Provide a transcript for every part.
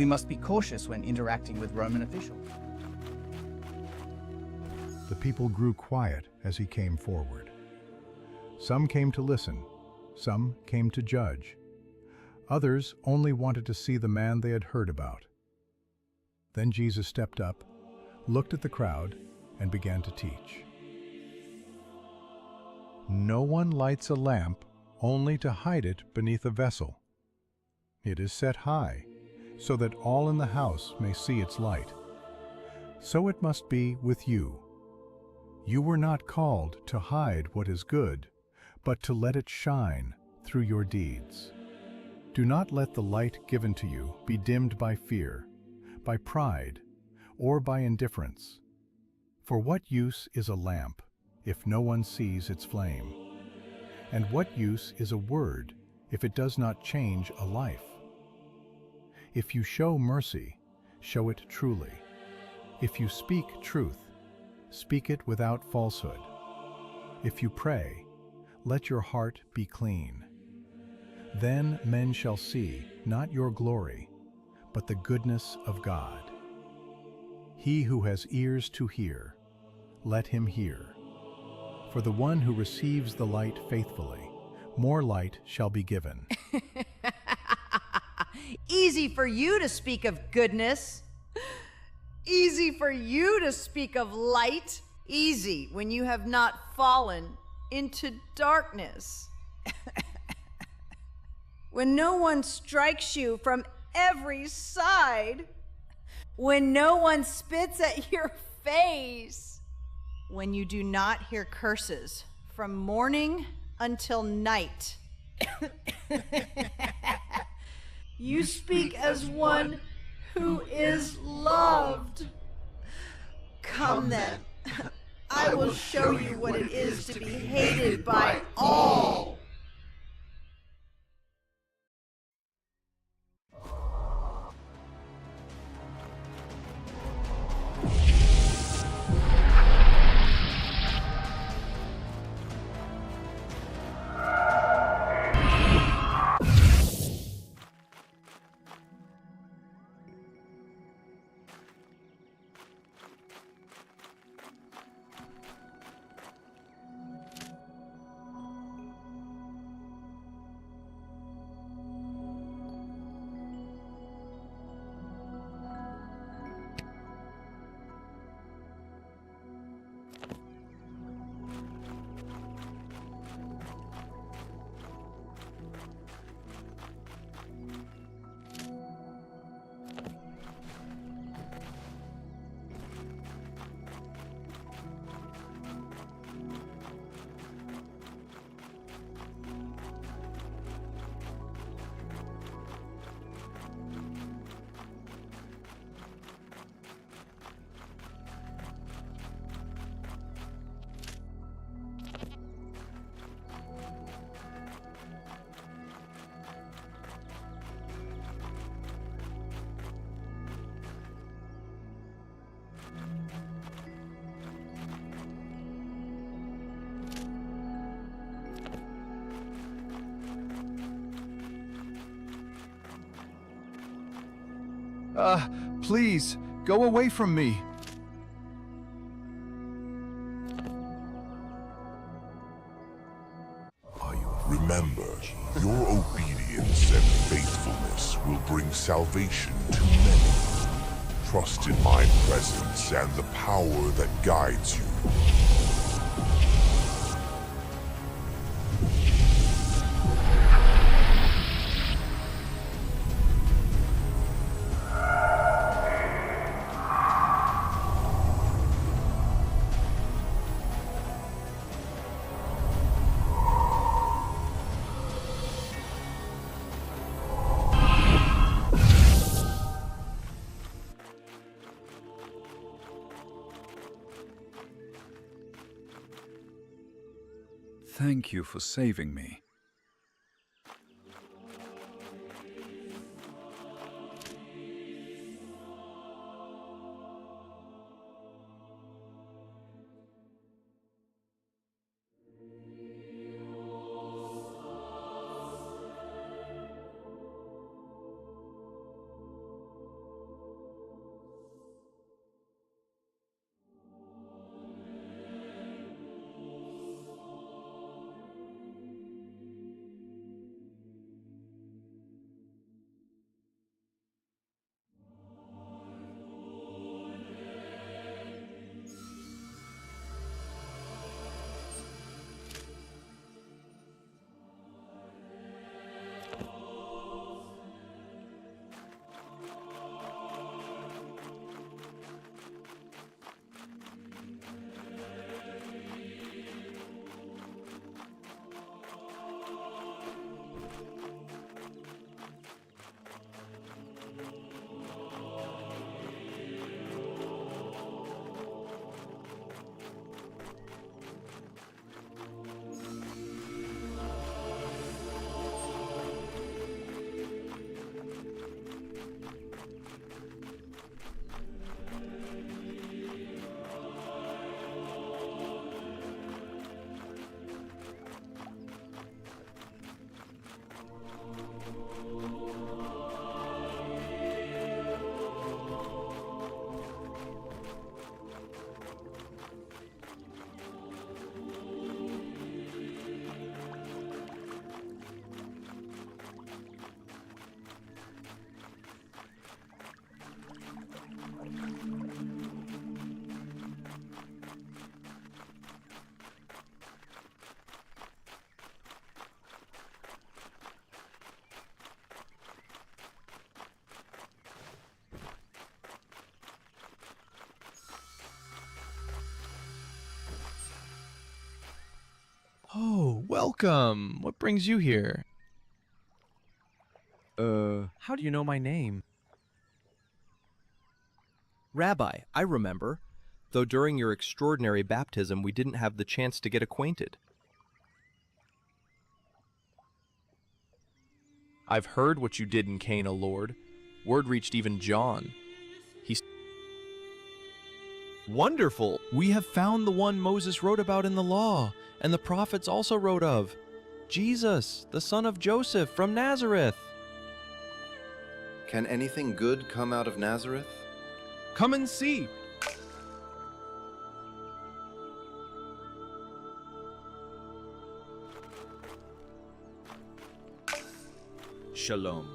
We must be cautious when interacting with Roman officials. The people grew quiet as he came forward. Some came to listen, some came to judge. Others only wanted to see the man they had heard about. Then Jesus stepped up, looked at the crowd, and began to teach. No one lights a lamp only to hide it beneath a vessel. It is set high, so that all in the house may see its light. So it must be with you. You were not called to hide what is good, but to let it shine through your deeds. Do not let the light given to you be dimmed by fear, by pride, or by indifference. For what use is a lamp if no one sees its flame? And what use is a word if it does not change a life? If you show mercy, show it truly. If you speak truth, speak it without falsehood. If you pray, let your heart be clean. Then men shall see not your glory, but the goodness of God. He who has ears to hear, let him hear. For the one who receives the light faithfully, more light shall be given. Easy for you to speak of goodness. Easy for you to speak of light. Easy when you have not fallen into darkness. When no one strikes you from every side. When no one spits at your face. When you do not hear curses from morning until night. You speak as one who is loved. Come then, I will show you what it is to be hated by all. Please, go away from me. Remember, your obedience and faithfulness will bring salvation to many. Trust in my presence and the power that guides you. Thank you for saving me. welcome. What brings you here? How do you know my name? Rabbi, I remember, though during your extraordinary baptism we didn't have the chance to get acquainted. I've heard what you did in Cana, Lord. Word reached even John. He's wonderful! We have found the one Moses wrote about in the law, and the prophets also wrote of. Jesus, the son of Joseph from Nazareth. Can anything good come out of Nazareth? Come and see! Shalom.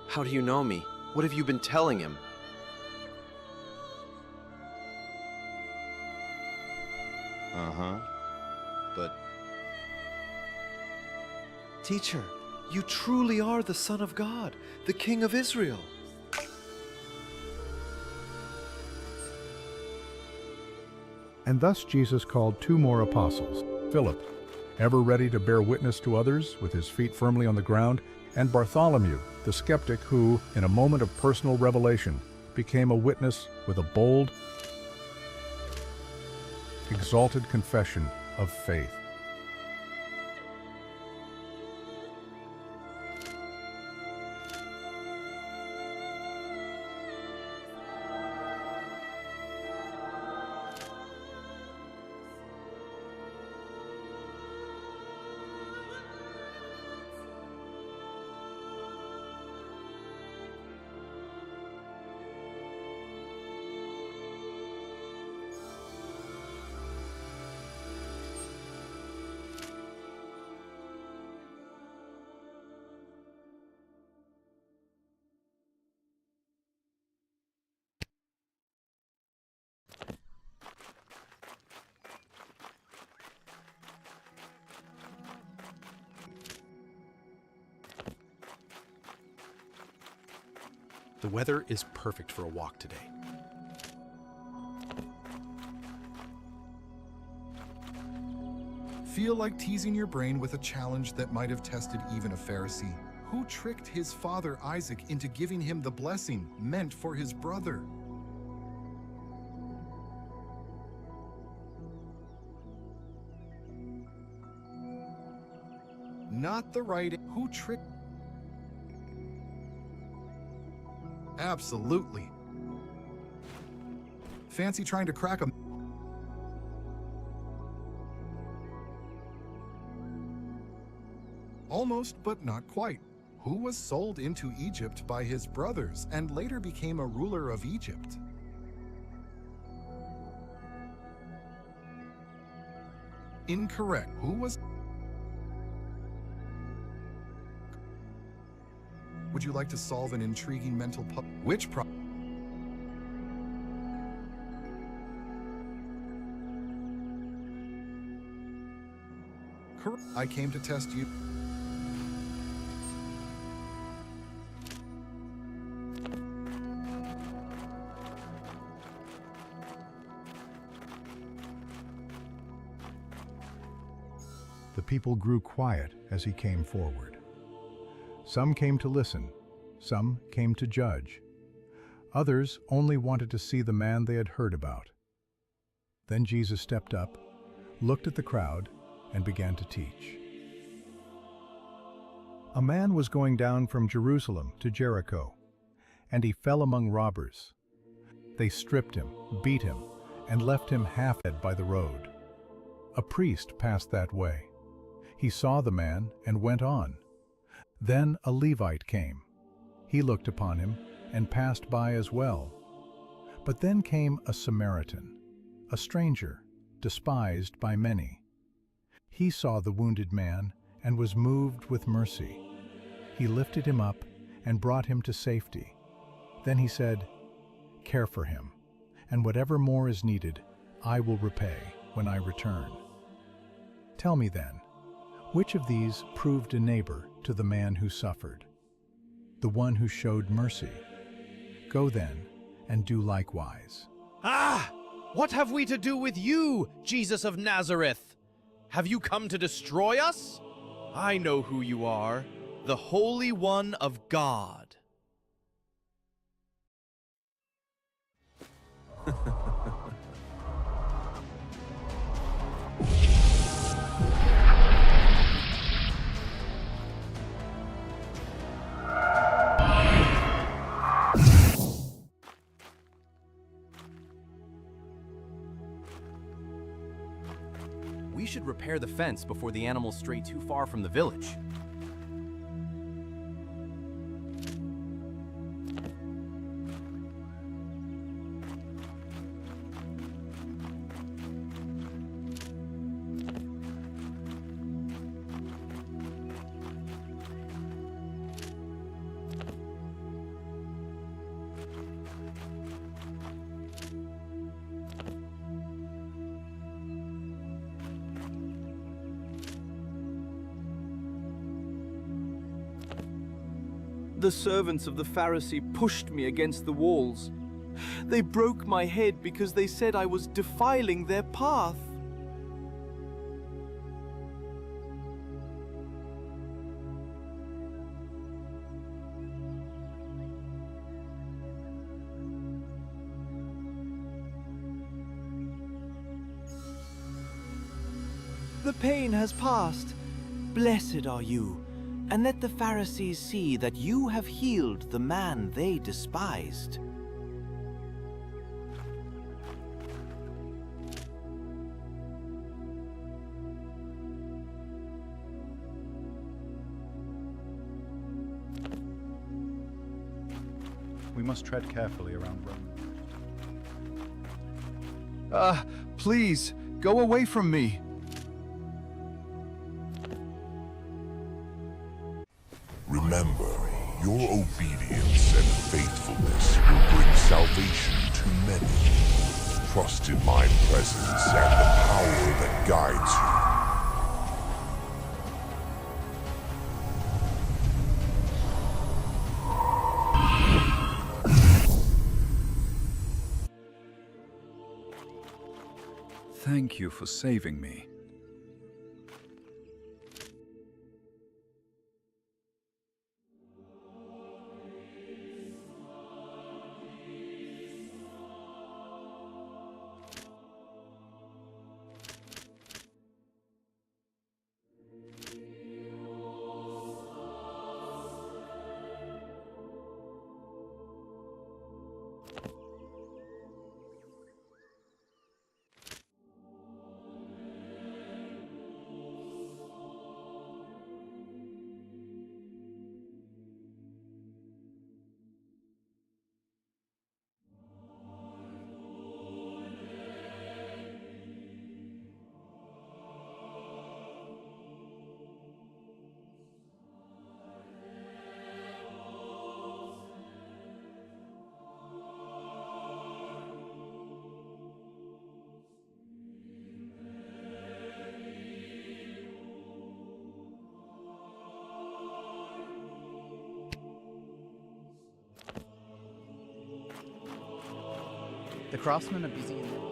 How do you know me? What have you been telling him? Uh-huh. But... Teacher, you truly are the Son of God, the King of Israel. And thus Jesus called 2 more apostles, Philip, ever ready to bear witness to others with his feet firmly on the ground, and Bartholomew, the skeptic who, in a moment of personal revelation, became a witness with a bold, exalted confession of faith. The weather is perfect for a walk today. Feel like teasing your brain with a challenge that might have tested even a Pharisee? Who tricked his father Isaac into giving him the blessing meant for his brother? Not the right... Who tricked... Absolutely. Fancy trying to crack a... Almost, but not quite. Who was sold into Egypt by his brothers and later became a ruler of Egypt? Incorrect. Who was... Would you like to solve an intriguing mental puzzle? Which I came to test you. The people grew quiet as he came forward. Some came to listen, some came to judge. Others only wanted to see the man they had heard about. Then Jesus stepped up, looked at the crowd, and began to teach. A man was going down from Jerusalem to Jericho, and he fell among robbers. They stripped him, beat him, and left him half dead by the road. A priest passed that way. He saw the man and went on. Then a Levite came. He looked upon him and passed by as well. But then came a Samaritan, a stranger, despised by many. He saw the wounded man and was moved with mercy. He lifted him up and brought him to safety. Then he said, "Care for him, and whatever more is needed, I will repay when I return." Tell me then, which of these proved a neighbor to the man who suffered? The one who showed mercy. Go then and do likewise. Ah! What have we to do with you, Jesus of Nazareth? Have you come to destroy us? I know who you are, the Holy One of God. We should repair the fence before the animals stray too far from the village. The servants of the Pharisee pushed me against the walls. They broke my head because they said I was defiling their path. The pain has passed. Blessed are you. And let the Pharisees see that you have healed the man they despised. We must tread carefully around Rome. Please, go away from me. Remember, your obedience and faithfulness will bring salvation to many. Trust in my presence and the power that guides you. Thank you for saving me. The craftsmen are busy in their workshop.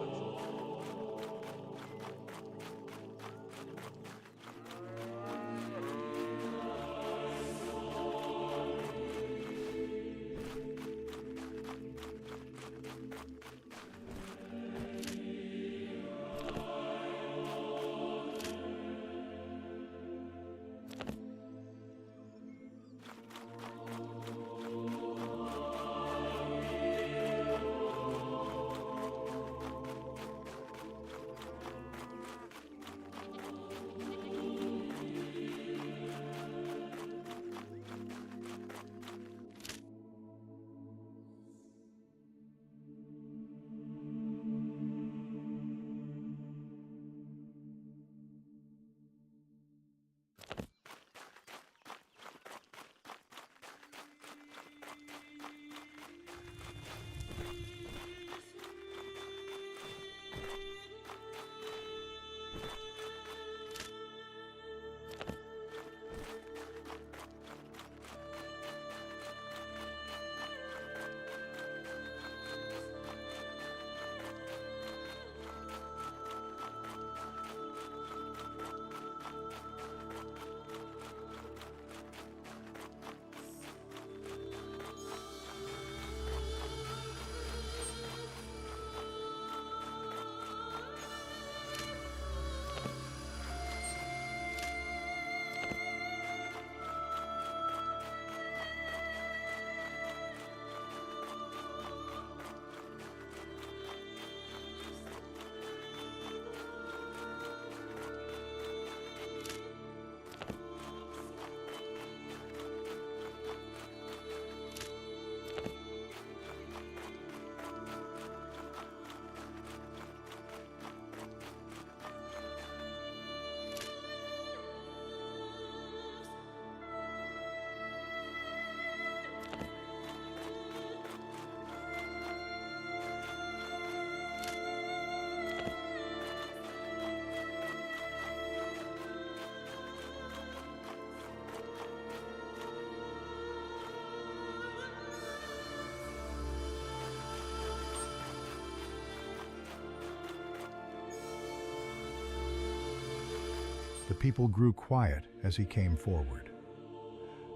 people grew quiet as he came forward.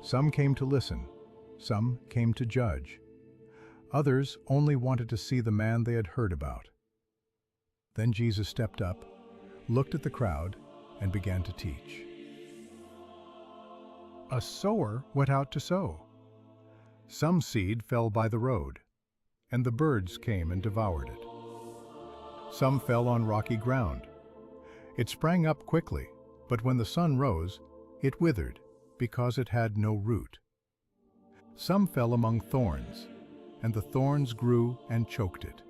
Some came to listen, some came to judge. Others only wanted to see the man they had heard about. Then Jesus stepped up, looked at the crowd, and began to teach. A sower went out to sow. Some seed fell by the road, and the birds came and devoured it. Some fell on rocky ground. It sprang up quickly, but when the sun rose, it withered, because it had no root. Some fell among thorns, and the thorns grew and choked it.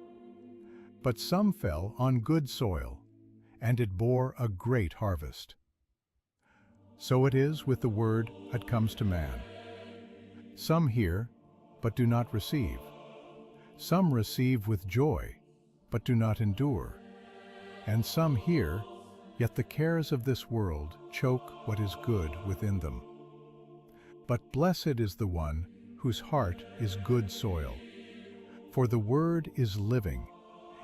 But some fell on good soil, and it bore a great harvest. So it is with the word that comes to man. Some hear, but do not receive. Some receive with joy, but do not endure. And some hear, yet the cares of this world choke what is good within them. But blessed is the one whose heart is good soil. For the word is living,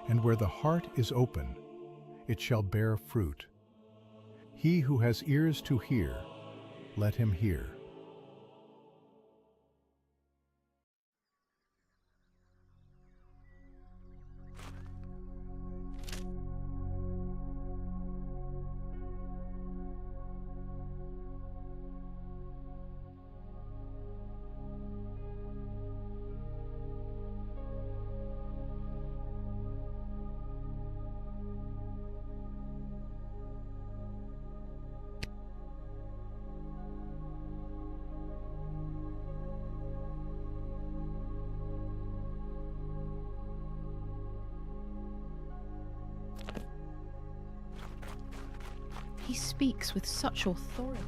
and where the heart is open, it shall bear fruit. He who has ears to hear, let him hear. He speaks with such authority.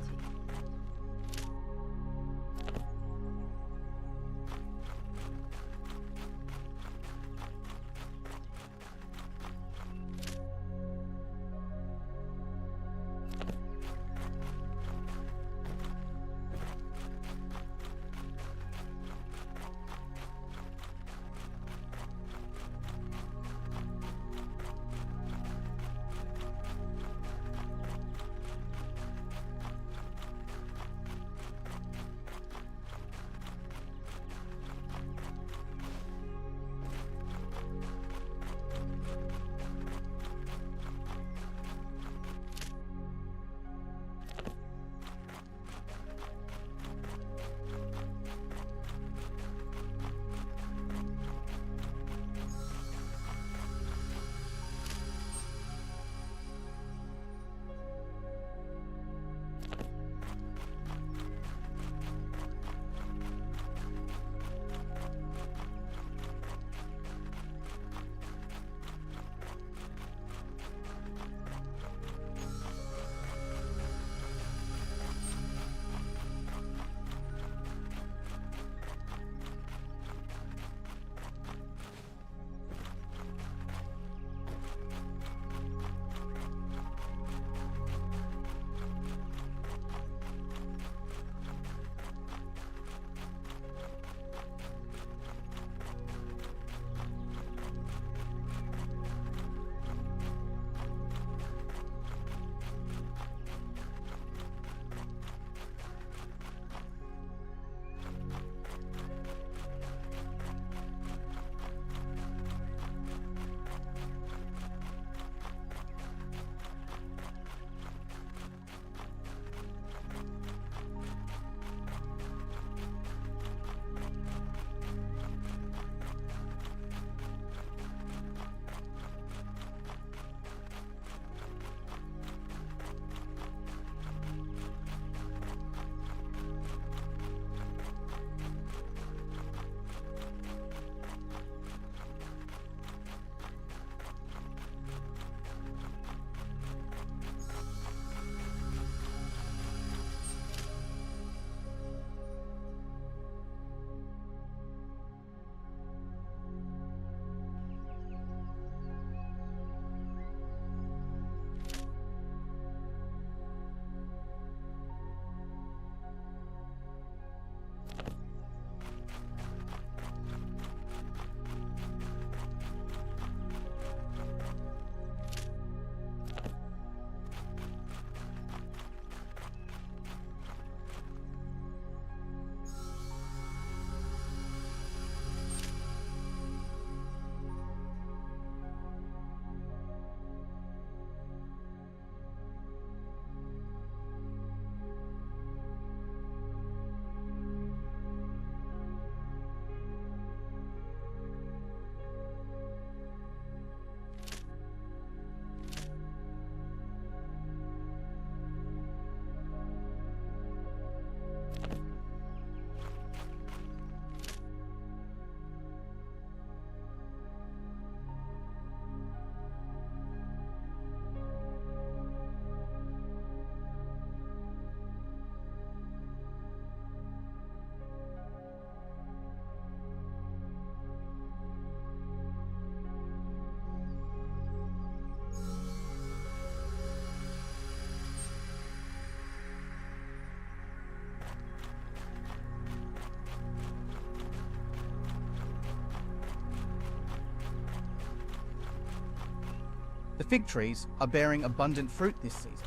The fig trees are bearing abundant fruit this season.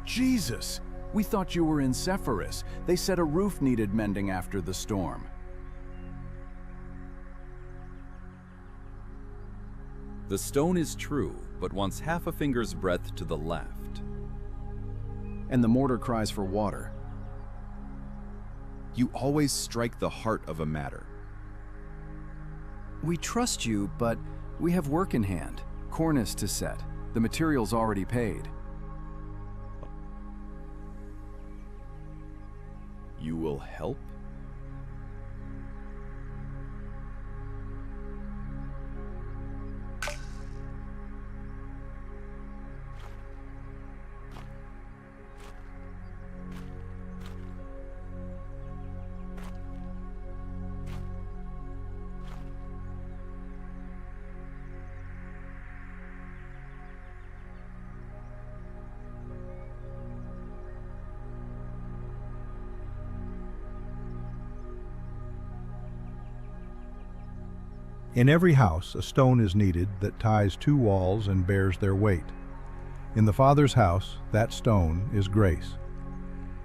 Jesus! We thought you were in Sepphoris. They said a roof needed mending after the storm. The stone is true, but wants half a finger's breadth to the left. And the mortar cries for water. You always strike the heart of a matter. We trust you, but we have work in hand. Cornice to set. The material's already paid. You will help? In every house, a stone is needed that ties two walls and bears their weight. In the Father's house, that stone is grace.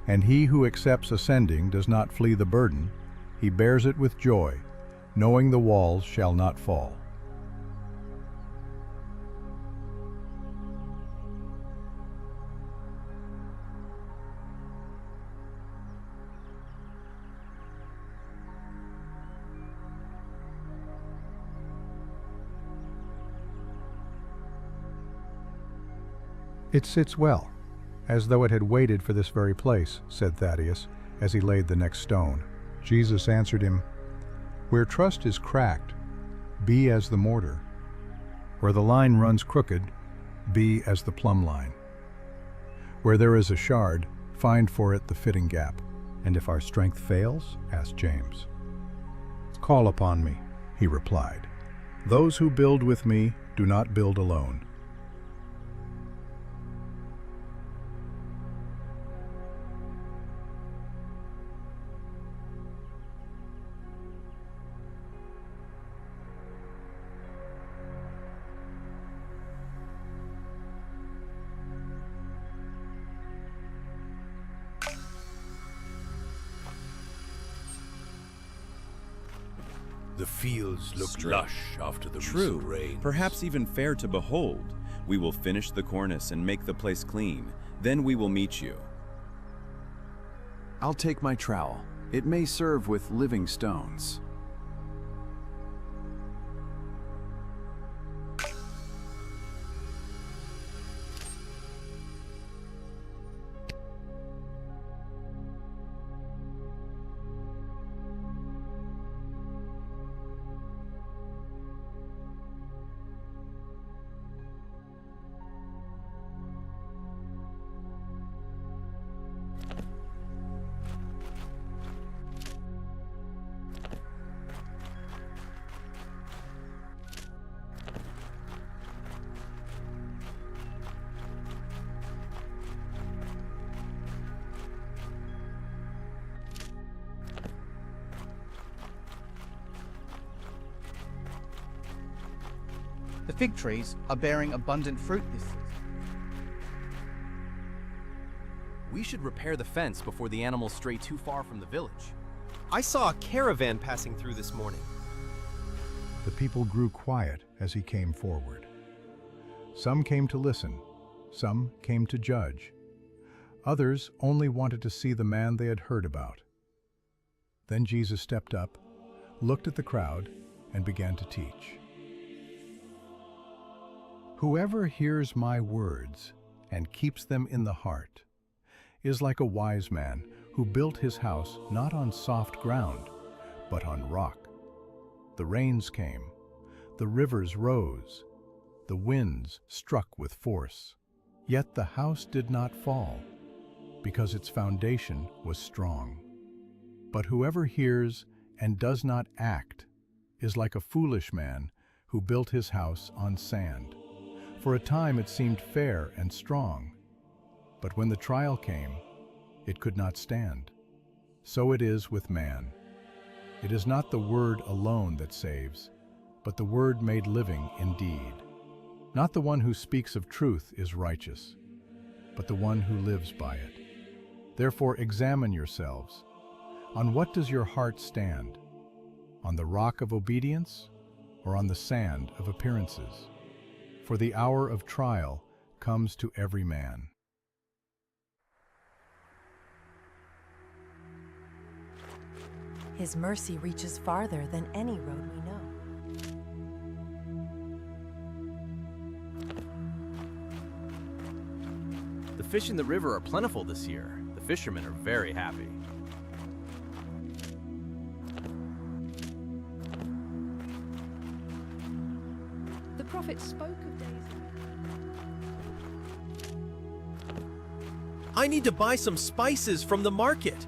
And he who accepts ascending does not flee the burden, he bears it with joy, knowing the walls shall not fall. It sits well, as though it had waited for this very place, said Thaddeus, as he laid the next stone. Jesus answered him, "Where trust is cracked, be as the mortar. Where the line runs crooked, be as the plumb line. Where there is a shard, find for it the fitting gap." "And if our strength fails?" asked James. "Call upon me," he replied. "Those who build with me do not build alone." The fields look lush after the True, recent rains. perhaps even fair to behold. We will finish the cornice and make the place clean. Then we will meet you. I'll take my trowel. It may serve with living stones. The fig trees are bearing abundant fruit this season. We should repair the fence before the animals stray too far from the village. I saw a caravan passing through this morning. The people grew quiet as he came forward. Some came to listen, some came to judge. Others only wanted to see the man they had heard about. Then Jesus stepped up, looked at the crowd, and began to teach. "Whoever hears my words and keeps them in the heart is like a wise man who built his house not on soft ground, but on rock. The rains came, the rivers rose, the winds struck with force. Yet the house did not fall, because its foundation was strong. But whoever hears and does not act is like a foolish man who built his house on sand. For a time it seemed fair and strong, but when the trial came, it could not stand. So it is with man. It is not the word alone that saves, but but the word made living indeed. Not the one who speaks of truth is righteous, but the one who lives by it. Therefore examine yourselves. On what does your heart stand? On the rock of obedience, or on the sand of appearances? For the hour of trial comes to every man. His mercy reaches farther than any road we know. The fish in the river are plentiful this year. The fishermen are very happy. The prophet spoke of days. I need to buy some spices from the market.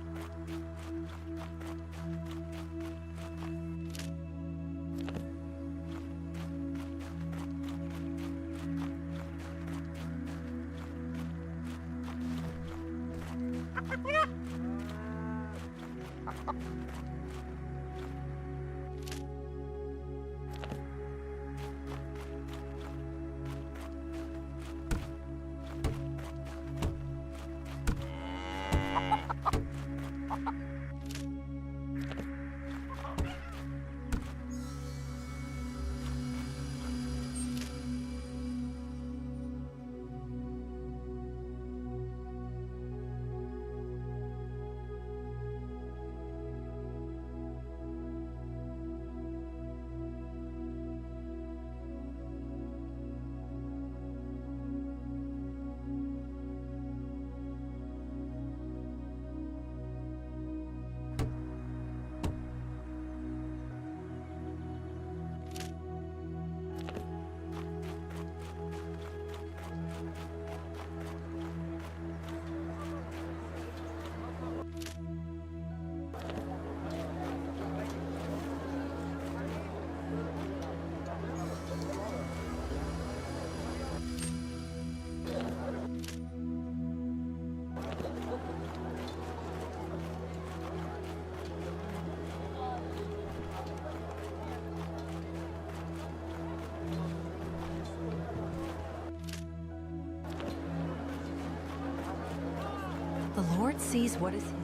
The Lord sees what is hidden.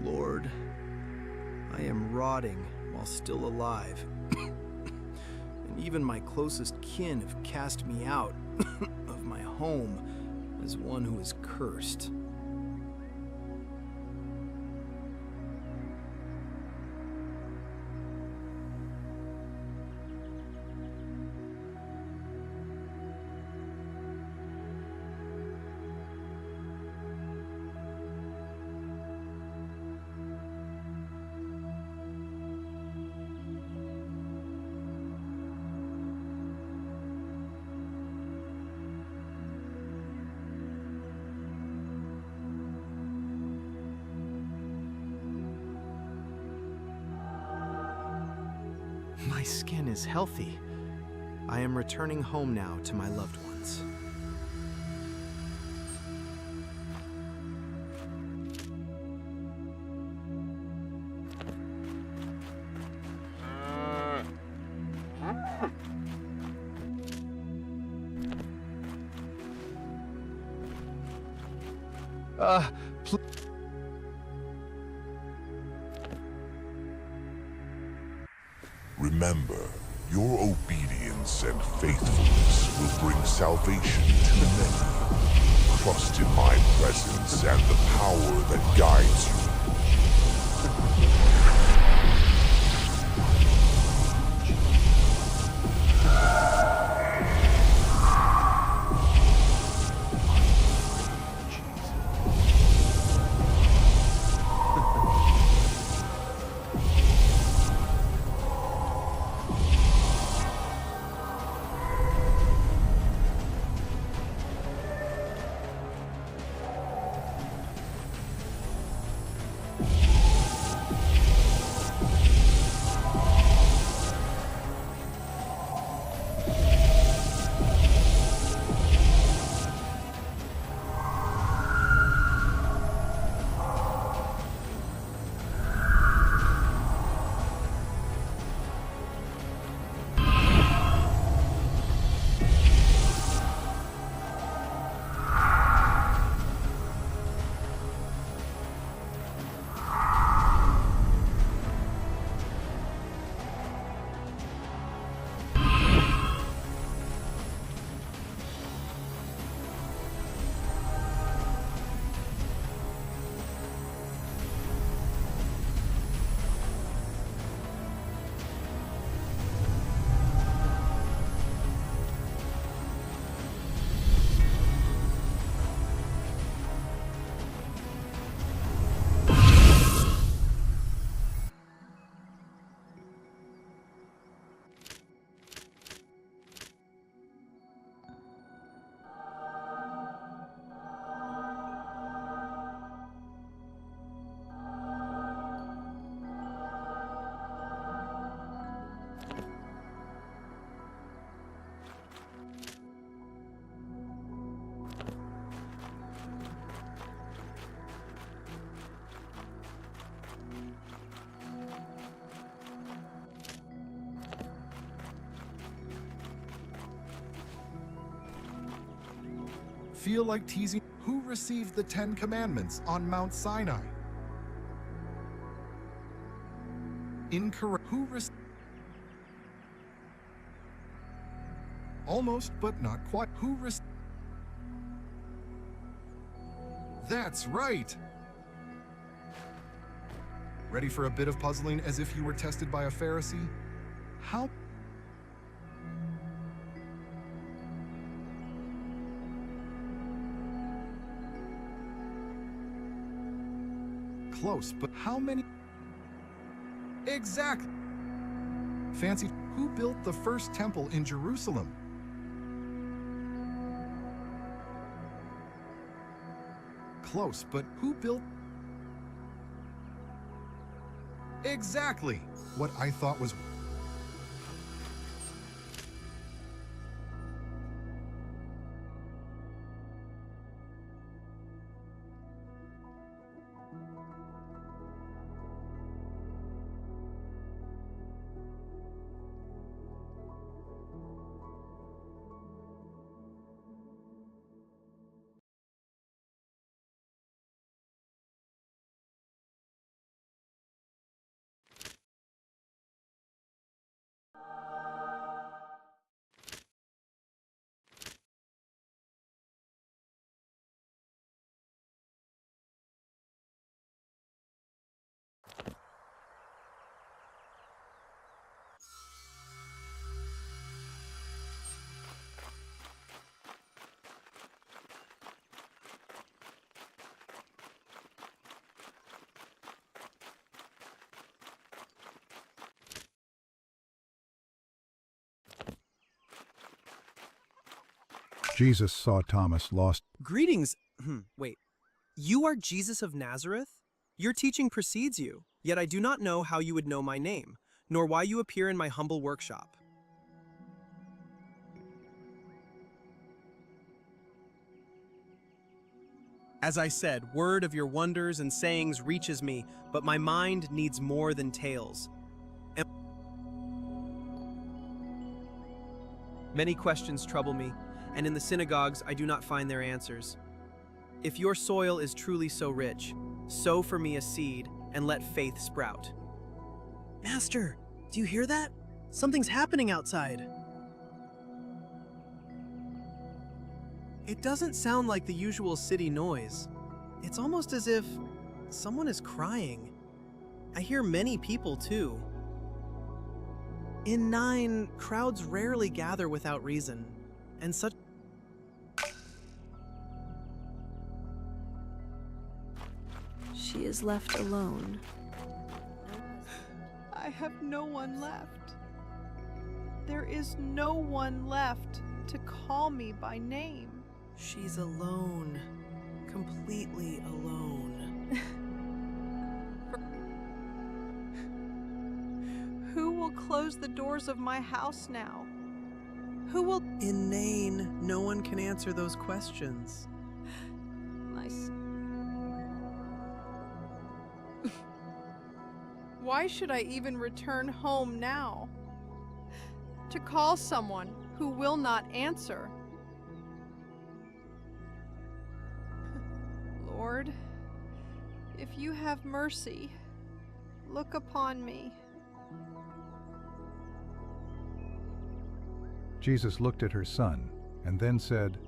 Lord, I am rotting while still alive. And even my closest kin have cast me out of my home as one who is cursed. My skin is healthy. I am returning home now to my loved ones. Remember, your obedience and faithfulness will bring salvation to many. Trust in my presence and the power that guides you. Feel like teasing? Who received the 10 Commandments on Mount Sinai? Incorrect. Who received? Almost, but not quite. Who received? That's right! Ready for a bit of puzzling as if you were tested by a Pharisee? How? Close, but how many? Exactly. Fancy. Who built the first temple in Jerusalem? Close, but who built? Exactly. What I thought was... Jesus saw Thomas lost. Greetings. Wait. You are Jesus of Nazareth? Your teaching precedes you, yet I do not know how you would know my name, nor why you appear in my humble workshop. As I said, word of your wonders and sayings reaches me, but my mind needs more than tales. Many questions trouble me, and in the synagogues I do not find their answers. If your soil is truly so rich, sow for me a seed and let faith sprout. Master, do you hear that? Something's happening outside. It doesn't sound like the usual city noise. It's almost as if someone is crying. I hear many people too. In 9, crowds rarely gather without reason, and such... She is left alone. I have no one left. There is no one left to call me by name. She's alone. Completely alone. Who will close the doors of my house now? Who will... In Nain, no one can answer those questions. Why should I even return home now? To call someone who will not answer. Lord, if you have mercy, look upon me. Jesus looked at her son and then said,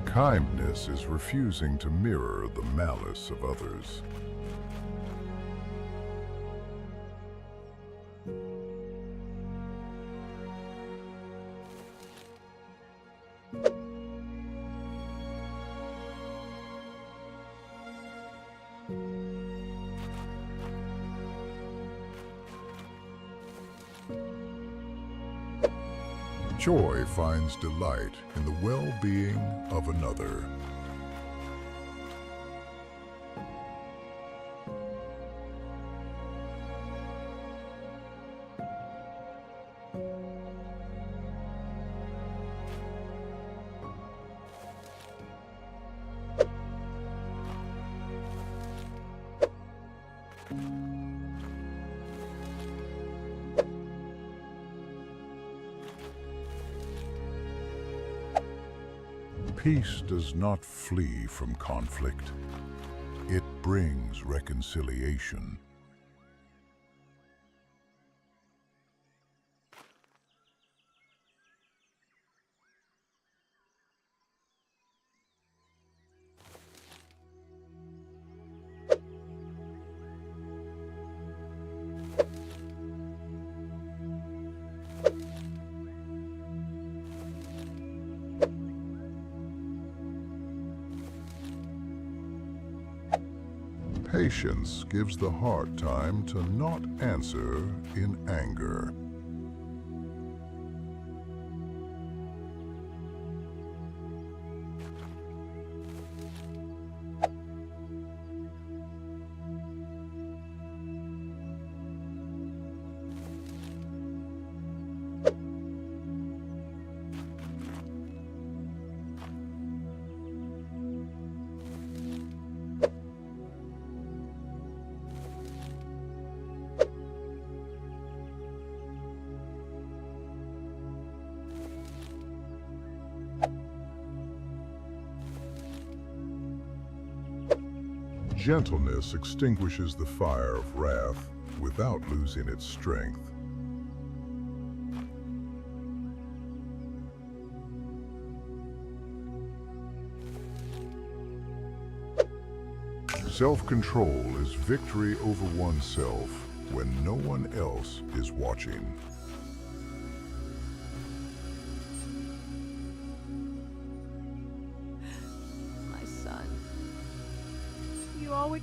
Kindness is refusing to mirror the malice of others. Joy finds delight in the well-being of another. Peace does not flee from conflict. It brings reconciliation. Patience gives the heart time to not answer in anger. Gentleness extinguishes the fire of wrath without losing its strength. Self-control is victory over oneself when no one else is watching. My son. You always...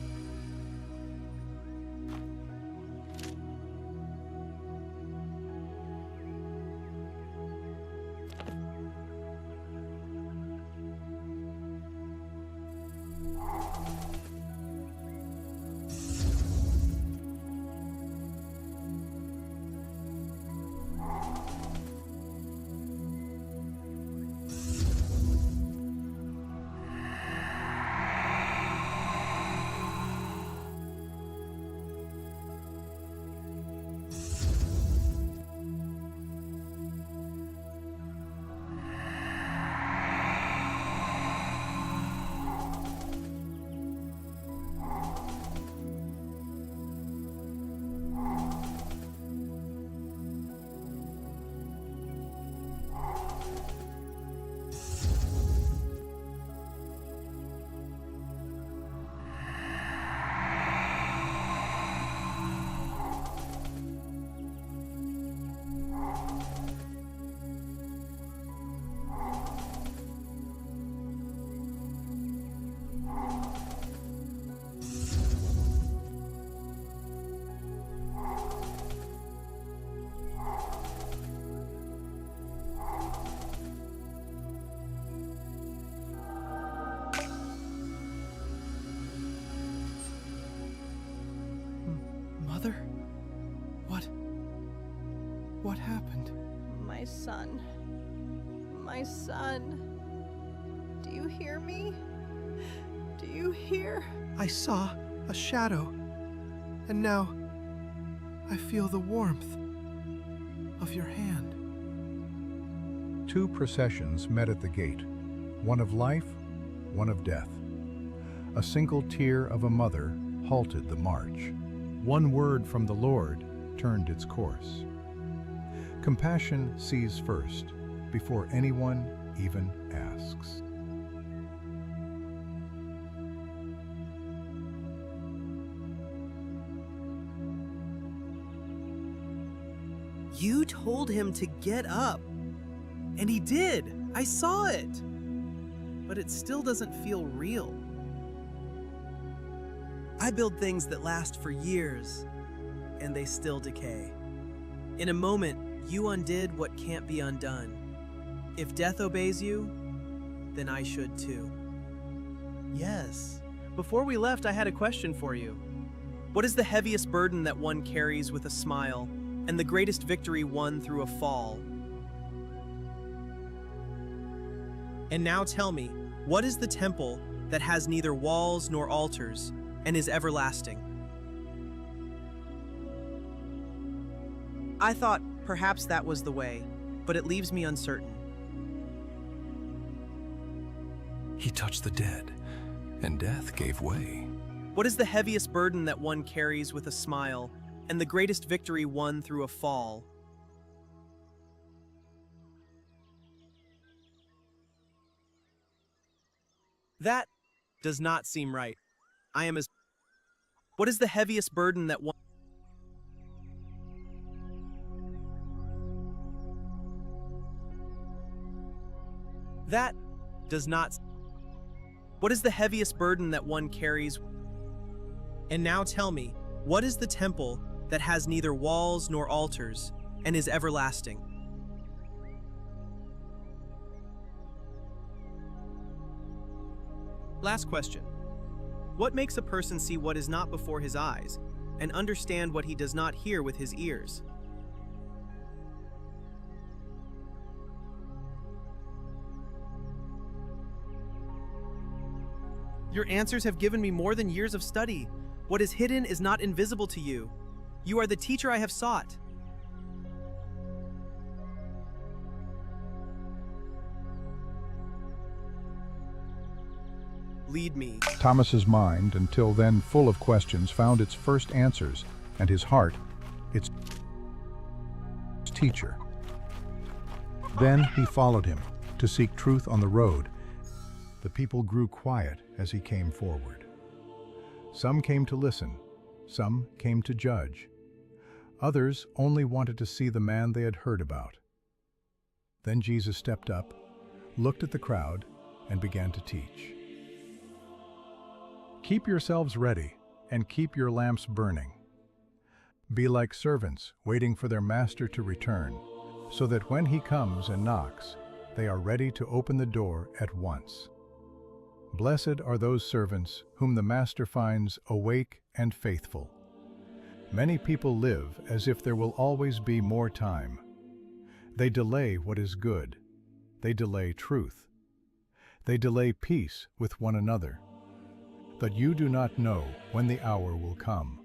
Mother? What happened? My son. My son. Do you hear me? Do you hear? I saw a shadow, and now I feel the warmth of your hand. Two processions met at the gate, one of life, one of death. A single tear of a mother halted the march. One word from the Lord turned its course. Compassion sees first, before anyone even asks. You told him to get up. And he did. I saw it. But it still doesn't feel real. I build things that last for years, and they still decay. In a moment, you undid what can't be undone. If death obeys you, then I should too. Yes. Before we left, I had a question for you. What is the heaviest burden that one carries with a smile, and the greatest victory won through a fall? And now tell me, what is the temple that has neither walls nor altars, and is everlasting? I thought perhaps that was the way, but it leaves me uncertain. He touched the dead, and death gave way. What is the heaviest burden that one carries with a smile, and the greatest victory won through a fall? That does not seem right. I am as... What is the heaviest burden that one... That does not... What is the heaviest burden that one carries? And now tell me, what is the temple that has neither walls nor altars, and is everlasting? Last question. What makes a person see what is not before his eyes, and understand what he does not hear with his ears? Your answers have given me more than years of study. What is hidden is not invisible to you. You are the teacher I have sought. Lead me. Thomas's mind, until then full of questions, found its first answers, and his heart, its teacher. Then he followed him to seek truth on the road. The people grew quiet as he came forward. Some came to listen, some came to judge. Others only wanted to see the man they had heard about. Then Jesus stepped up, looked at the crowd, and began to teach. Keep yourselves ready, and keep your lamps burning. Be like servants waiting for their master to return, so that when he comes and knocks, they are ready to open the door at once. Blessed are those servants whom the master finds awake and faithful. Many people live as if there will always be more time. They delay what is good. They delay truth. They delay peace with one another. But you do not know when the hour will come.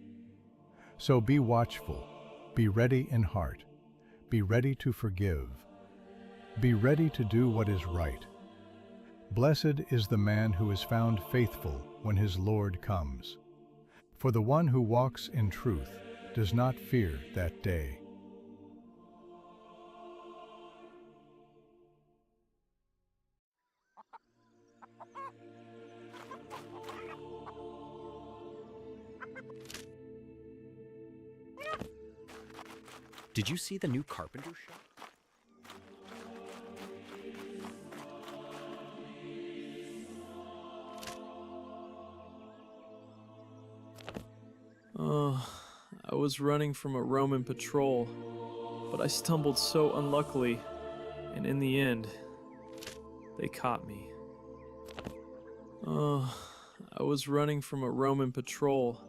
So be watchful, be ready in heart, be ready to forgive, be ready to do what is right. Blessed is the man who is found faithful when his Lord comes. For the one who walks in truth does not fear that day. Did you see the new carpenter shop? I was running from a Roman patrol, but I stumbled so unluckily, and in the end, they caught me. I was running from a Roman patrol,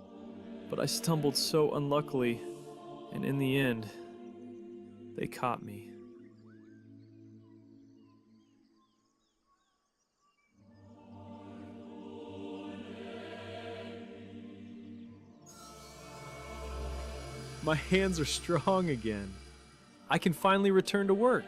but I stumbled so unluckily, and in the end, they caught me. My hands are strong again. I can finally return to work.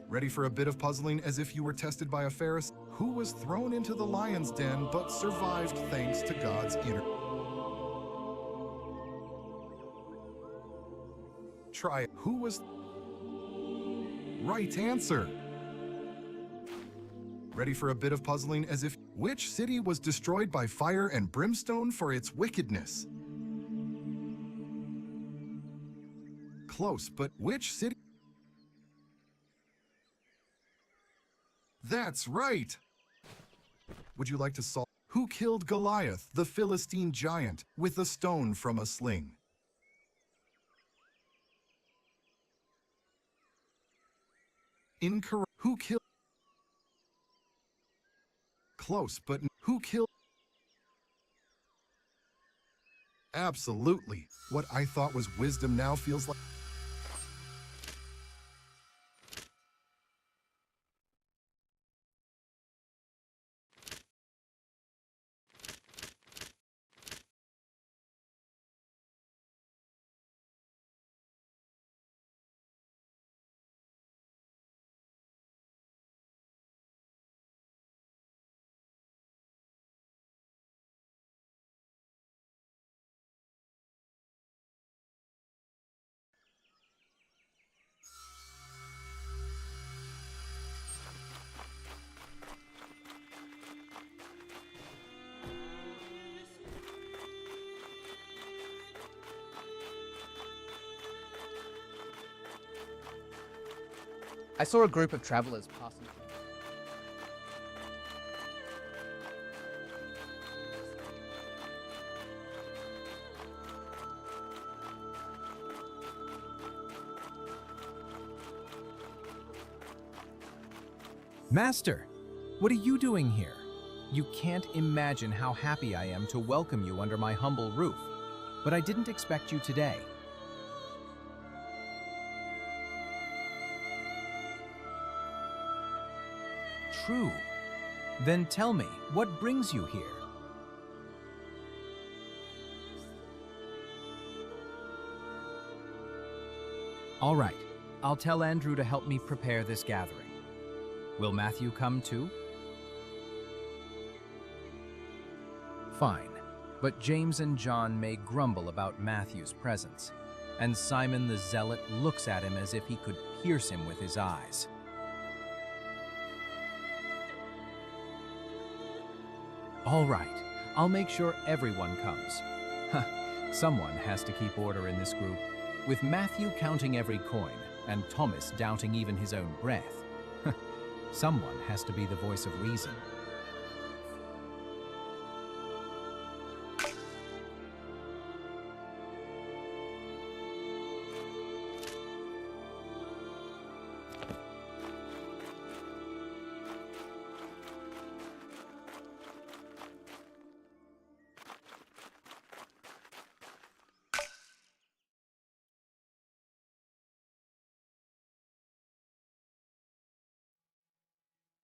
Ready for a bit of puzzling as if you were tested by a Pharisee? Who was thrown into the lion's den but survived thanks to God's inner... Try it. Who was... Right answer. Ready for a bit of puzzling as if... Which city was destroyed by fire and brimstone for its wickedness? Close, but which city? That's right! Would you like to solve... Who killed Goliath, the Philistine giant, with a stone from a sling? Incorrect. Who killed... Close, but who killed... Absolutely. What I thought was wisdom now feels like... I saw a group of travelers passing through. Master, what are you doing here? You can't imagine how happy I am to welcome you under my humble roof, but I didn't expect you today. True. Then tell me, what brings you here? All right, I'll tell Andrew to help me prepare this gathering. Will Matthew come too? Fine, but James and John may grumble about Matthew's presence, and Simon the Zealot looks at him as if he could pierce him with his eyes. All right, I'll make sure everyone comes. Someone has to keep order in this group, with Matthew counting every coin and Thomas doubting even his own breath. Someone has to be the voice of reason.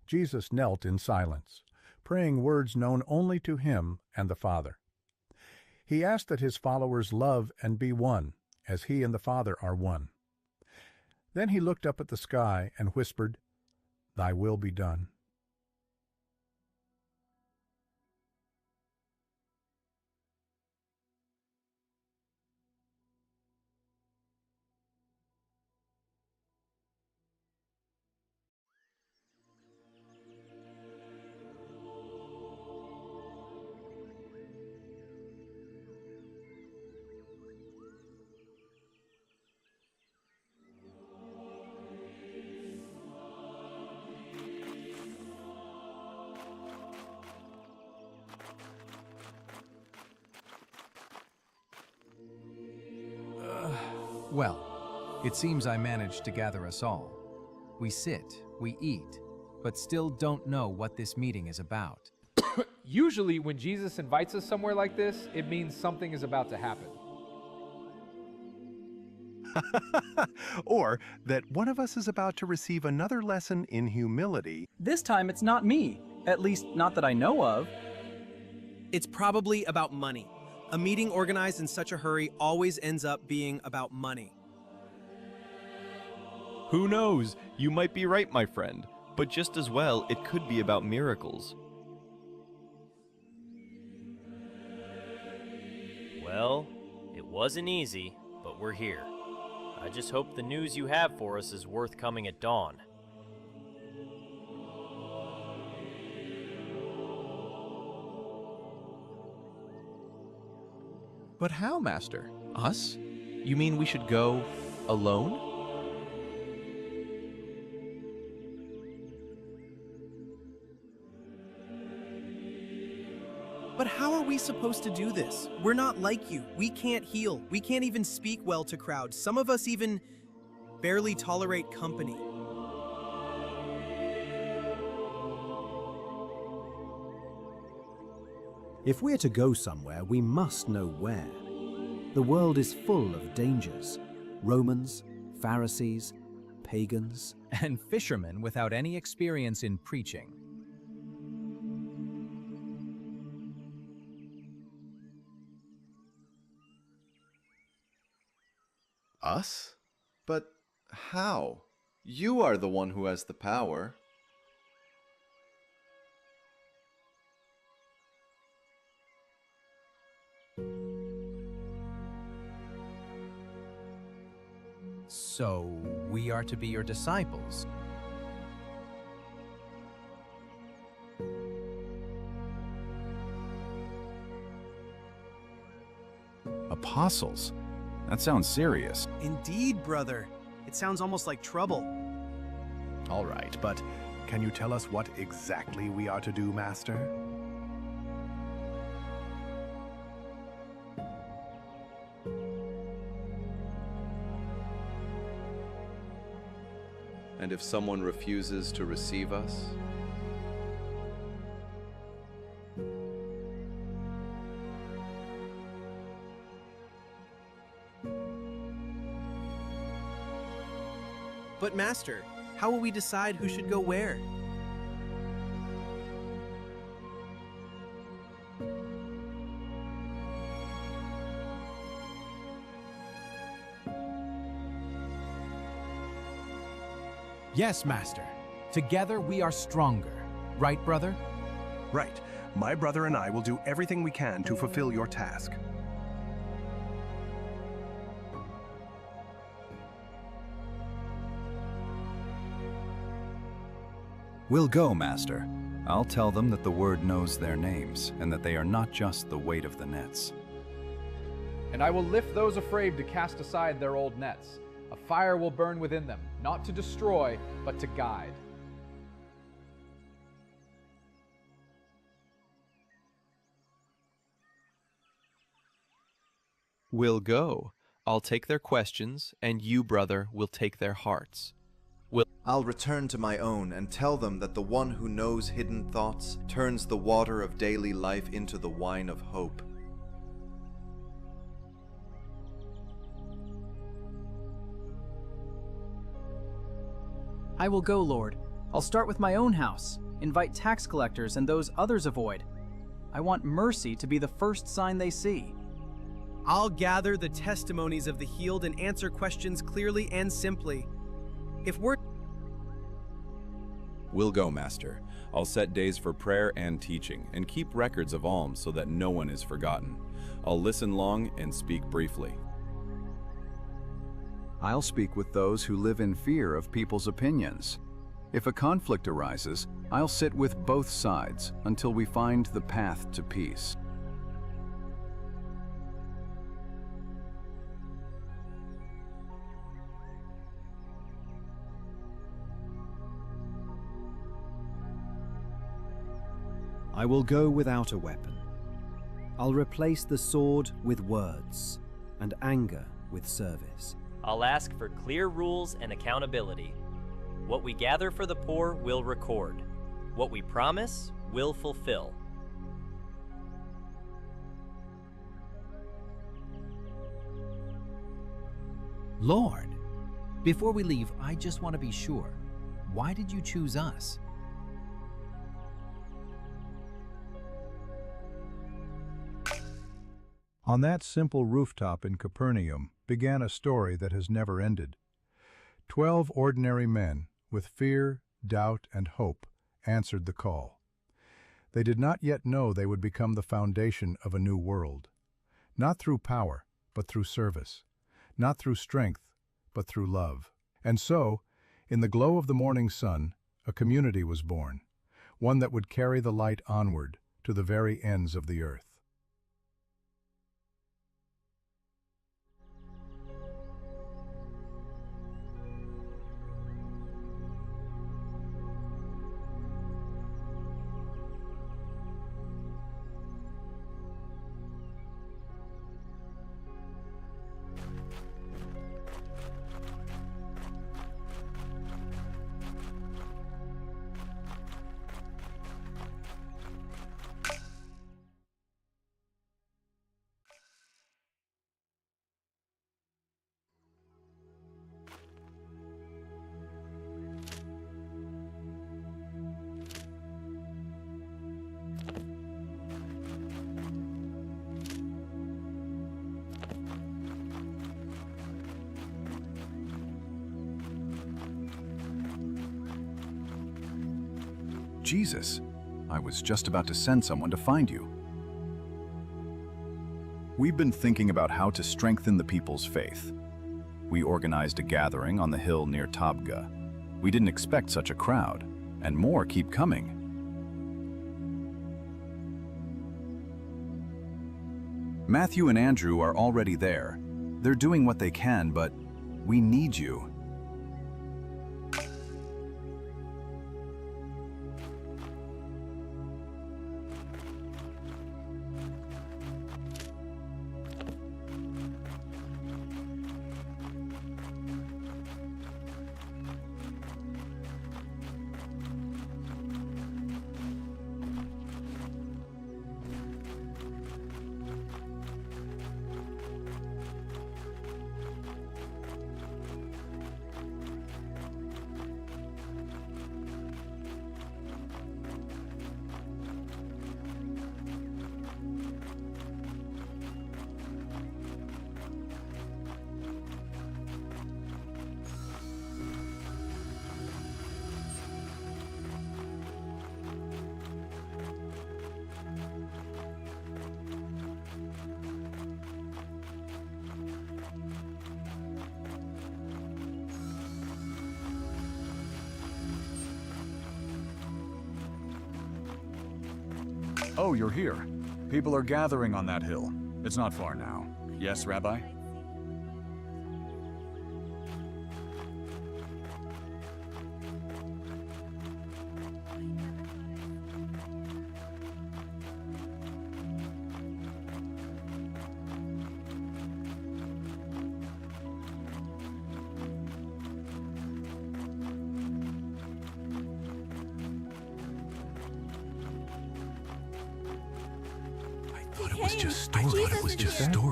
Jesus knelt in silence, praying words known only to him and the Father. He asked that his followers love and be one, as he and the Father are one. Then he looked up at the sky and whispered, "Thy will be done." Well, it seems I managed to gather us all. We sit, we eat, but still don't know what this meeting is about. Usually when Jesus invites us somewhere like this, it means something is about to happen. Or that one of us is about to receive another lesson in humility. This time it's not me, at least not that I know of. It's probably about money. A meeting organized in such a hurry always ends up being about money. Who knows? You might be right, my friend. But just as well, it could be about miracles. Well, it wasn't easy, but we're here. I just hope the news you have for us is worth coming at dawn. But how, Master? Us? You mean we should go alone? But how are we supposed to do this? We're not like you. We can't heal. We can't even speak well to crowds. Some of us even barely tolerate company. If we're to go somewhere, we must know where. The world is full of dangers. Romans, Pharisees, pagans, and fishermen without any experience in preaching. Us? But how? You are the one who has the power. So, we are to be your disciples. Apostles? That sounds serious. Indeed, brother. It sounds almost like trouble. All right, but can you tell us what exactly we are to do, Master? And if someone refuses to receive us? But Master, how will we decide who should go where? Yes, Master. Together we are stronger. Right, brother? Right. My brother and I will do everything we can to fulfill your task. We'll go, Master. I'll tell them that the word knows their names, and that they are not just the weight of the nets. And I will lift those afraid to cast aside their old nets. A fire will burn within them, not to destroy, but to guide. We'll go. I'll take their questions, and you, brother, will take their hearts. I'll return to my own and tell them that the one who knows hidden thoughts turns the water of daily life into the wine of hope. I will go, Lord. I'll start with my own house, invite tax collectors and those others avoid. I want mercy to be the first sign they see. I'll gather the testimonies of the healed and answer questions clearly and simply. If we're... We'll go, Master. I'll set days for prayer and teaching, and keep records of alms so that no one is forgotten. I'll listen long and speak briefly. I'll speak with those who live in fear of people's opinions. If a conflict arises, I'll sit with both sides until we find the path to peace. I will go without a weapon. I'll replace the sword with words, and anger with service. I'll ask for clear rules and accountability. What we gather for the poor, we'll record. What we promise, we'll fulfill. Lord, before we leave, I just want to be sure. Why did you choose us? On that simple rooftop in Capernaum began a story that has never ended. 12 ordinary men, with fear, doubt, and hope, answered the call. They did not yet know they would become the foundation of a new world. Not through power, but through service. Not through strength, but through love. And so, in the glow of the morning sun, a community was born, one that would carry the light onward to the very ends of the earth. Jesus, I was just about to send someone to find you. We've been thinking about how to strengthen the people's faith. We organized a gathering on the hill near Tabga. We didn't expect such a crowd, and more keep coming. Matthew and Andrew are already there. They're doing what they can, but we need you. Oh, you're here. People are gathering on that hill. It's not far now. Yes, Rabbi?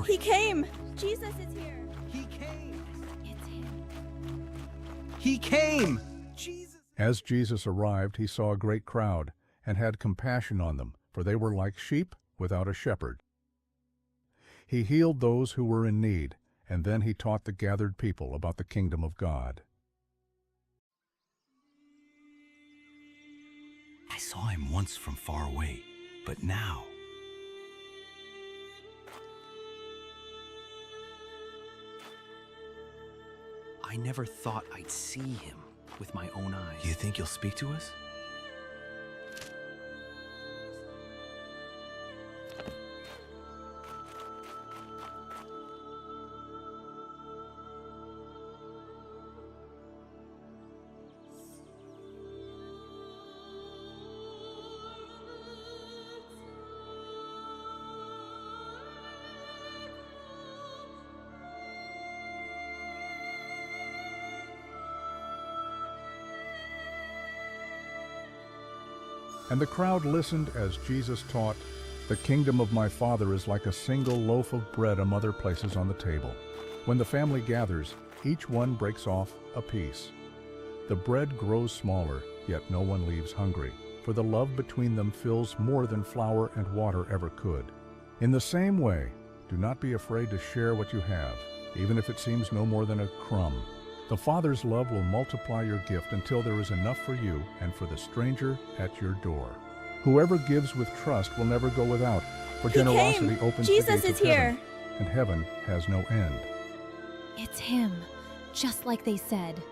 He came! Jesus is here! He came! It's him. He came! Jesus! As Jesus arrived, he saw a great crowd and had compassion on them, for they were like sheep without a shepherd. He healed those who were in need, and then he taught the gathered people about the kingdom of God. I saw him once from far away, but now... I never thought I'd see him with my own eyes. You think you'll speak to us? And the crowd listened as Jesus taught, "The kingdom of my Father is like a single loaf of bread a mother places on the table. When the family gathers, each one breaks off a piece. The bread grows smaller, yet no one leaves hungry, for the love between them fills more than flour and water ever could. In the same way, do not be afraid to share what you have, even if it seems no more than a crumb. The Father's love will multiply your gift until there is enough for you and for the stranger at your door. Whoever gives with trust will never go without, for generosity opens the gates of heaven, and heaven has no end. It's him, just like they said.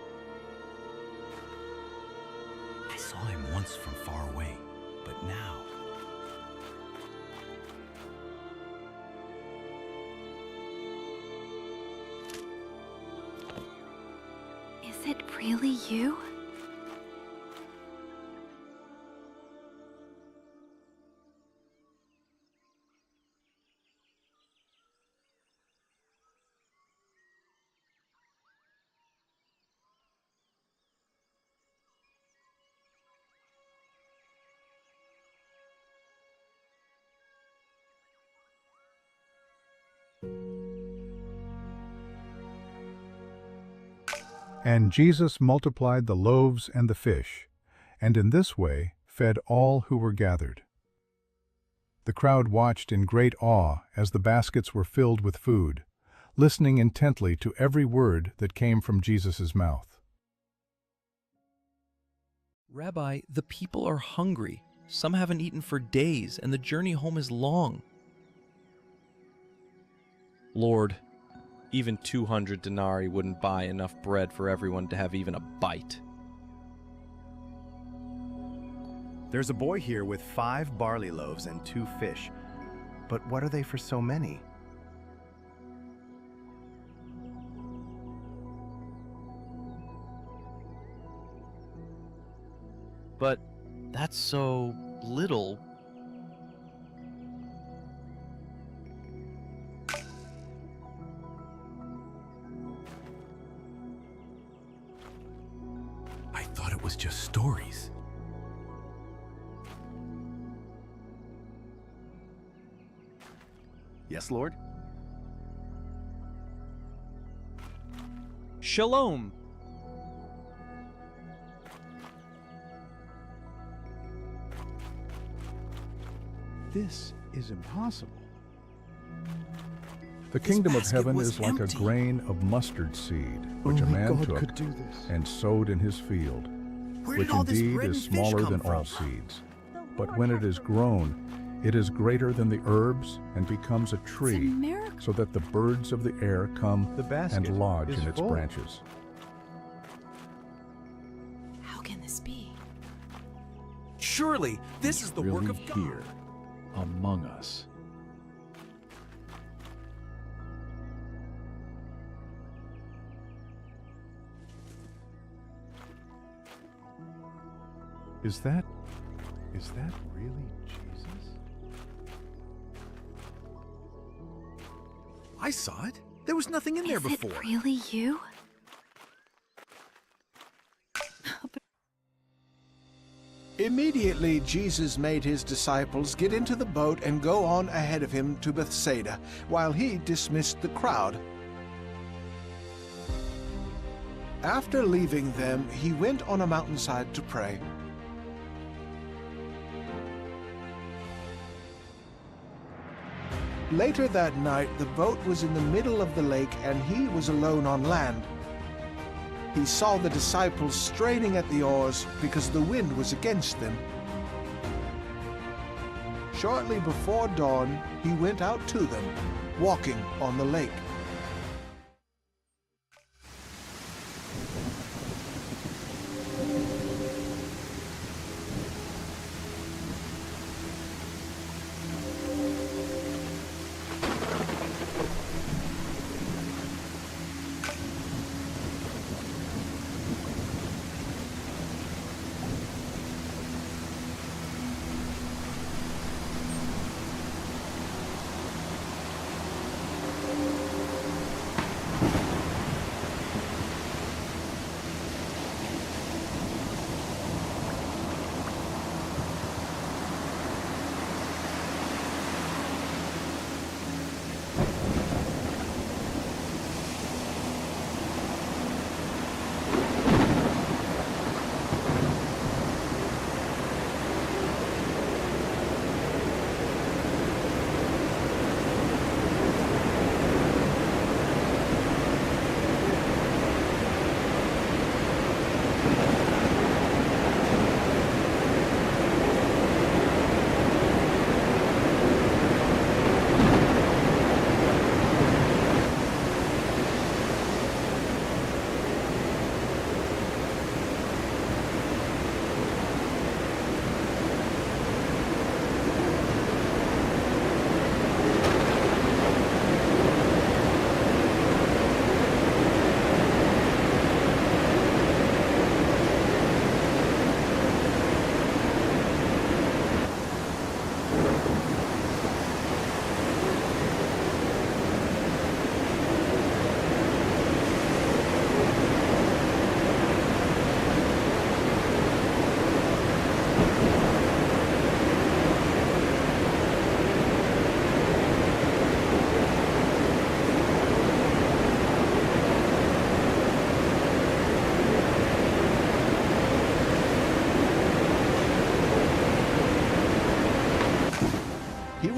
I saw him once from far away, but now... Is it really you? And Jesus multiplied the loaves and the fish, and in this way fed all who were gathered. The crowd watched in great awe as the baskets were filled with food, listening intently to every word that came from Jesus' mouth. Rabbi, the people are hungry. Some haven't eaten for days, and the journey home is long. Lord, even 200 denarii wouldn't buy enough bread for everyone to have even a bite. There's a boy here with 5 barley loaves and 2 fish. But what are they for so many? But that's so little. I thought it was just stories. Yes, Lord? Shalom. This is impossible. The kingdom of heaven is like a grain of mustard seed, which a man took and sowed in his field, which indeed is smaller than all seeds. But when it is grown, it is greater than the herbs and becomes a tree, so that the birds of the air come and lodge in its branches. How can this be? Surely, this is the work of God. Here, among us. Is that really Jesus? I saw it. There was nothing in there before. Is it really you? Immediately, Jesus made his disciples get into the boat and go on ahead of him to Bethsaida, while he dismissed the crowd. After leaving them, he went on a mountainside to pray. Later that night, the boat was in the middle of the lake, and he was alone on land. He saw the disciples straining at the oars because the wind was against them. Shortly before dawn, he went out to them, walking on the lake.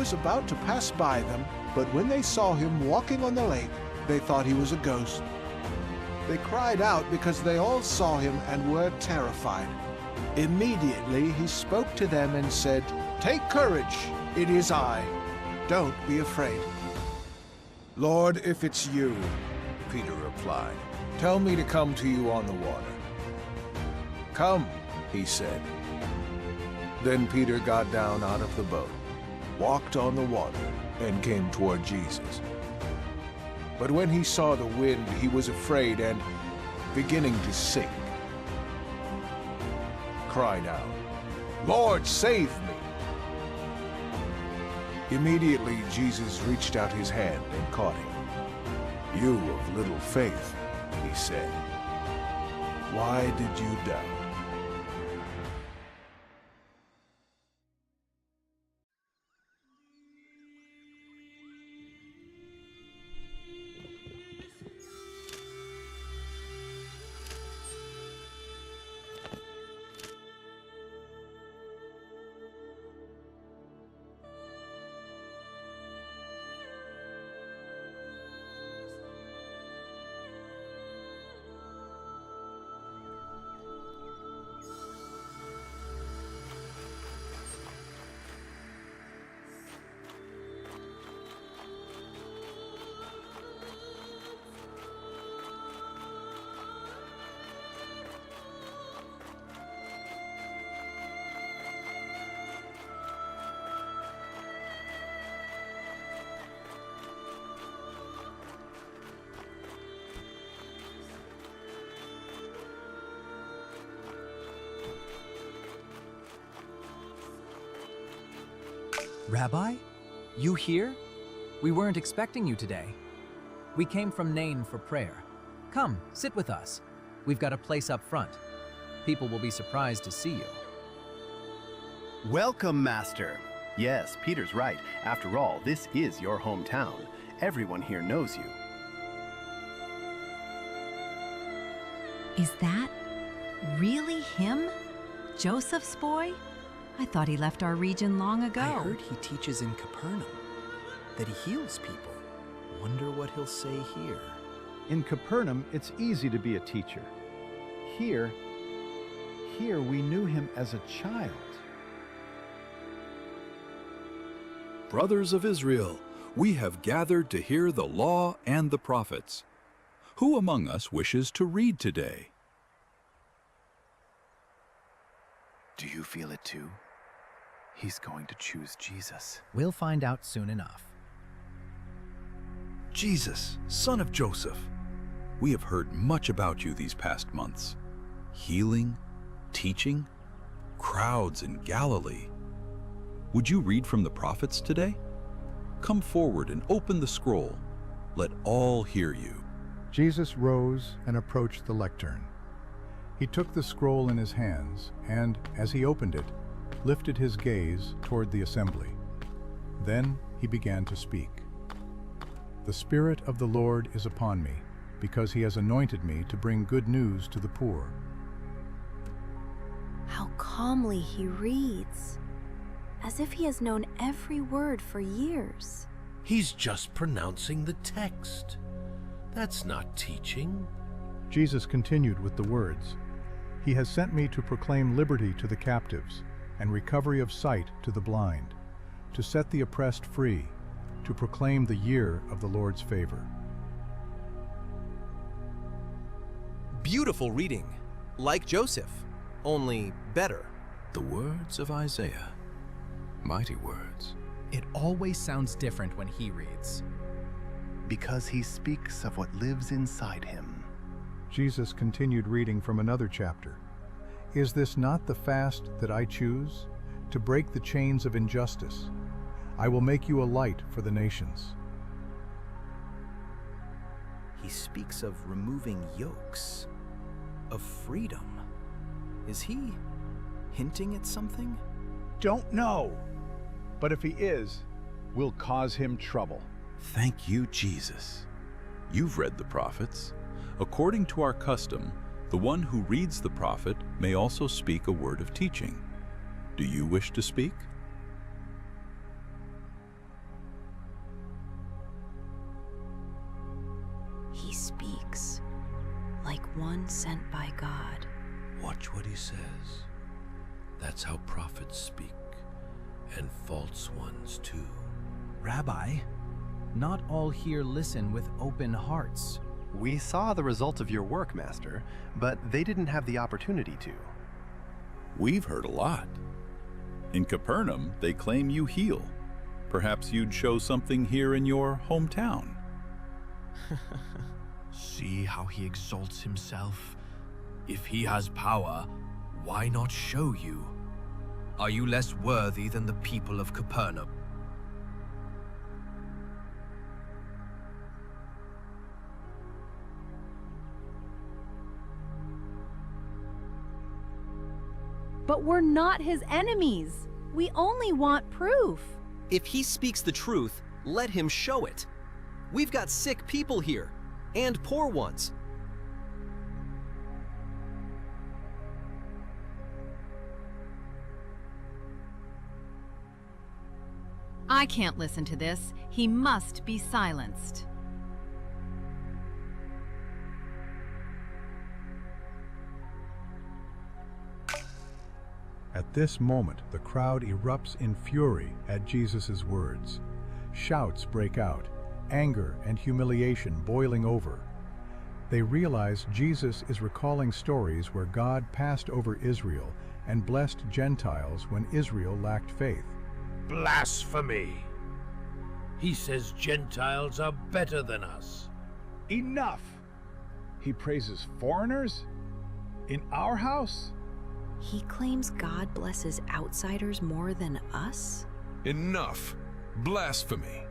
was about to pass by them, but when they saw him walking on the lake, they thought he was a ghost. They cried out because they all saw him and were terrified. Immediately he spoke to them and said, "Take courage, it is I. Don't be afraid." "Lord, if it's you," Peter replied, "tell me to come to you on the water." "Come," he said. Then Peter got down out of the boat, walked on the water, and came toward Jesus. But when he saw the wind, he was afraid and, beginning to sink, cried out, "Lord, save me!" Immediately Jesus reached out his hand and caught him. "You of little faith," he said, "why did you doubt?" Rabbi? You here? We weren't expecting you today. We came from Nain for prayer. Come, sit with us. We've got a place up front. People will be surprised to see you. Welcome, Master. Yes, Peter's right. After all, this is your hometown. Everyone here knows you. Is that really him? Joseph's boy? I thought he left our region long ago. I heard he teaches in Capernaum, that he heals people. Wonder what he'll say here. In Capernaum, it's easy to be a teacher. Here we knew him as a child. Brothers of Israel, we have gathered to hear the law and the prophets. Who among us wishes to read today? Do you feel it too? He's going to choose Jesus. We'll find out soon enough. Jesus, son of Joseph, we have heard much about you these past months. Healing, teaching, crowds in Galilee. Would you read from the prophets today? Come forward and open the scroll. Let all hear you. Jesus rose and approached the lectern. He took the scroll in his hands and, as he opened it, lifted his gaze toward the assembly. Then he began to speak. "The Spirit of the Lord is upon me, because he has anointed me to bring good news to the poor." How calmly he reads, as if he has known every word for years. He's just pronouncing the text. That's not teaching. Jesus continued with the words, "He has sent me to proclaim liberty to the captives and recovery of sight to the blind, to set the oppressed free, to proclaim the year of the Lord's favor." Beautiful reading, like Joseph, only better. The words of Isaiah, mighty words. It always sounds different when he reads. Because he speaks of what lives inside him. Jesus continued reading from another chapter. "Is this not the fast that I choose? To break the chains of injustice. I will make you a light for the nations." He speaks of removing yokes, of freedom. Is he hinting at something? Don't know. But if he is, we'll cause him trouble. Thank you, Jesus. You've read the prophets. According to our custom, the one who reads the prophet may also speak a word of teaching. Do you wish to speak? one sent by God. Watch what he says. That's how prophets speak, and false ones too. Rabbi, not all here listen with open hearts. We saw the results of your work, Master, but they didn't have the opportunity to. We've heard a lot. In Capernaum, they claim you heal. Perhaps you'd show something here in your hometown. See how he exalts himself? If he has power, why not show you? Are you less worthy than the people of Capernaum? But we're not his enemies. We only want proof. If he speaks the truth, let him show it. We've got sick people here, and poor ones. I can't listen to this. He must be silenced. At this moment, the crowd erupts in fury at Jesus' words. Shouts break out, anger and humiliation boiling over. They realize Jesus is recalling stories where God passed over Israel and blessed Gentiles when Israel lacked faith. Blasphemy! He says Gentiles are better than us. Enough! He praises foreigners? In our house? He claims God blesses outsiders more than us? Enough! Blasphemy!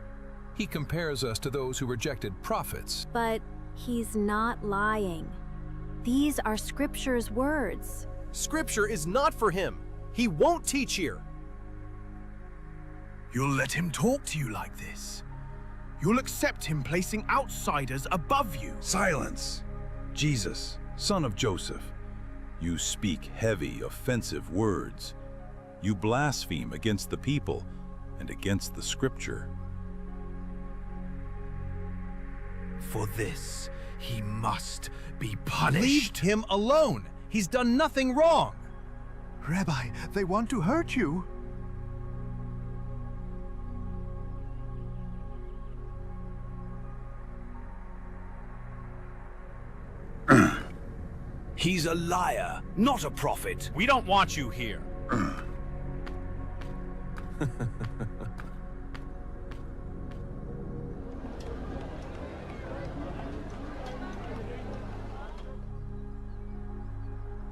He compares us to those who rejected prophets. But he's not lying. These are Scripture's words. Scripture is not for him. He won't teach here. You'll let him talk to you like this? You'll accept him placing outsiders above you? Silence! Jesus, son of Joseph, you speak heavy, offensive words. You blaspheme against the people and against the Scripture. For this, he must be punished. Leave him alone! He's done nothing wrong! Rabbi, they want to hurt you. He's a liar, not a prophet. We don't want you here.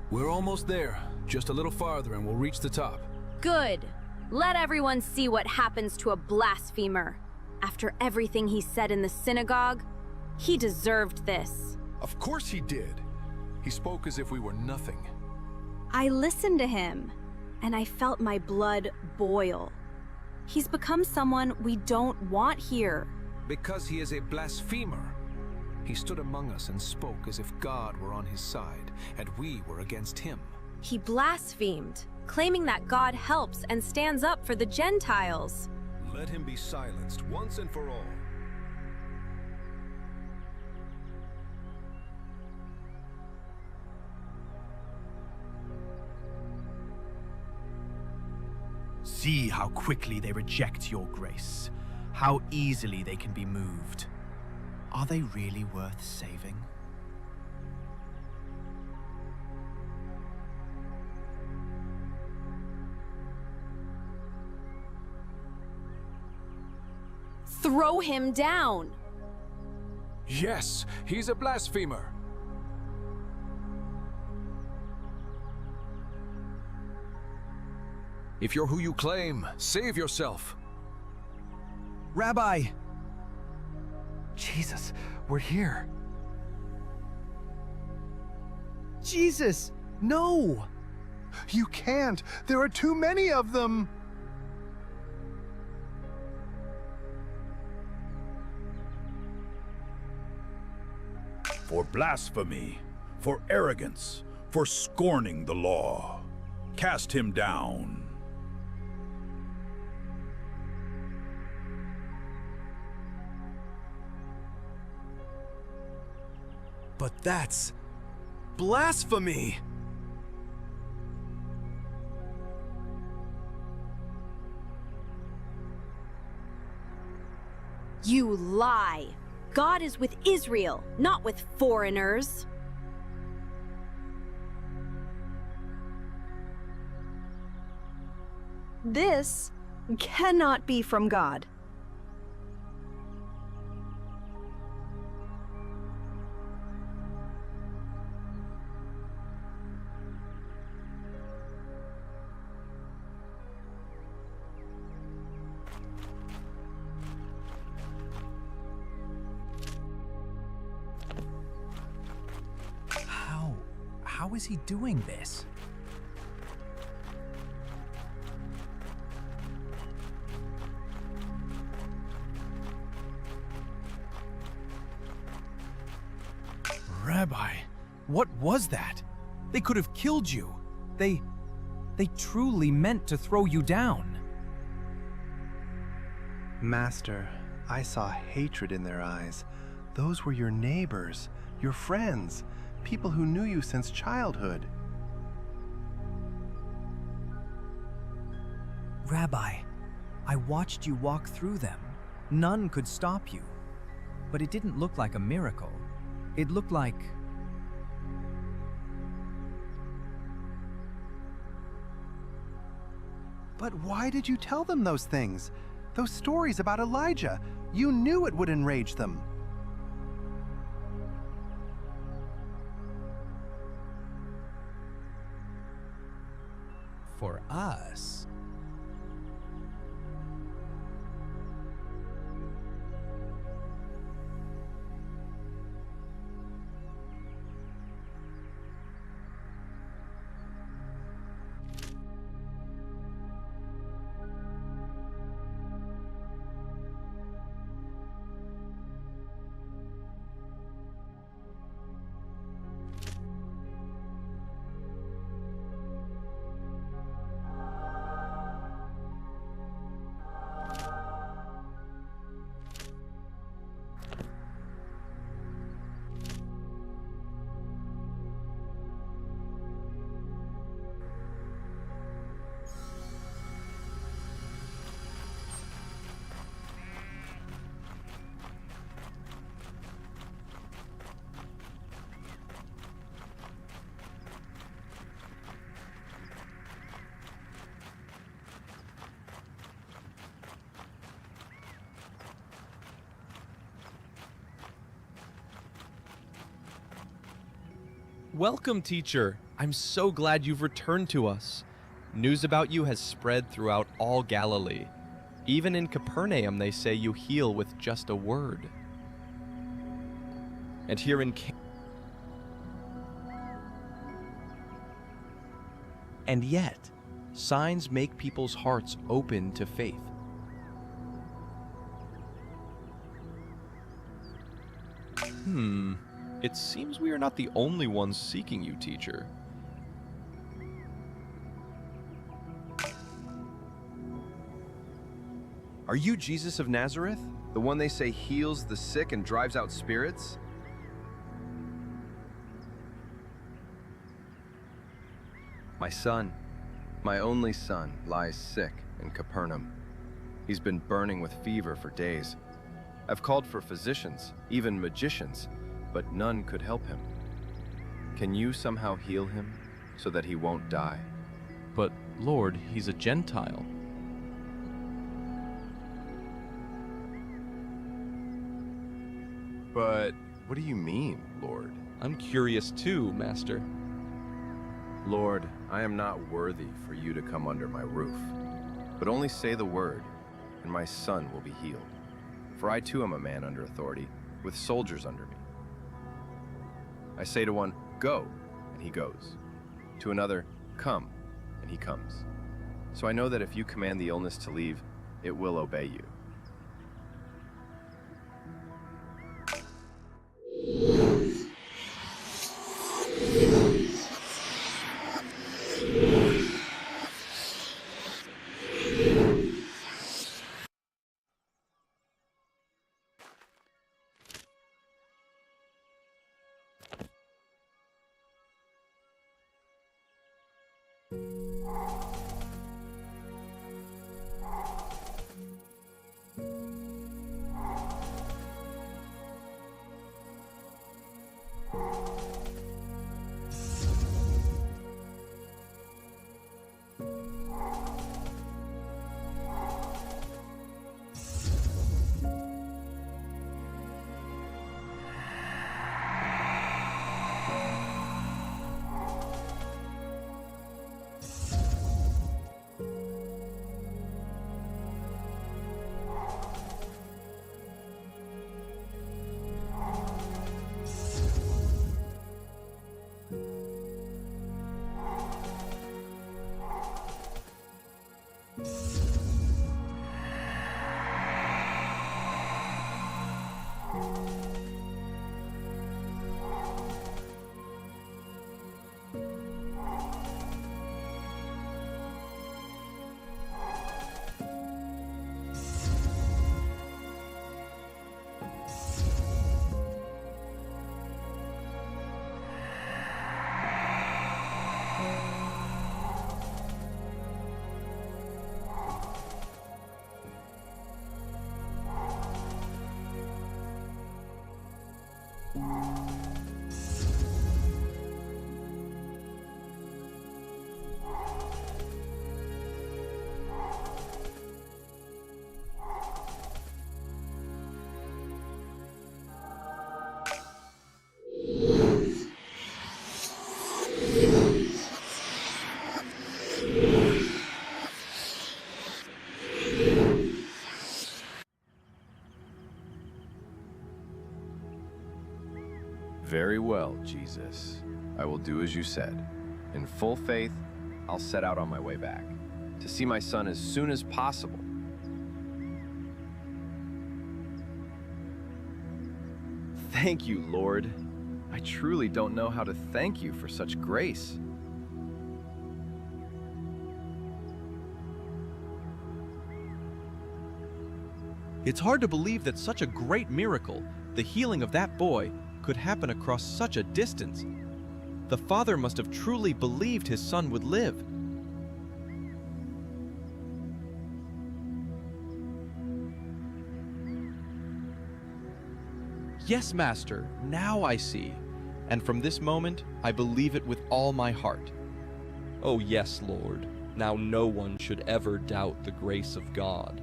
We're almost there. Just a little farther and we'll reach the top. Good. Let everyone see what happens to a blasphemer. After everything he said in the synagogue, he deserved this. Of course he did. He spoke as if we were nothing. I listened to him, and I felt my blood boil. He's become someone we don't want here. Because he is a blasphemer. He stood among us and spoke as if God were on his side, and we were against him. He blasphemed, claiming that God helps and stands up for the Gentiles. Let him be silenced once and for all. See how quickly they reject your grace, how easily they can be moved. Are they really worth saving? Throw him down! Yes, he's a blasphemer. If you're who you claim, save yourself. Rabbi! Jesus, we're here. Jesus, no! You can't! There are too many of them! For blasphemy, for arrogance, for scorning the law. Cast him down. But that's blasphemy! You lie. God is with Israel, not with foreigners. This cannot be from God. How is he doing this? Rabbi, what was that? They could have killed you. They truly meant to throw you down. Master, I saw hatred in their eyes. Those were your neighbors, your friends, people who knew you since childhood. Rabbi, I watched you walk through them. None could stop you. But it didn't look like a miracle. It looked like... But why did you tell them those things? Those stories about Elijah? You knew it would enrage them. For us. Welcome, teacher. I'm so glad you've returned to us. News about you has spread throughout all Galilee. Even in Capernaum, they say you heal with just a word. And here in And yet, signs make people's hearts open to faith. It seems we are not the only ones seeking you, teacher. Are you Jesus of Nazareth? The one they say heals the sick and drives out spirits? My son, my only son, lies sick in Capernaum. He's been burning with fever for days. I've called for physicians, even magicians, but none could help him. Can you somehow heal him so that he won't die? But, Lord, he's a Gentile. But what do you mean, Lord? I'm curious too, Master. Lord, I am not worthy for you to come under my roof, but only say the word, and my son will be healed. For I too am a man under authority, with soldiers under me. I say to one, go, and he goes. To another, come, and he comes. So I know that if you command the illness to leave, it will obey you. Very well, Jesus. I will do as you said. In full faith, I'll set out on my way back, to see my son as soon as possible. Thank you, Lord. I truly don't know how to thank you for such grace. It's hard to believe that such a great miracle, the healing of that boy, could happen across such a distance. The father must have truly believed his son would live. Yes, Master, now I see. And from this moment, I believe it with all my heart. Oh yes, Lord. Now no one should ever doubt the grace of God.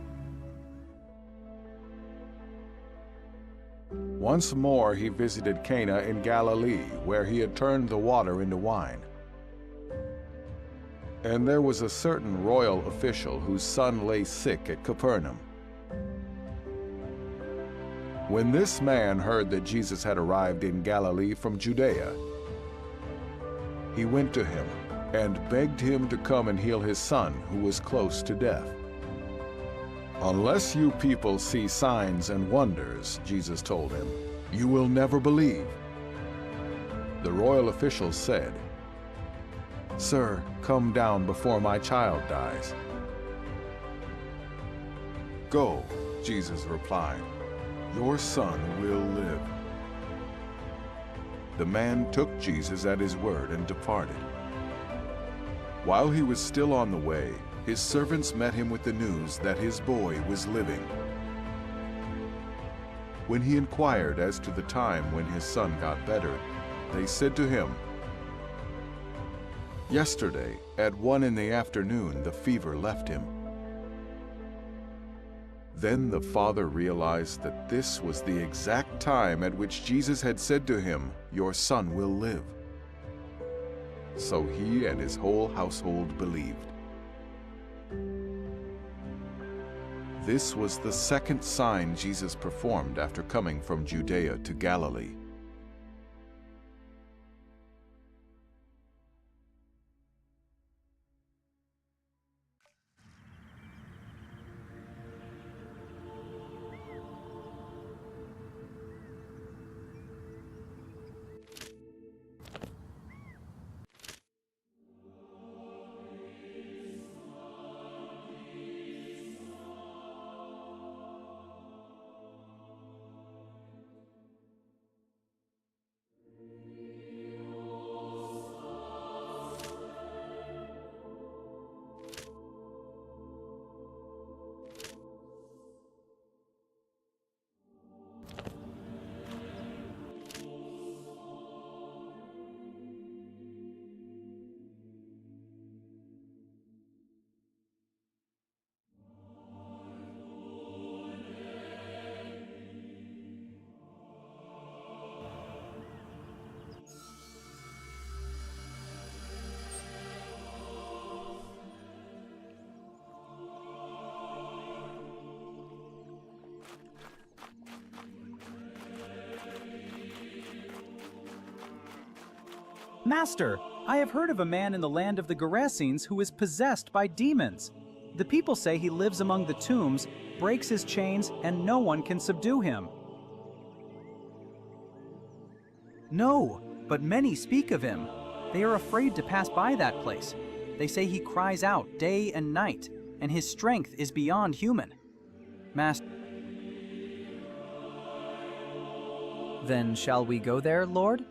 Once more he visited Cana in Galilee, where he had turned the water into wine. And there was a certain royal official whose son lay sick at Capernaum. When this man heard that Jesus had arrived in Galilee from Judea, he went to him and begged him to come and heal his son, who was close to death. "Unless you people see signs and wonders," Jesus told him, "you will never believe." The royal official said, "Sir, come down before my child dies." "Go," Jesus replied. "Your son will live." The man took Jesus at his word and departed. While he was still on the way, his servants met him with the news that his boy was living. When he inquired as to the time when his son got better, they said to him, "Yesterday, at 1 in the afternoon, the fever left him." Then the father realized that this was the exact time at which Jesus had said to him, "Your son will live." So he and his whole household believed. This was the second sign Jesus performed after coming from Judea to Galilee. Master, I have heard of a man in the land of the Gerasenes who is possessed by demons. The people say he lives among the tombs, breaks his chains, and no one can subdue him. No, but many speak of him. They are afraid to pass by that place. They say he cries out day and night, and his strength is beyond human. Master. Then shall we go there, Lord?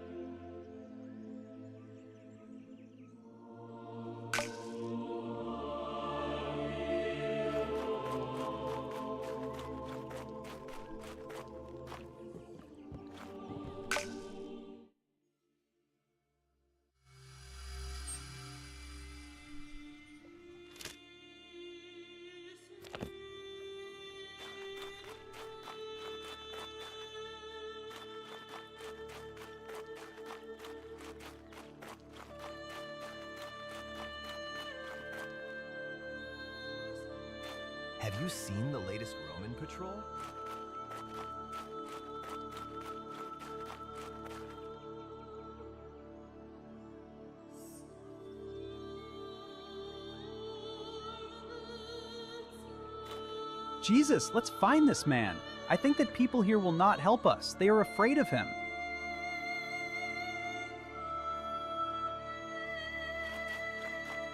Have you seen the latest Roman patrol? Jesus, let's find this man. I think that people here will not help us. They are afraid of him.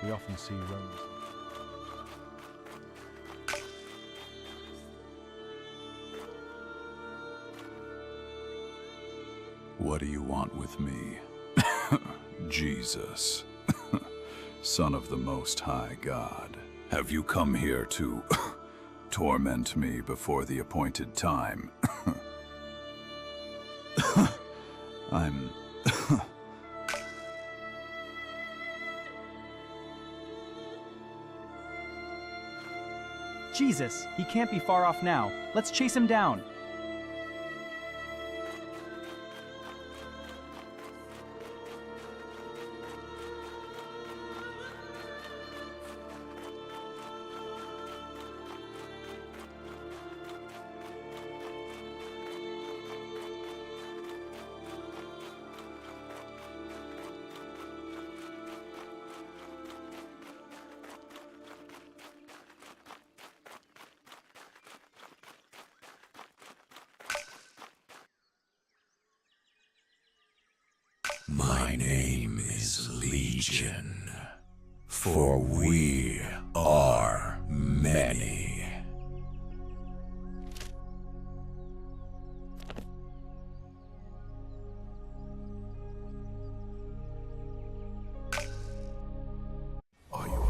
We often see Romans. What do you want with me? Jesus, Son of the Most High God. Have you come here to torment me before the appointed time? I'm... Jesus, he can't be far off now. Let's chase him down. My name is Legion, for we are many.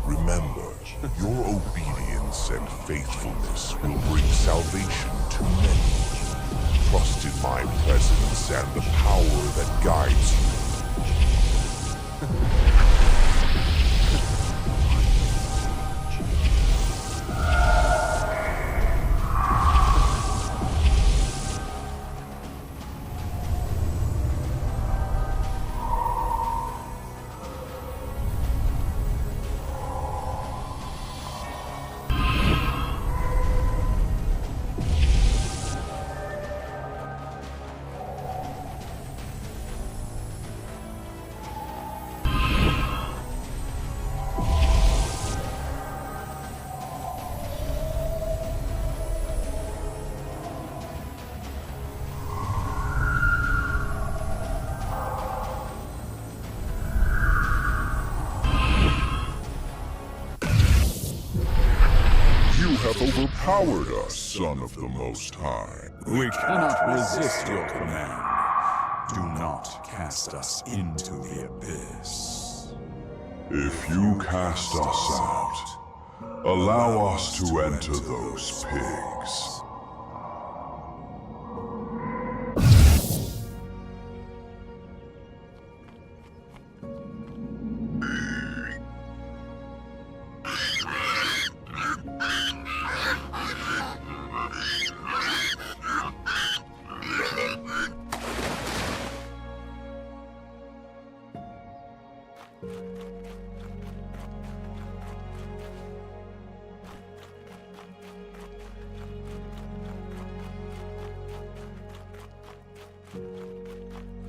Remember, your obedience and faithfulness will bring salvation to many. Trust in my presence and the power that guides you. You have overpowered us, Son of the Most High. We cannot resist your command. Do not cast us into the abyss. If you cast us out, allow us to enter those pigs.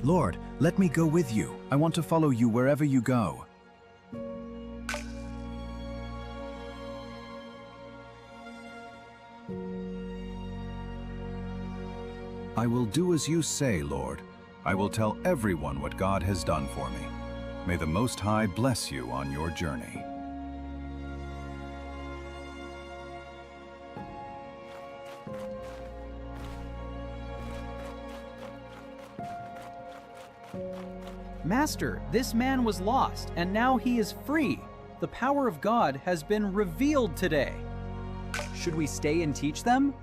Lord, let me go with you. I want to follow you wherever you go. I will do as you say, Lord. I will tell everyone what God has done for me. May the Most High bless you on your journey. Master, this man was lost, and now he is free. The power of God has been revealed today. Should we stay and teach them?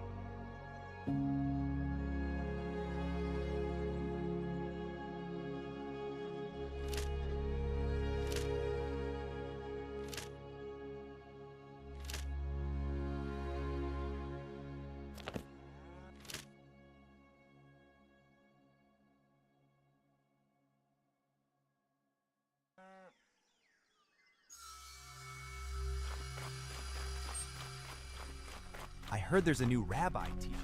I heard there's a new rabbi teaching.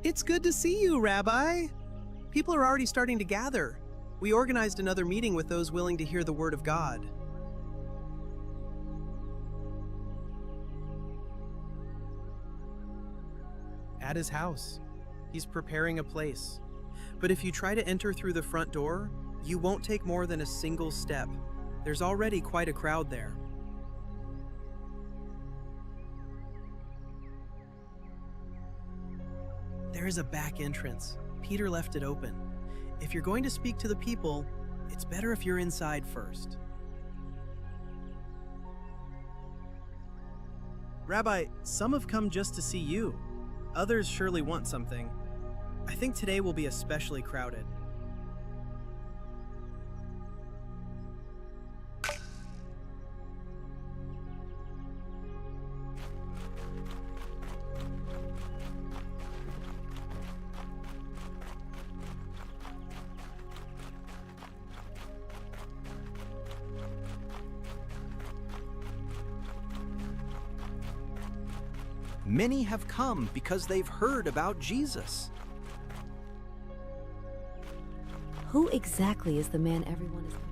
It's good to see you, Rabbi. People are already starting to gather. We organized another meeting with those willing to hear the word of God. At his house. He's preparing a place. But if you try to enter through the front door, you won't take more than a single step. There's already quite a crowd there. There is a back entrance. Peter left it open. If you're going to speak to the people, it's better if you're inside first. Rabbi, some have come just to see you. Others surely want something. I think today will be especially crowded. Many have come because they've heard about Jesus. Who exactly is the man everyone is coming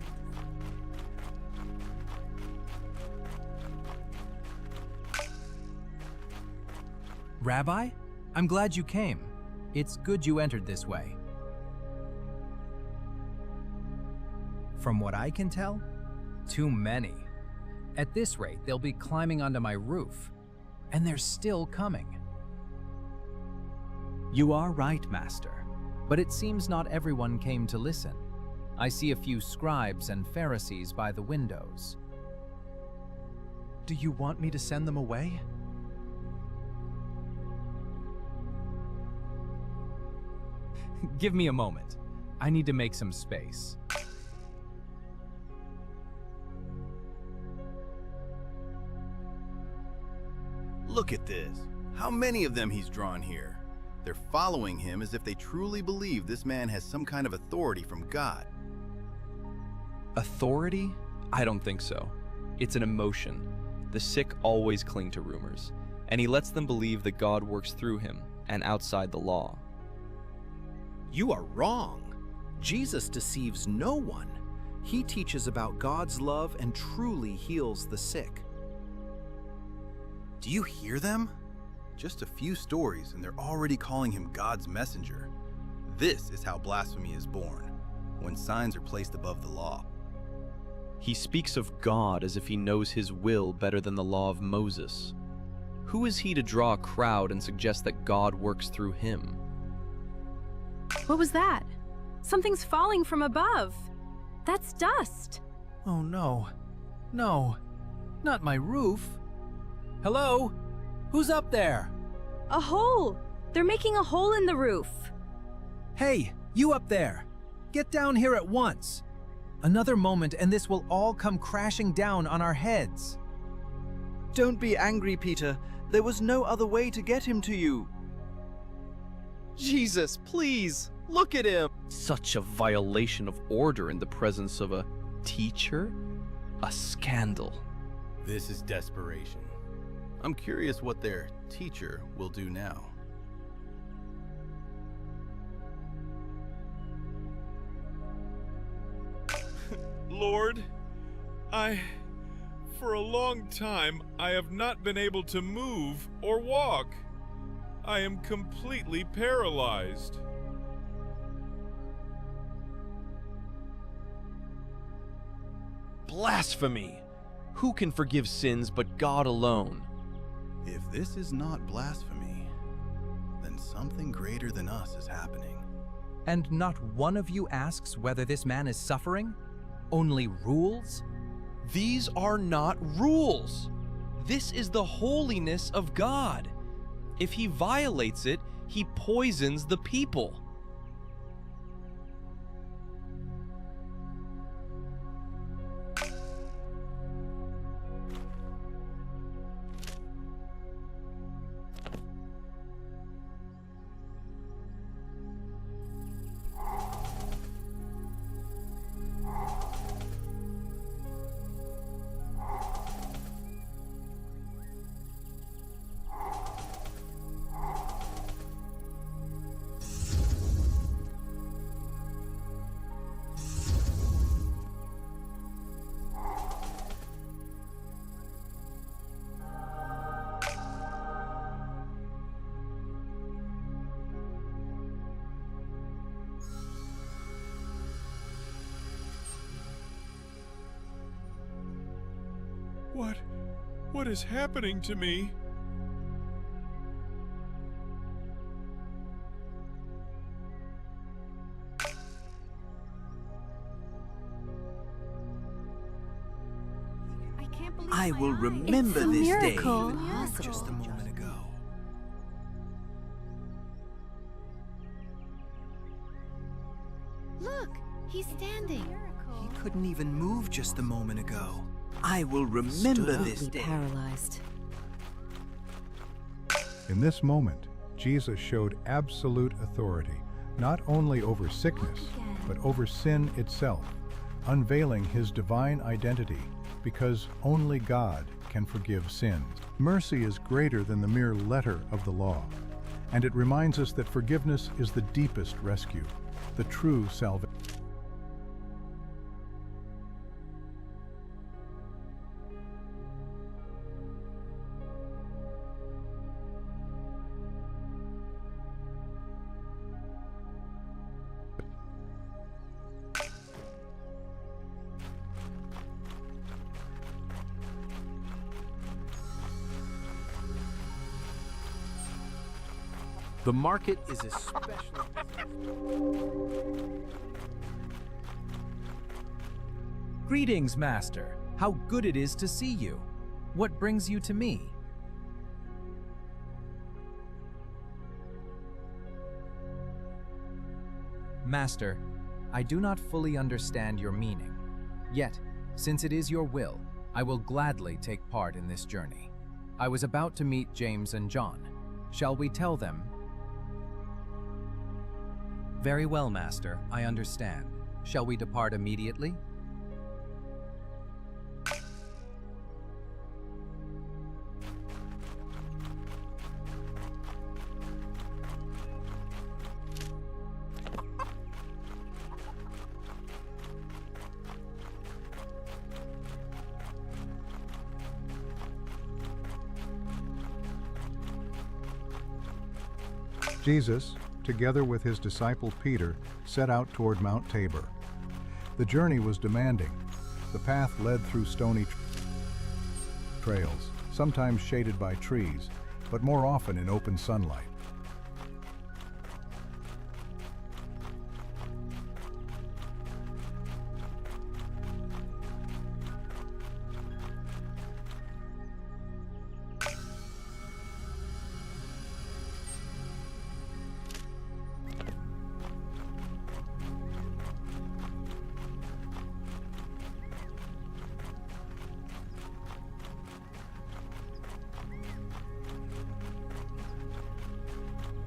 to see? Rabbi, I'm glad you came. It's good you entered this way. From what I can tell, too many. At this rate, they'll be climbing onto my roof. And they're still coming. You are right, Master. But it seems not everyone came to listen. I see a few scribes and Pharisees by the windows. Do you want me to send them away? Give me a moment. I need to make some space. Look at this. How many of them he's drawn here? They're following him as if they truly believe this man has some kind of authority from God. Authority? I don't think so. It's an emotion. The sick always cling to rumors, and he lets them believe that God works through him and outside the law. You are wrong. Jesus deceives no one. He teaches about God's love and truly heals the sick. Do you hear them? Just a few stories and they're already calling him God's messenger. This is how blasphemy is born, when signs are placed above the law. He speaks of God as if he knows his will better than the law of Moses. Who is he to draw a crowd and suggest that God works through him? What was that? Something's falling from above. That's dust. Oh no. No. Not my roof. Hello? Who's up there? A hole! They're making a hole in the roof. Hey, you up there! Get down here at once! Another moment and this will all come crashing down on our heads. Don't be angry, Peter. There was no other way to get him to you. Jesus, please! Look at him! Such a violation of order in the presence of a teacher? A scandal. This is desperation. I'm curious what their teacher will do now. Lord, for a long time, I have not been able to move or walk. I am completely paralyzed. Blasphemy! Who can forgive sins but God alone? If this is not blasphemy, then something greater than us is happening. And not one of you asks whether this man is suffering? Only rules? These are not rules. This is the holiness of God. If he violates it, he poisons the people. What is happening to me? I will remember this day. Just a moment ago. Look, he's standing. He couldn't even move just a moment ago. I will remember this day. Paralyzed. In this moment, Jesus showed absolute authority, not only over sickness, but over sin itself, unveiling his divine identity, because only God can forgive sins. Mercy is greater than the mere letter of the law, and it reminds us that forgiveness is the deepest rescue, the true salvation. The market is especially... Greetings, Master. How good it is to see you. What brings you to me? Master, I do not fully understand your meaning. Yet, since it is your will, I will gladly take part in this journey. I was about to meet James and John. Shall we tell them? Very well, Master. I understand. Shall we depart immediately? Jesus, together with his disciple Peter, set out toward Mount Tabor. The journey was demanding. The path led through stony trails, sometimes shaded by trees, but more often in open sunlight.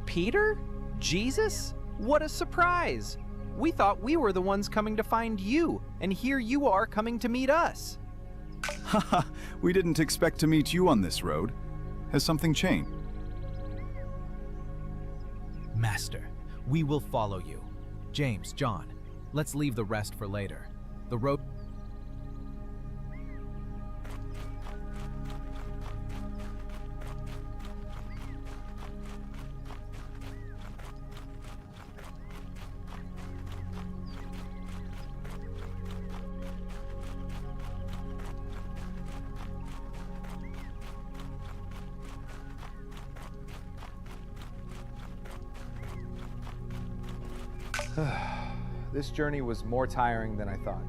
Peter? Jesus? What a surprise! We thought we were the ones coming to find you, and here you are coming to meet us. Haha, we didn't expect to meet you on this road. Has something changed? Master, we will follow you. James, John, let's leave the rest for later. The road... This journey was more tiring than I thought.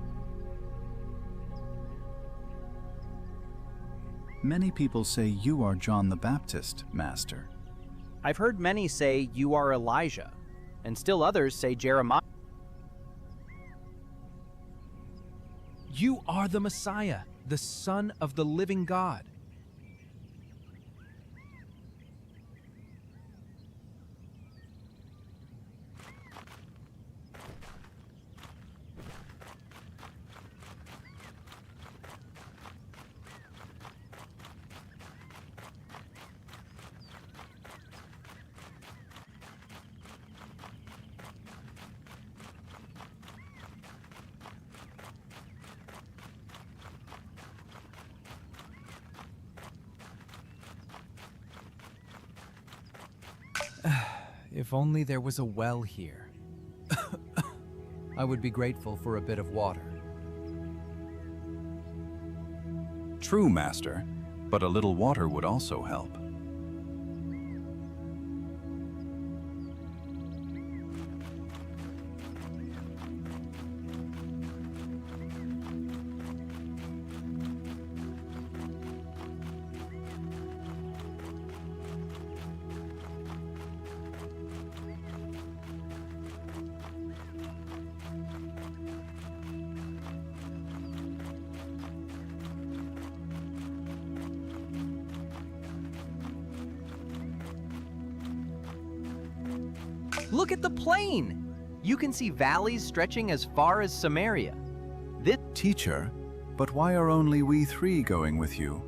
Many people say you are John the Baptist, Master. I've heard many say you are Elijah, and still others say Jeremiah. You are the Messiah, the Son of the living God. If only there was a well here. I would be grateful for a bit of water. True, Master, but a little water would also help. Look at the plain! You can see valleys stretching as far as Samaria. This Teacher, but why are only we three going with you?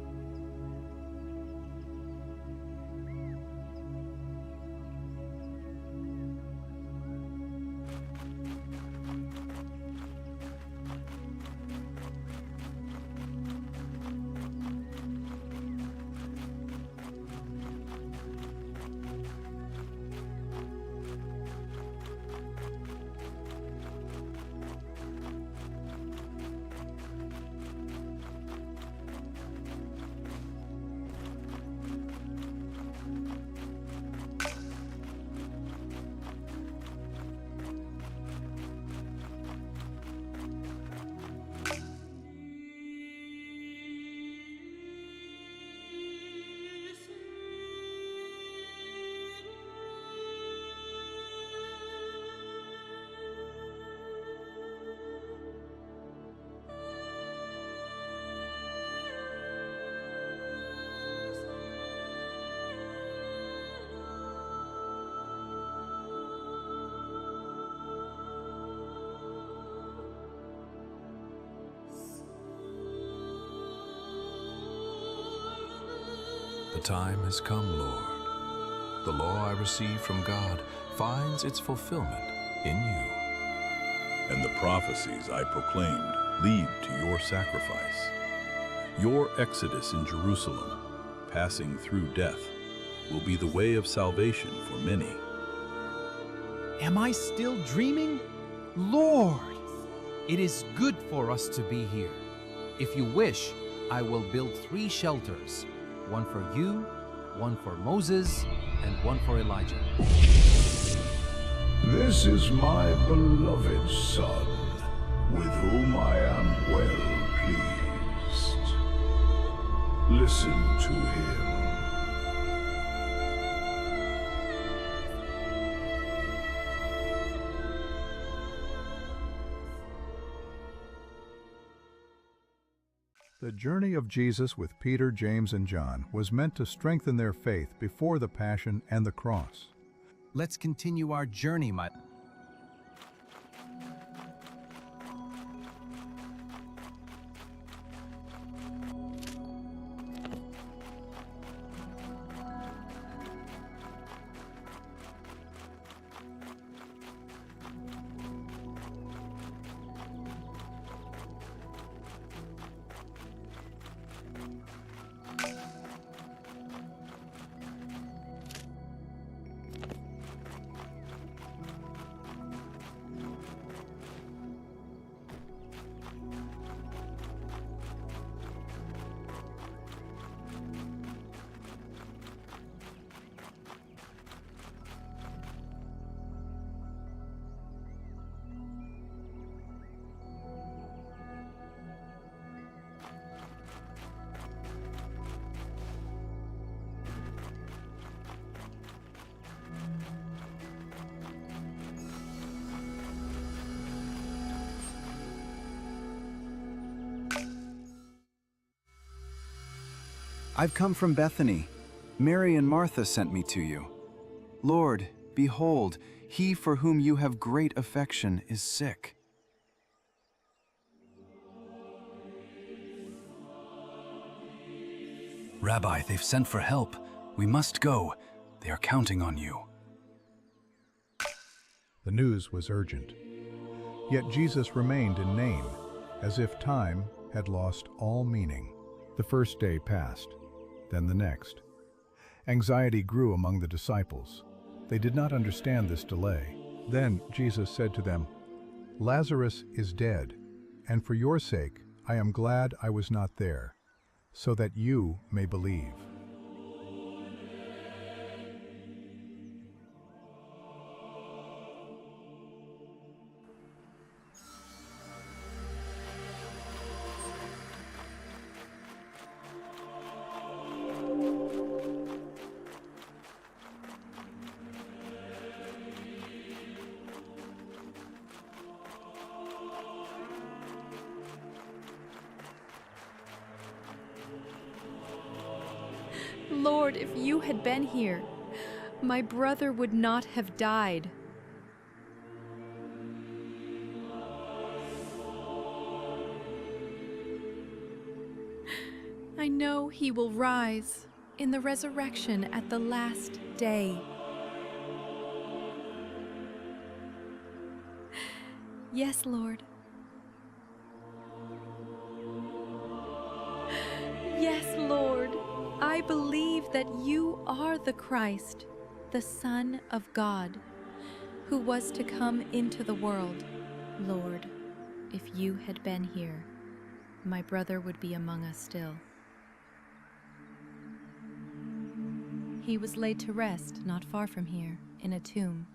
The time has come, Lord. The law I received from God finds its fulfillment in you. And the prophecies I proclaimed lead to your sacrifice. Your exodus in Jerusalem, passing through death, will be the way of salvation for many. Am I still dreaming? Lord, it is good for us to be here. If you wish, I will build 3 shelters, one for you, one for Moses, and one for Elijah. This is my beloved son, with whom I am well pleased. Listen to him. The journey of Jesus with Peter, James, and John was meant to strengthen their faith before the Passion and the Cross. Let's continue our journey, my... I've come from Bethany. Mary and Martha sent me to you. Lord, behold, he for whom you have great affection is sick. Rabbi, they've sent for help. We must go. They are counting on you. The news was urgent. Yet Jesus remained in name, as if time had lost all meaning. The first day passed, then the next. Anxiety grew among the disciples. They did not understand this delay. Then Jesus said to them, "Lazarus is dead, and for your sake I am glad I was not there, so that you may believe." Lord, if you had been here, my brother would not have died. I know he will rise in the resurrection at the last day. Yes, Lord. Yes, Lord. I believe that you are the Christ, the Son of God, who was to come into the world. Lord, if you had been here, my brother would be among us still. He was laid to rest not far from here, in a tomb.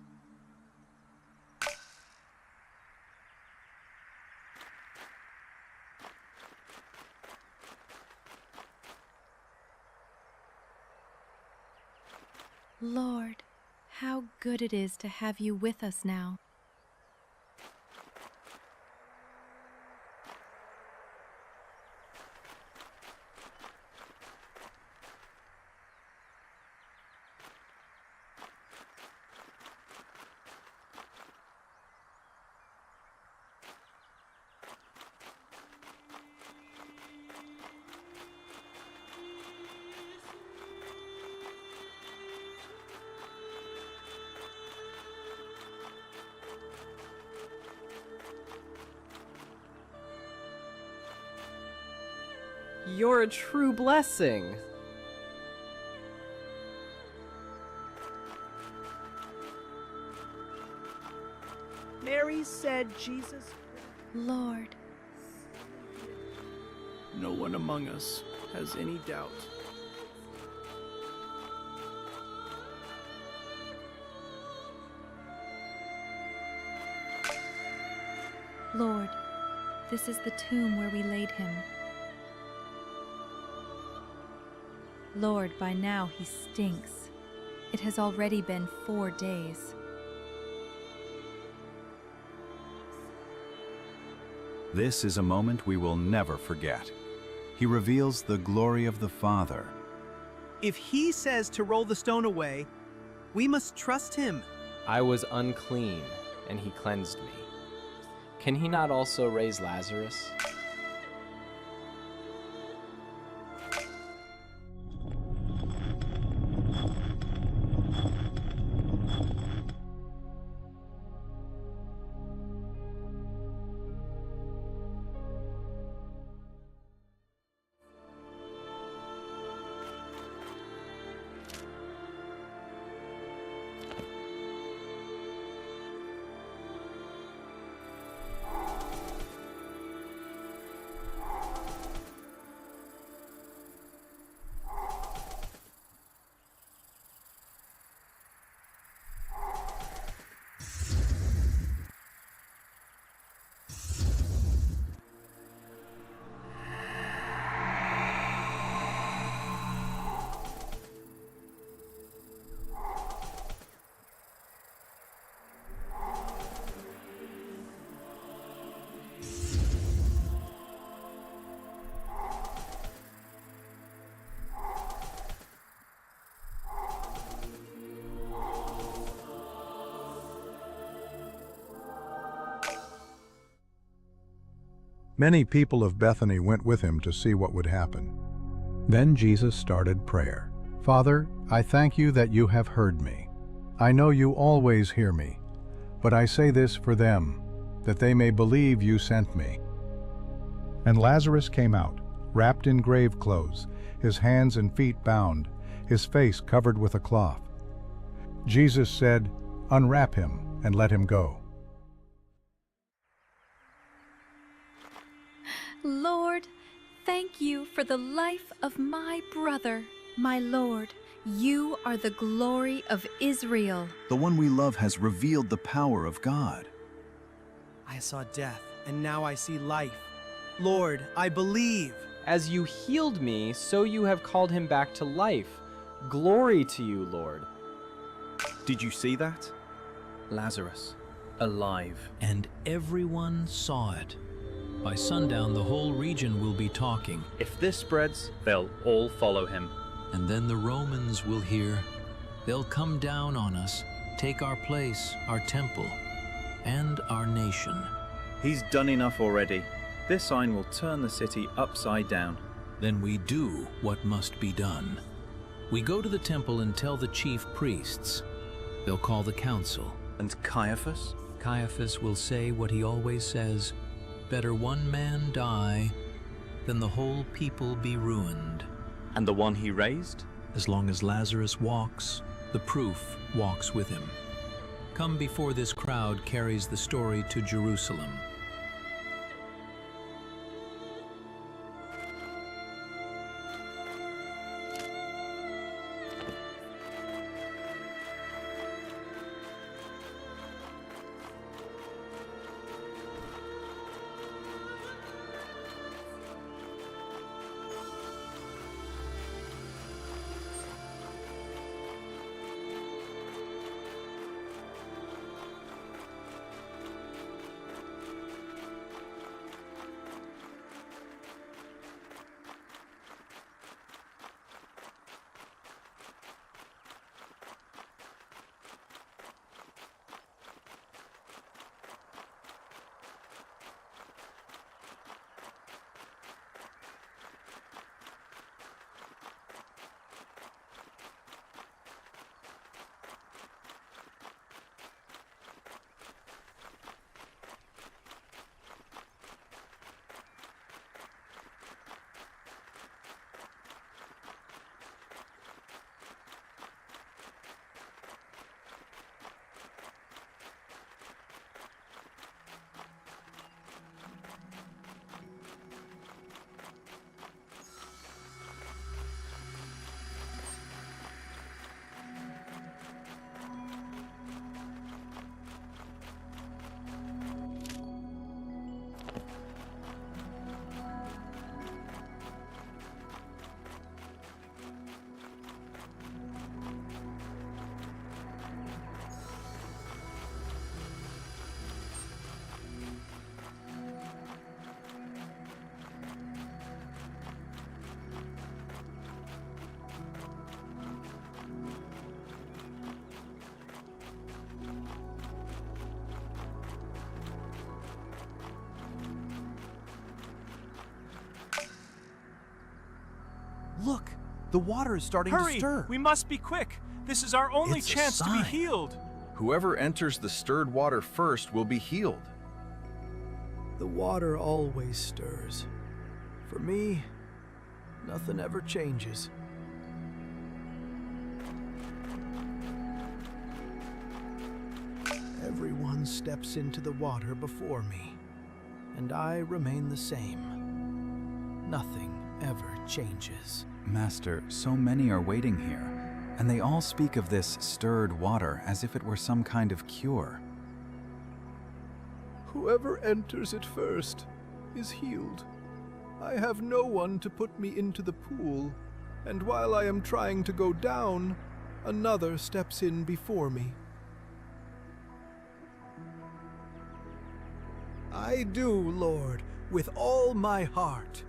Lord, how good it is to have you with us now. You're a true blessing. Mary said Jesus. Lord. No one among us has any doubt. Lord, this is the tomb where we laid him. Lord, by now he stinks. It has already been 4 days. This is a moment we will never forget. He reveals the glory of the Father. If he says to roll the stone away, we must trust him. I was unclean, and he cleansed me. Can he not also raise Lazarus? Many people of Bethany went with him to see what would happen. Then Jesus started prayer. Father, I thank you that you have heard me. I know you always hear me, but I say this for them, that they may believe you sent me. And Lazarus came out, wrapped in grave clothes, his hands and feet bound, his face covered with a cloth. Jesus said, "Unwrap him and let him go." Lord, thank you for the life of my brother. My Lord, you are the glory of Israel. The one we love has revealed the power of God. I saw death, and now I see life. Lord, I believe. As you healed me, so you have called him back to life. Glory to you, Lord. Did you see that? Lazarus, alive. And everyone saw it. By sundown, the whole region will be talking. If this spreads, they'll all follow him. And then the Romans will hear. They'll come down on us, take our place, our temple, and our nation. He's done enough already. This sign will turn the city upside down. Then we do what must be done. We go to the temple and tell the chief priests. They'll call the council. And Caiaphas? Caiaphas will say what he always says, "Better one man die than the whole people be ruined." And the one he raised? As long as Lazarus walks, the proof walks with him. Come before this crowd carries the story to Jerusalem. Look, the water is starting Hurry! to stir. We must be quick. This is our only It's a chance to be sign. healed. Whoever enters the stirred water first will be healed. The water always stirs. For me, nothing ever changes. Everyone steps into the water before me, and I remain the same. Nothing ever changes. Master, so many are waiting here, and they all speak of this stirred water as if it were some kind of cure. Whoever enters it first is healed. I have no one to put me into the pool, and while I am trying to go down, another steps in before me. I do, Lord, with all my heart.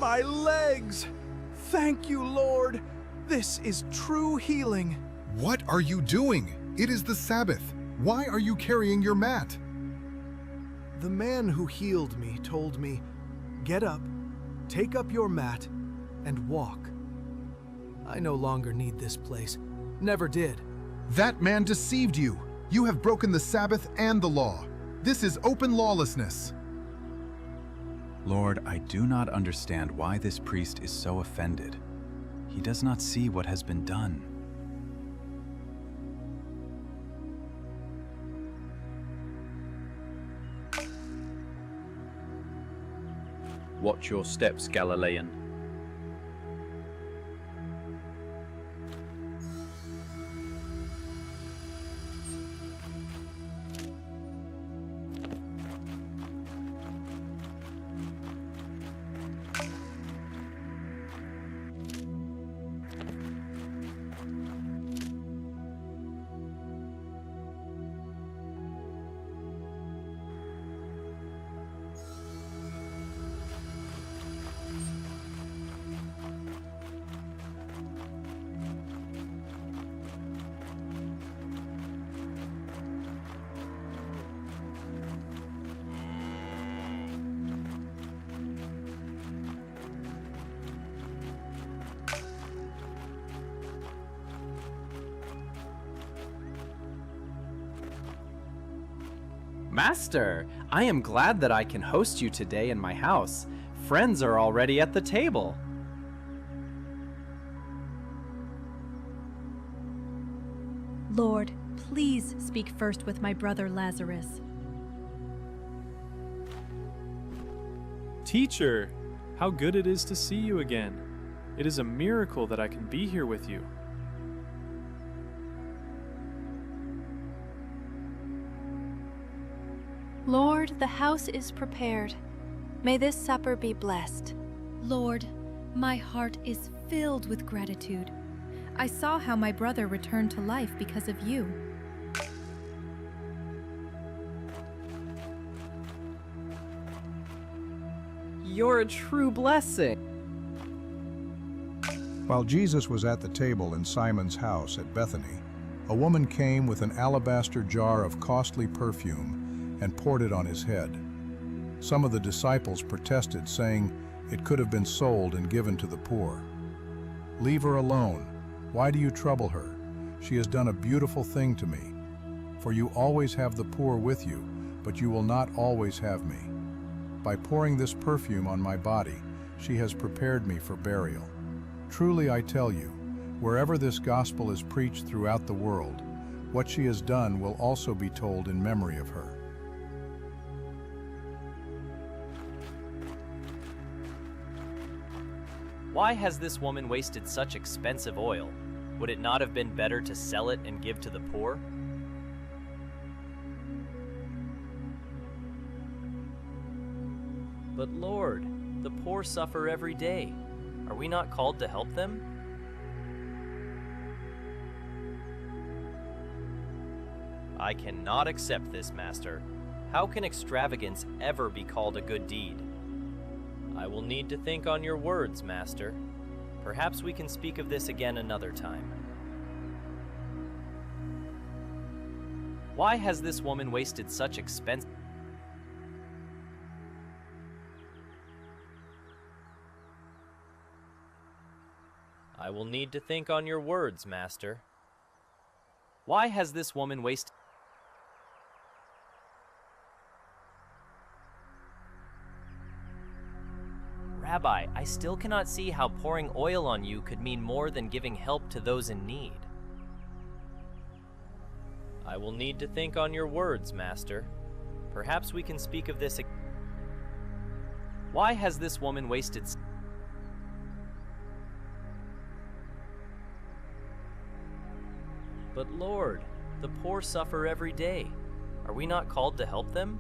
My legs! Thank you, Lord! This is true healing. What are you doing? It is the Sabbath. Why are you carrying your mat? The man who healed me told me, "Get up, take up your mat, and walk." I no longer need this place. Never did. That man deceived you. You have broken the Sabbath and the law. This is open lawlessness. Lord, I do not understand why this priest is so offended. He does not see what has been done. Watch your steps, Galilean. Master, I am glad that I can host you today in my house. Friends are already at the table. Lord, please speak first with my brother Lazarus. Teacher, how good it is to see you again. It is a miracle that I can be here with you. Lord, the house is prepared. May this supper be blessed. Lord, my heart is filled with gratitude. I saw how my brother returned to life because of you. You're a true blessing. While Jesus was at the table in Simon's house at Bethany, a woman came with an alabaster jar of costly perfume and poured it on his head. Some of the disciples protested, saying it could have been sold and given to the poor. "Leave her alone. Why do you trouble her? She has done a beautiful thing to me. For you always have the poor with you, but you will not always have me. By pouring this perfume on my body, she has prepared me for burial. Truly I tell you, wherever this gospel is preached throughout the world, what she has done will also be told in memory of her." Why has this woman wasted such expensive oil? Would it not have been better to sell it and give to the poor? But Lord, the poor suffer every day. Are we not called to help them? I cannot accept this, Master. How can extravagance ever be called a good deed? I will need to think on your words, Master. Perhaps we can speak of this again another time. Why has this woman wasted such expense? I will need to think on your words, Master. Why has this woman wasted? Rabbi, I still cannot see how pouring oil on you could mean more than giving help to those in need. I will need to think on your words, Master. Perhaps we can speak of this again. Why has this woman wasted? But Lord, the poor suffer every day. Are we not called to help them?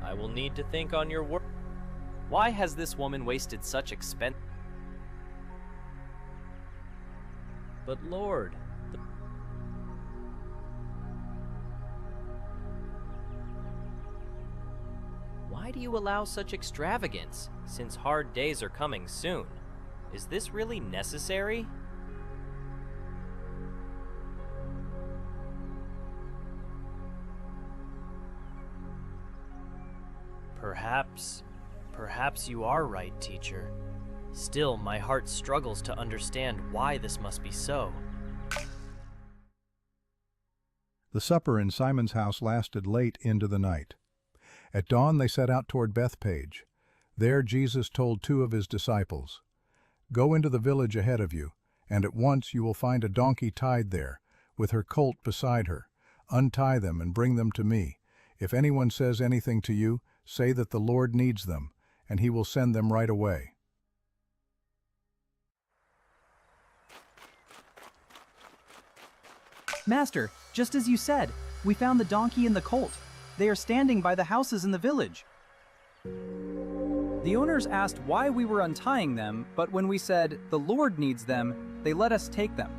I will need to think on your word. Why has this woman wasted such expense? But Lord, why do you allow such extravagance, since hard days are coming soon? Is this really necessary? Perhaps you are right, teacher. Still, my heart struggles to understand why this must be so. The supper in Simon's house lasted late into the night. At dawn they set out toward Bethpage. There Jesus told 2 of his disciples, "Go into the village ahead of you, and at once you will find a donkey tied there, with her colt beside her. Untie them and bring them to me. If anyone says anything to you, say that the Lord needs them, and he will send them right away." Master, just as you said, we found the donkey and the colt. They are standing by the houses in the village. The owners asked why we were untying them, but when we said, "The Lord needs them," they let us take them.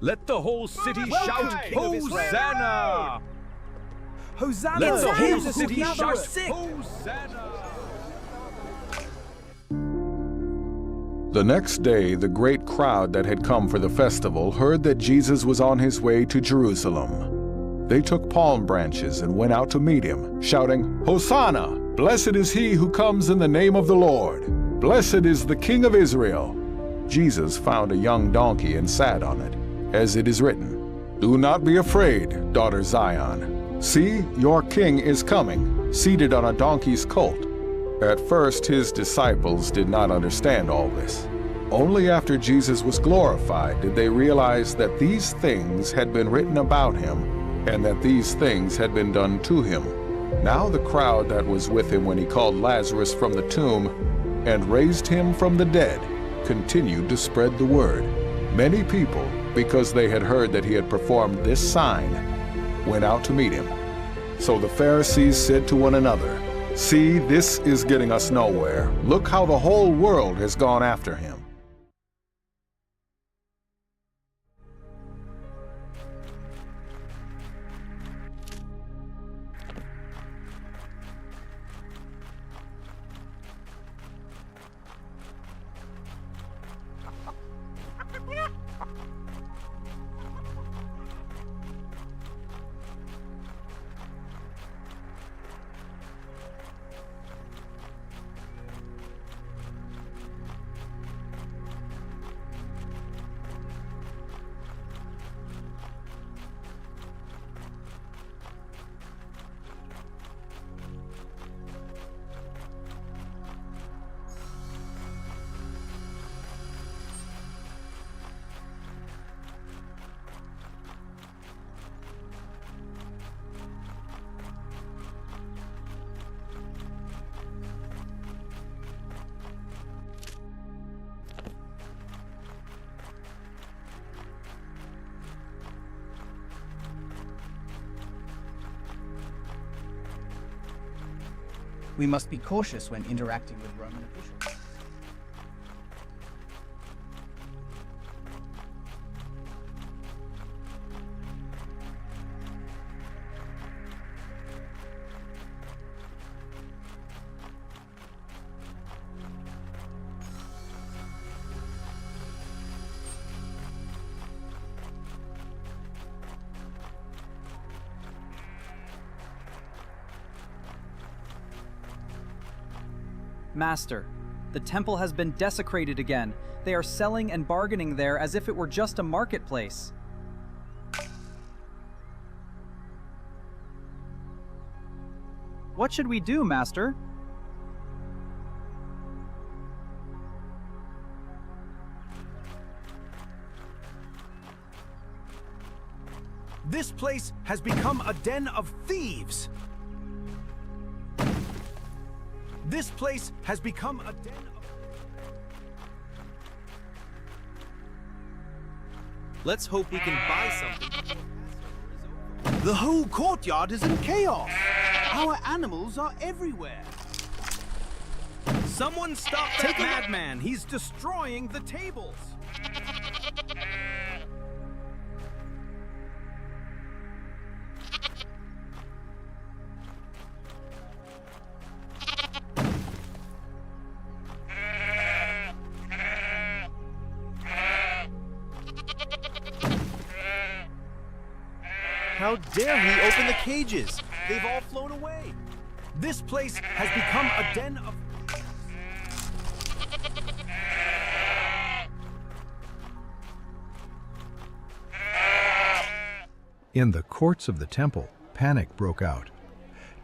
Let the whole city shout, Hosanna! Hosanna! Let the whole Jesus, city heal shout, the sick! Hosanna! The next day, the great crowd that had come for the festival heard that Jesus was on his way to Jerusalem. They took palm branches and went out to meet him, shouting, "Hosanna! Blessed is he who comes in the name of the Lord! Blessed is the King of Israel!" Jesus found a young donkey and sat on it, as it is written, "Do not be afraid, daughter Zion. See, your king is coming, seated on a donkey's colt." At first, his disciples did not understand all this. Only after Jesus was glorified did they realize that these things had been written about him and that these things had been done to him. Now the crowd that was with him when he called Lazarus from the tomb and raised him from the dead continued to spread the word. Many people, because they had heard that he had performed this sign, went out to meet him. So the Pharisees said to one another, "See, this is getting us nowhere. Look how the whole world has gone after him." We must be cautious when interacting with Roman officials. Master, the temple has been desecrated again. They are selling and bargaining there as if it were just a marketplace. What should we do, Master? This place has become a den of thieves! This place has become a den of... Let's hope we can buy something. The whole courtyard is in chaos! Our animals are everywhere! Someone stop that madman! He's destroying the tables! How dare he open the cages? They've all flown away. This place has become a den of... In the courts of the temple, panic broke out.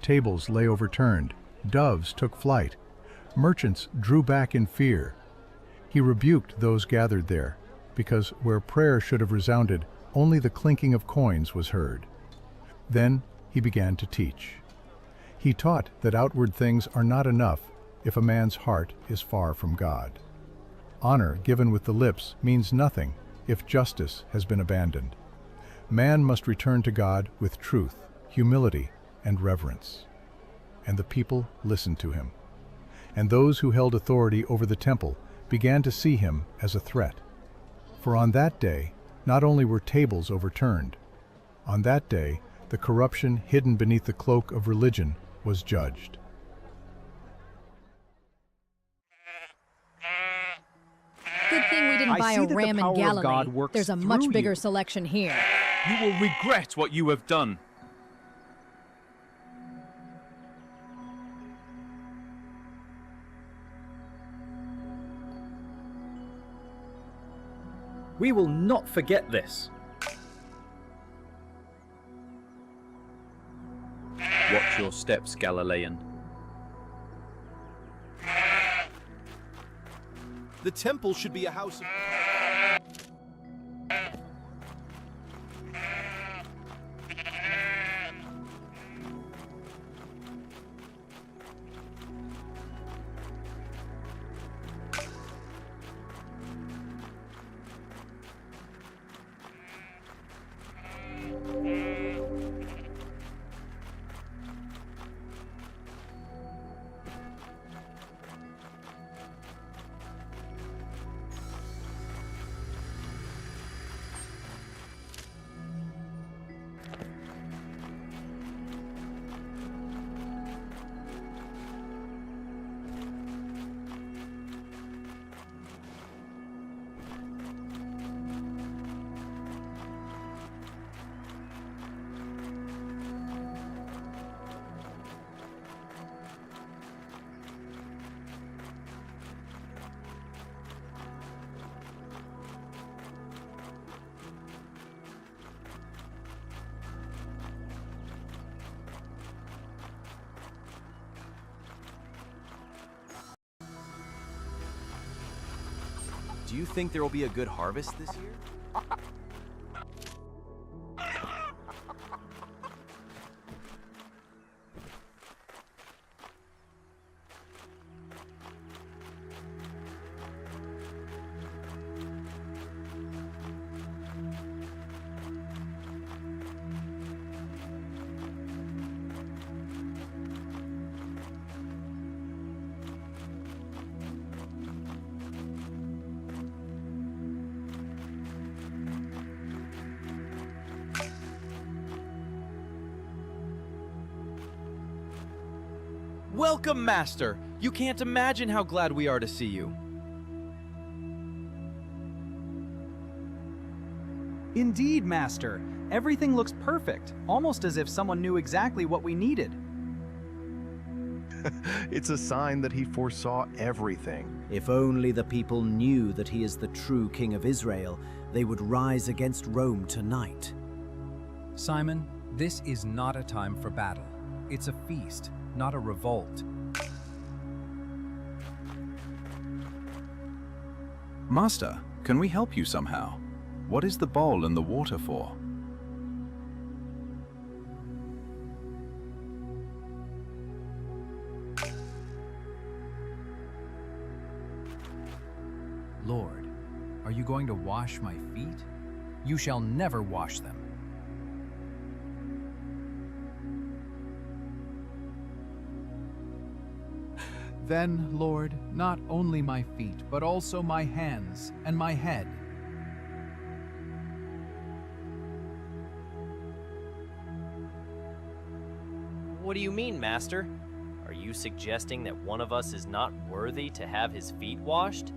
Tables lay overturned, doves took flight, merchants drew back in fear. He rebuked those gathered there, because where prayer should have resounded, only the clinking of coins was heard. Then he began to teach. He taught that outward things are not enough if a man's heart is far from God. Honor given with the lips means nothing if justice has been abandoned. Man must return to God with truth, humility, and reverence. And the people listened to him. And those who held authority over the temple began to see him as a threat. For on that day, not only were tables overturned, on that day, the corruption hidden beneath the cloak of religion was judged. Good thing we didn't buy a ram in Galilee. There's a much bigger selection here. You will regret what you have done. We will not forget this. Watch your steps, Galilean. The temple should be a house of... Do you think there will be a good harvest this year? Welcome, Master! You can't imagine how glad we are to see you. Indeed, Master. Everything looks perfect, almost as if someone knew exactly what we needed. It's a sign that he foresaw everything. If only the people knew that he is the true King of Israel, they would rise against Rome tonight. Simon, this is not a time for battle. It's a feast, not a revolt. Master, can we help you somehow? What is the bowl and the water for? Lord, are you going to wash my feet? You shall never wash them. Then, Lord, not only my feet, but also my hands and my head. What do you mean, Master? Are you suggesting that one of us is not worthy to have his feet washed?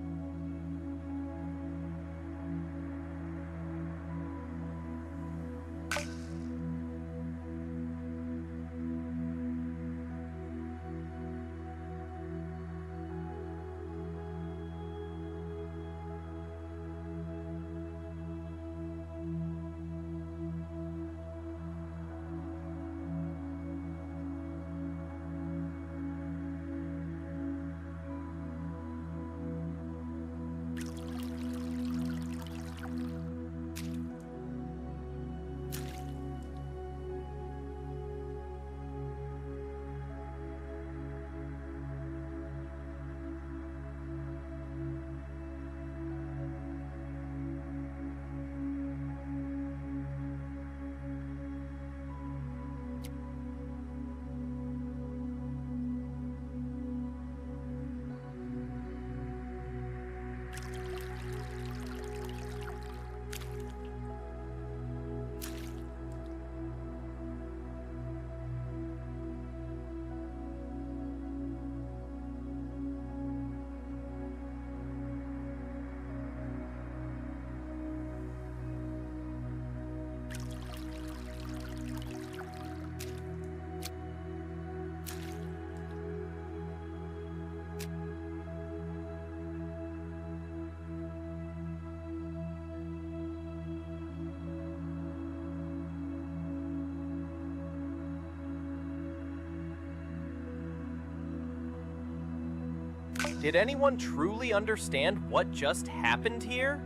Did anyone truly understand what just happened here?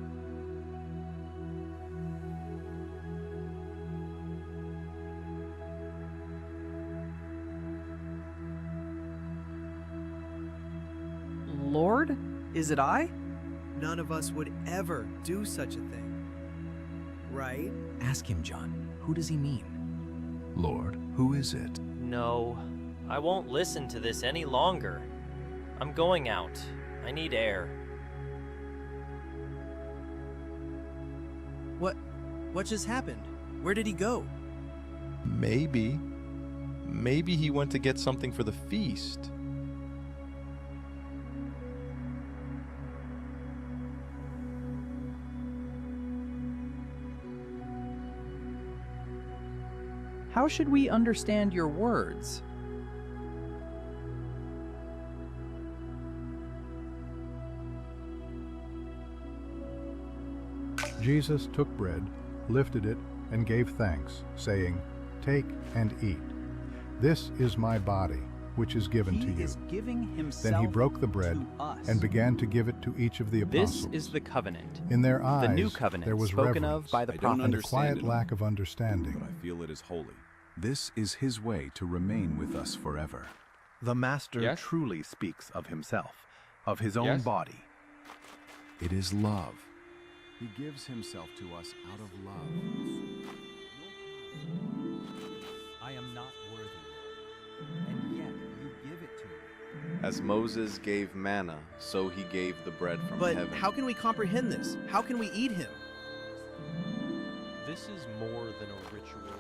Lord? Is it I? None of us would ever do such a thing. Right? Ask him, John. Who does he mean? Lord, who is it? No, I won't listen to this any longer. I'm going out. I need air. What just happened? Where did he go? Maybe he went to get something for the feast. How should we understand your words? Jesus took bread, lifted it, and gave thanks, saying, "Take and eat. This is my body, which is given to you." He is giving himself Then he broke the bread to us. and began to give it to each of the apostles. This is the covenant. In their eyes, the new covenant there was spoken reverence of by the and prophets. a quiet lack of understanding. But I feel it is holy. This is his way to remain with us forever. The Master Yes? truly speaks of himself, of his own Yes? body. It is love. He gives himself to us out of love. I am not worthy, and yet you give it to me. As Moses gave manna, so he gave the bread from But heaven. how can we comprehend this? How can we eat him? This is more than a ritual of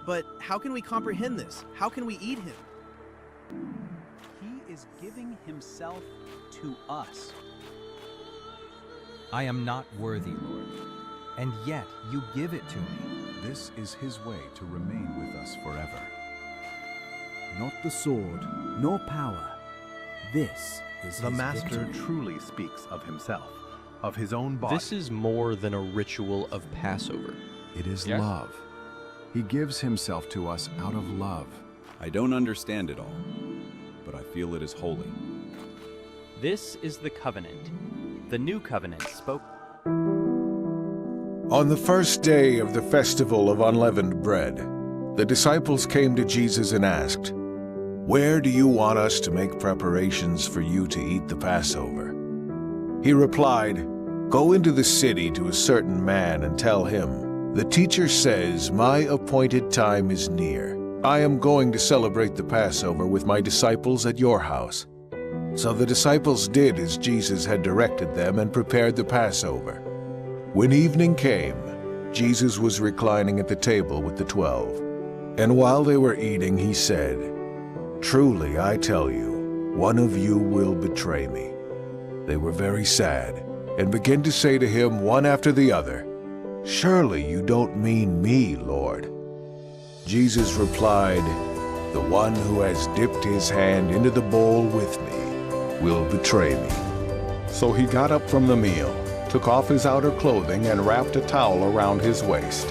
Passover. But how can we comprehend this? How can we eat him? He is giving himself to us. I am not worthy, Lord, and yet you give it to me. This is his way to remain with us forever. Not the sword, nor power. This is the his Master victory. truly speaks of himself, of his own body. This is more than a ritual of Passover. It is love. He gives himself to us out of love. I don't understand it all, but I feel it is holy. This is the covenant. The new covenant spoke. On the first day of the festival of unleavened bread, the disciples came to Jesus and asked, "Where do you want us to make preparations for you to eat the Passover?" He replied, "Go into the city to a certain man and tell him, 'The teacher says, my appointed time is near. I am going to celebrate the Passover with my disciples at your house.'" So the disciples did as Jesus had directed them and prepared the Passover. When evening came, Jesus was reclining at the table with the 12. And while they were eating, he said, "Truly, I tell you, one of you will betray me." They were very sad and began to say to him one after the other, "Surely you don't mean me, Lord." Jesus replied, "The one who has dipped his hand into the bowl with me will betray me." So he got up from the meal, took off his outer clothing, and wrapped a towel around his waist.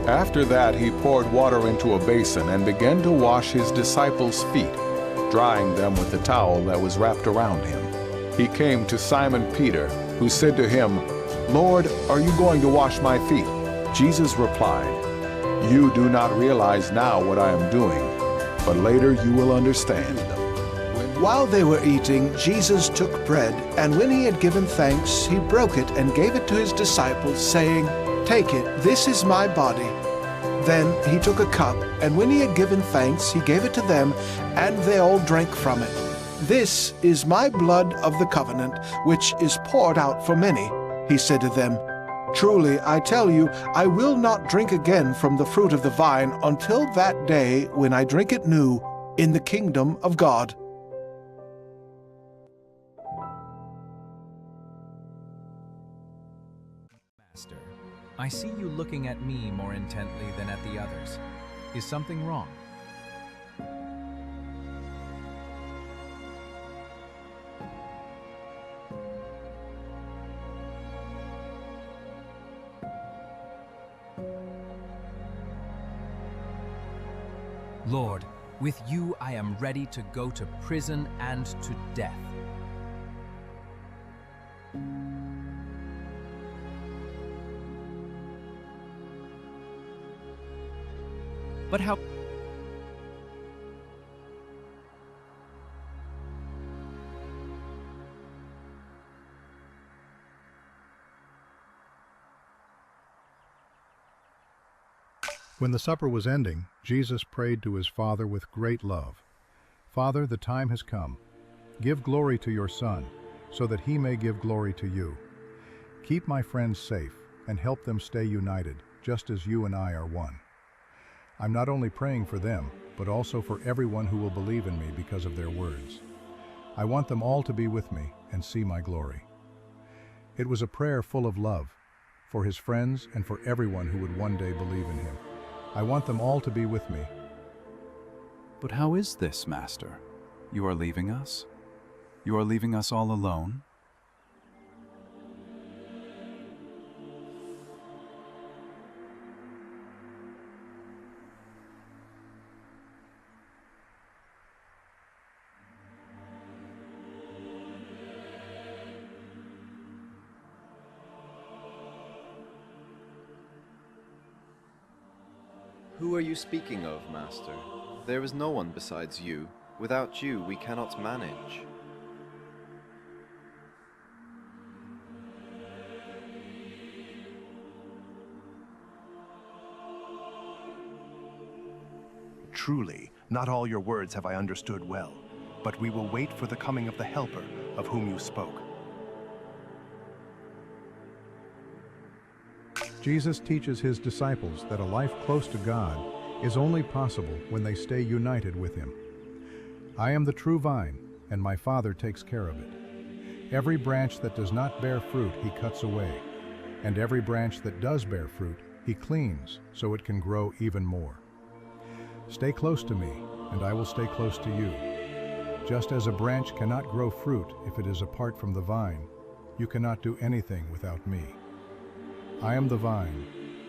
After that, he poured water into a basin and began to wash his disciples' feet, drying them with the towel that was wrapped around him. He came to Simon Peter, who said to him, "Lord, are you going to wash my feet?" Jesus replied, "You do not realize now what I am doing, but later you will understand." While they were eating, Jesus took bread, and when he had given thanks, he broke it and gave it to his disciples, saying, "Take it, this is my body." Then he took a cup, and when he had given thanks, he gave it to them, and they all drank from it. "This is my blood of the covenant, which is poured out for many," he said to them. "Truly, I tell you, I will not drink again from the fruit of the vine until that day when I drink it new in the kingdom of God." Master, I see you looking at me more intently than at the others. Is something wrong? Lord, with you I am ready to go to prison and to death. But how? When the supper was ending, Jesus prayed to his Father with great love. "Father, the time has come. Give glory to your Son, so that he may give glory to you. Keep my friends safe and help them stay united, just as you and I are one. I'm not only praying for them, but also for everyone who will believe in me because of their words. I want them all to be with me and see my glory." It was a prayer full of love, for his friends and for everyone who would one day believe in him. I want them all to be with me. But how is this, Master? You are leaving us? You are leaving us all alone? Who are you speaking of, Master? There is no one besides you. Without you, we cannot manage. Truly, not all your words have I understood well, but we will wait for the coming of the Helper of whom you spoke. Jesus teaches his disciples that a life close to God is only possible when they stay united with him. I am the true vine, and my Father takes care of it. Every branch that does not bear fruit he cuts away, and every branch that does bear fruit he cleans so it can grow even more. Stay close to me, and I will stay close to you. Just as a branch cannot grow fruit if it is apart from the vine, you cannot do anything without me. I am the vine,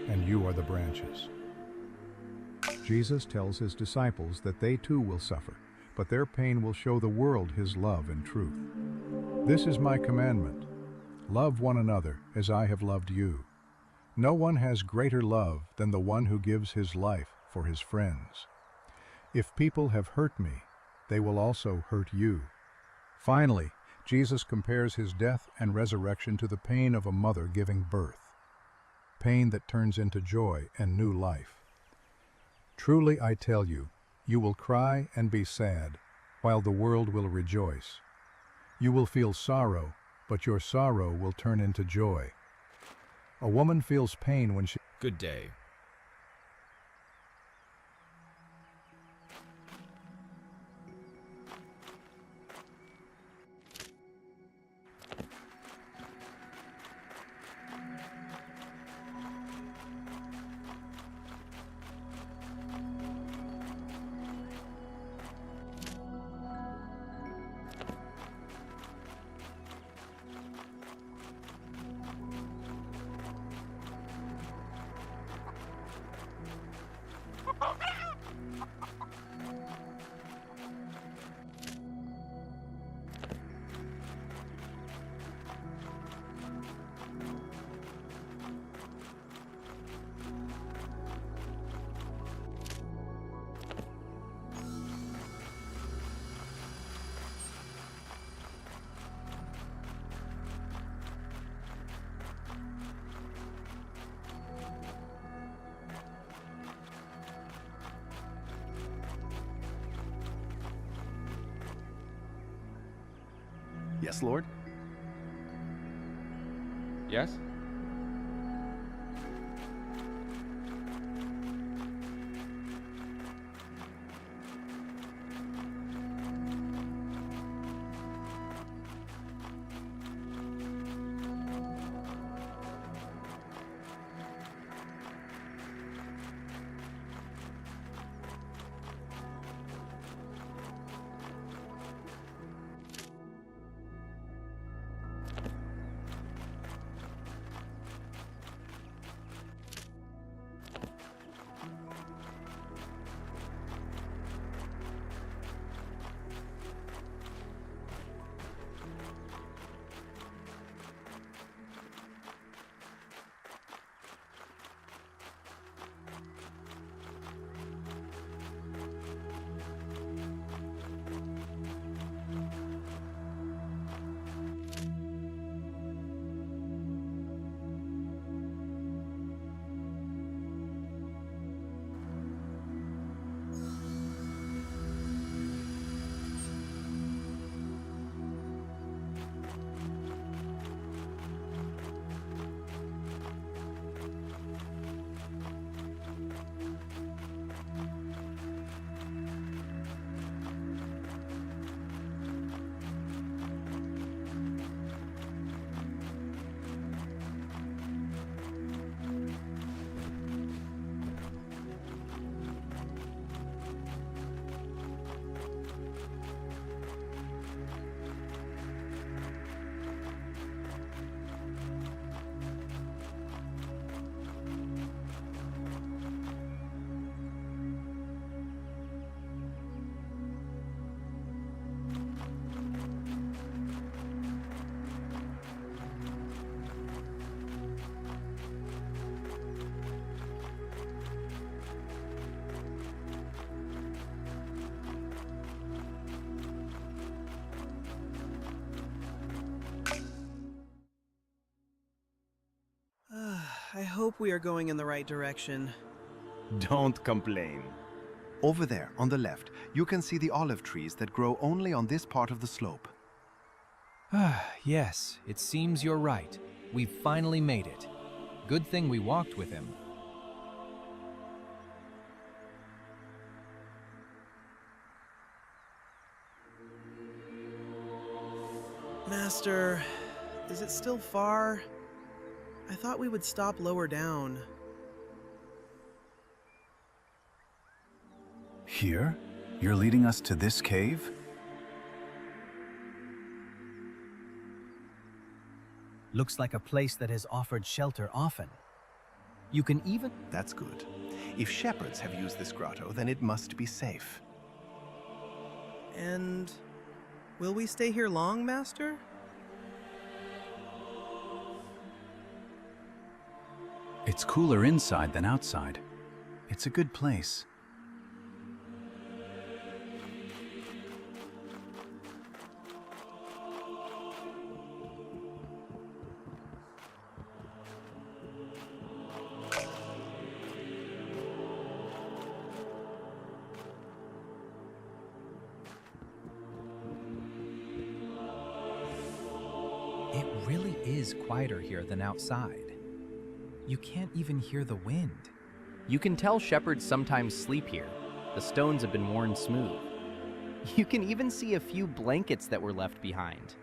and you are the branches. Jesus tells his disciples that they too will suffer, but their pain will show the world his love and truth. This is my commandment: love one another as I have loved you. No one has greater love than the one who gives his life for his friends. If people have hurt me, they will also hurt you. Finally, Jesus compares his death and resurrection to the pain of a mother giving birth, pain that turns into joy and new life. Truly I tell you, you will cry and be sad, while the world will rejoice. You will feel sorrow, but your sorrow will turn into joy. A woman feels pain when she... Good day. Yes, Lord? Yes? I hope we are going in the right direction. Don't complain. Over there, on the left, you can see the olive trees that grow only on this part of the slope. Yes, it seems you're right. We've finally made it. Good thing we walked with him. Master, is it still far? I thought we would stop lower down. Here? You're leading us to this cave? Looks like a place that has offered shelter often. You can even... That's good. If shepherds have used this grotto, then it must be safe. And will we stay here long, Master? It's cooler inside than outside. It's a good place. It really is quieter here than outside. You can't even hear the wind. You can tell shepherds sometimes sleep here. The stones have been worn smooth. You can even see a few blankets that were left behind.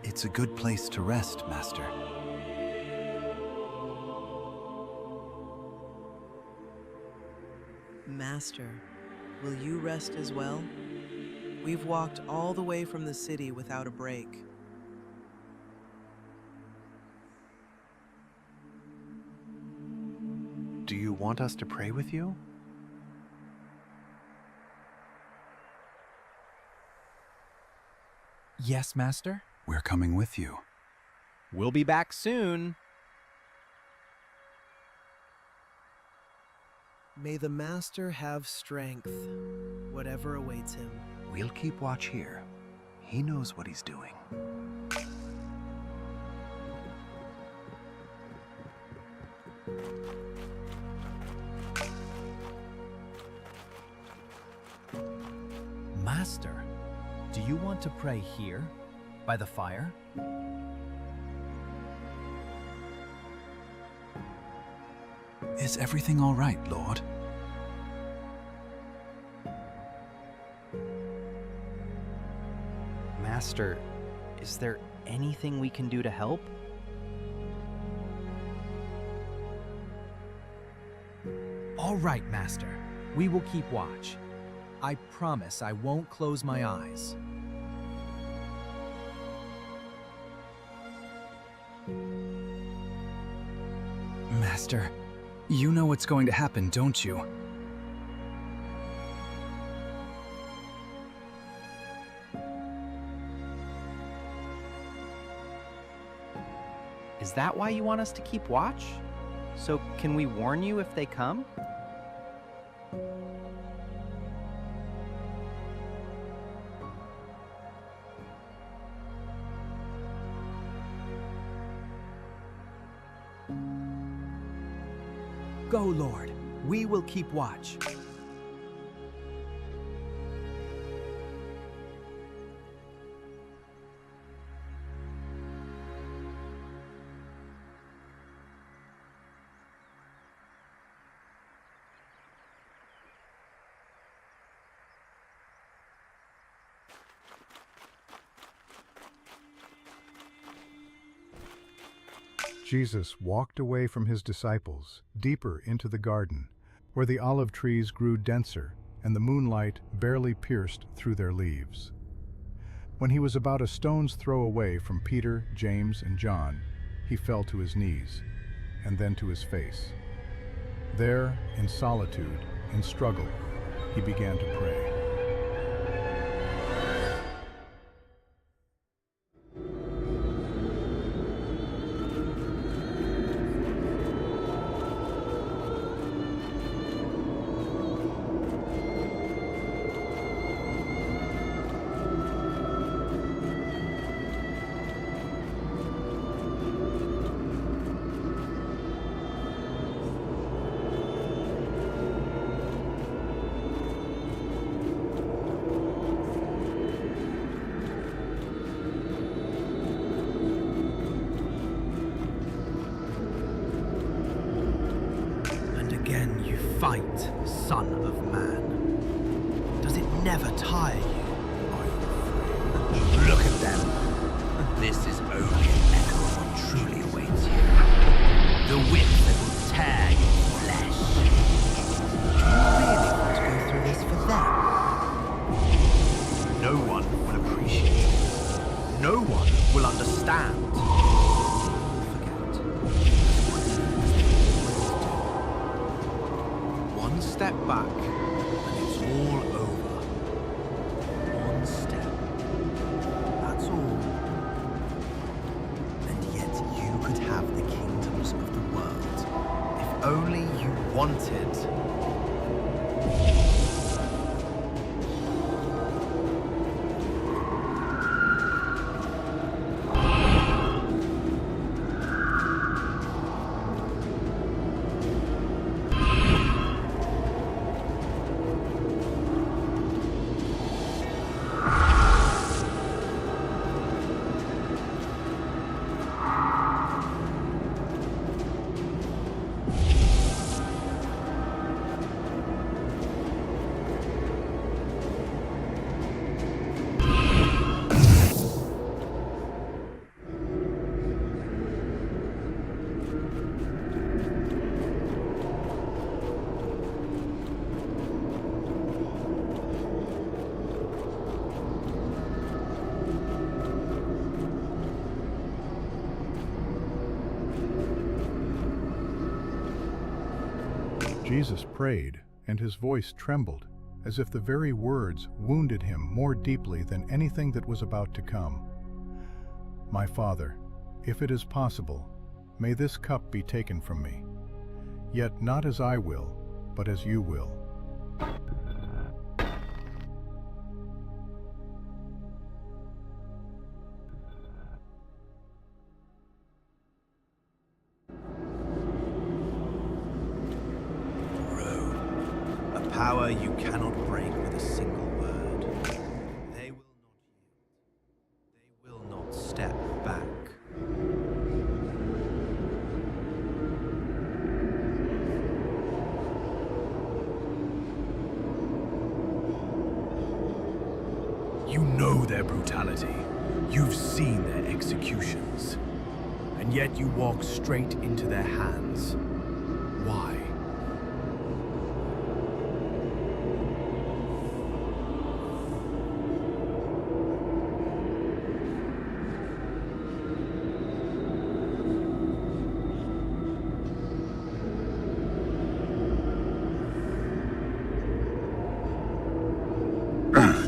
It's a good place to rest, Master. Master, will you rest as well? We've walked all the way from the city without a break. Do you want us to pray with you? Yes, Master? We're coming with you. We'll be back soon. May the Master have strength, whatever awaits him. We'll keep watch here. He knows what he's doing. Master, do you want to pray here, by the fire? Is everything all right, Lord? Master, is there anything we can do to help? All right, Master. We will keep watch. I promise I won't close my eyes. Master, you know what's going to happen, don't you? Is that why you want us to keep watch? So can we warn you if they come? Go, Lord. We will keep watch. Jesus walked away from his disciples, deeper into the garden, where the olive trees grew denser and the moonlight barely pierced through their leaves. When he was about a stone's throw away from Peter, James, and John, he fell to his knees, and then to his face. There, in solitude, in struggle, he began to pray. Again you fight, Son of Man. Does it never tire you? This is only an echo of what truly awaits you. The whip that will tear your flesh. Do you really want to go through this for them? No one will appreciate it. No one will understand. One step back, and it's all over. One step. That's all. And yet you could have the kingdoms of the world, if only you wanted. Jesus prayed, and his voice trembled, as if the very words wounded him more deeply than anything that was about to come. My Father, if it is possible, may this cup be taken from me. Yet not as I will, but as you will. Power you cannot break with a single word. They will not yield. They will not step back. You know their brutality. You've seen their executions. And yet you walk straight into their hands. Why?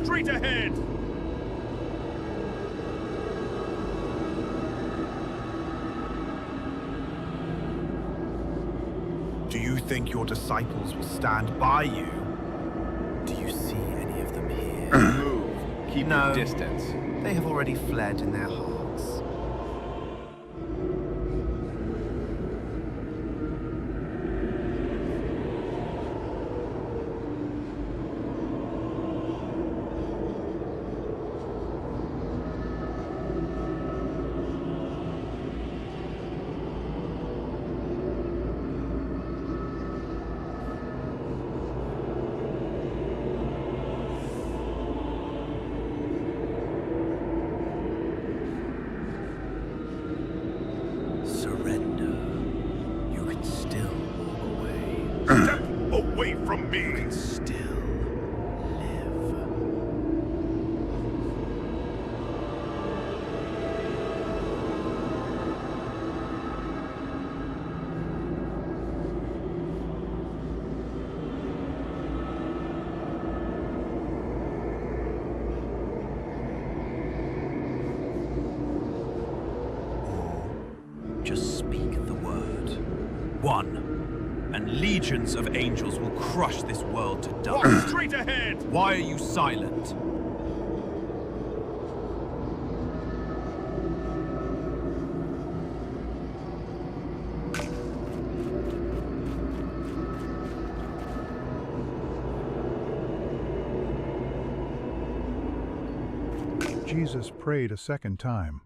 Straight ahead! Do you think your disciples will stand by you? Do you see any of them here? Move. Keep No. your distance. They have already fled in their hearts. Away from me! You can still live. Or just speak the word. One. And legions of angels will crush this world to dust. Straight ahead! Why are you silent? Jesus prayed a second time.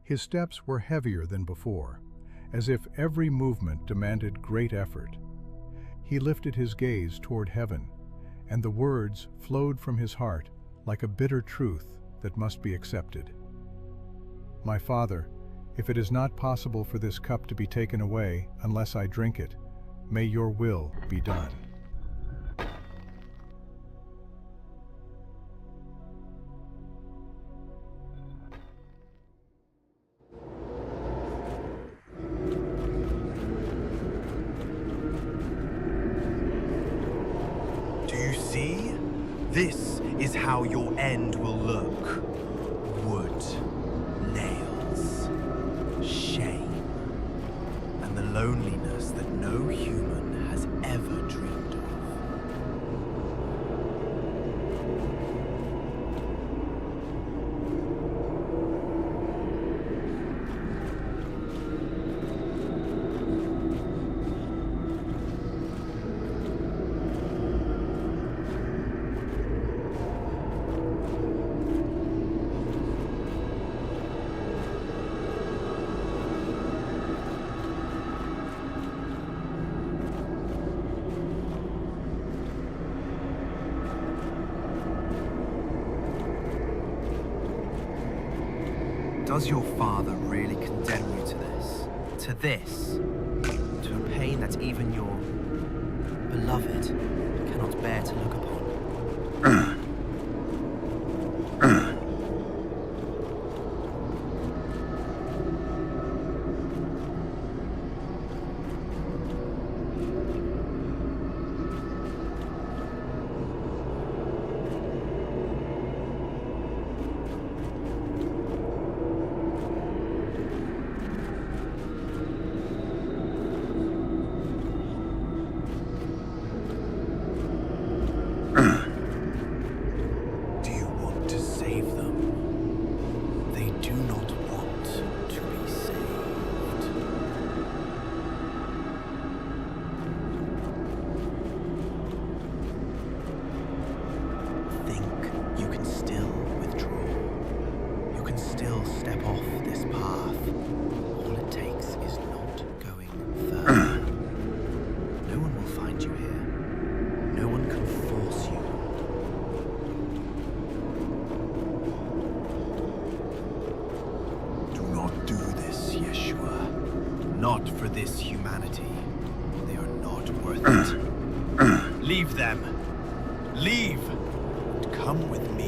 His steps were heavier than before, as if every movement demanded great effort. He lifted his gaze toward heaven, and the words flowed from his heart like a bitter truth that must be accepted. My Father, if it is not possible for this cup to be taken away unless I drink it, may your will be done. Do you see? This is how your end will look. Wood, nails, shame, and the loneliness that no human has ever dreamed of. Does your father really condemn you to this? To this? To a pain that even your beloved cannot bear to look upon? Do you want to save them? They do not want to be saved. Think you can still withdraw. You can still step off this path. All it takes is not going further. No one will find you here. No one can force you. Do not do this, Yeshua. Not for this humanity. They are not worth it. Leave them. Leave. And come with me.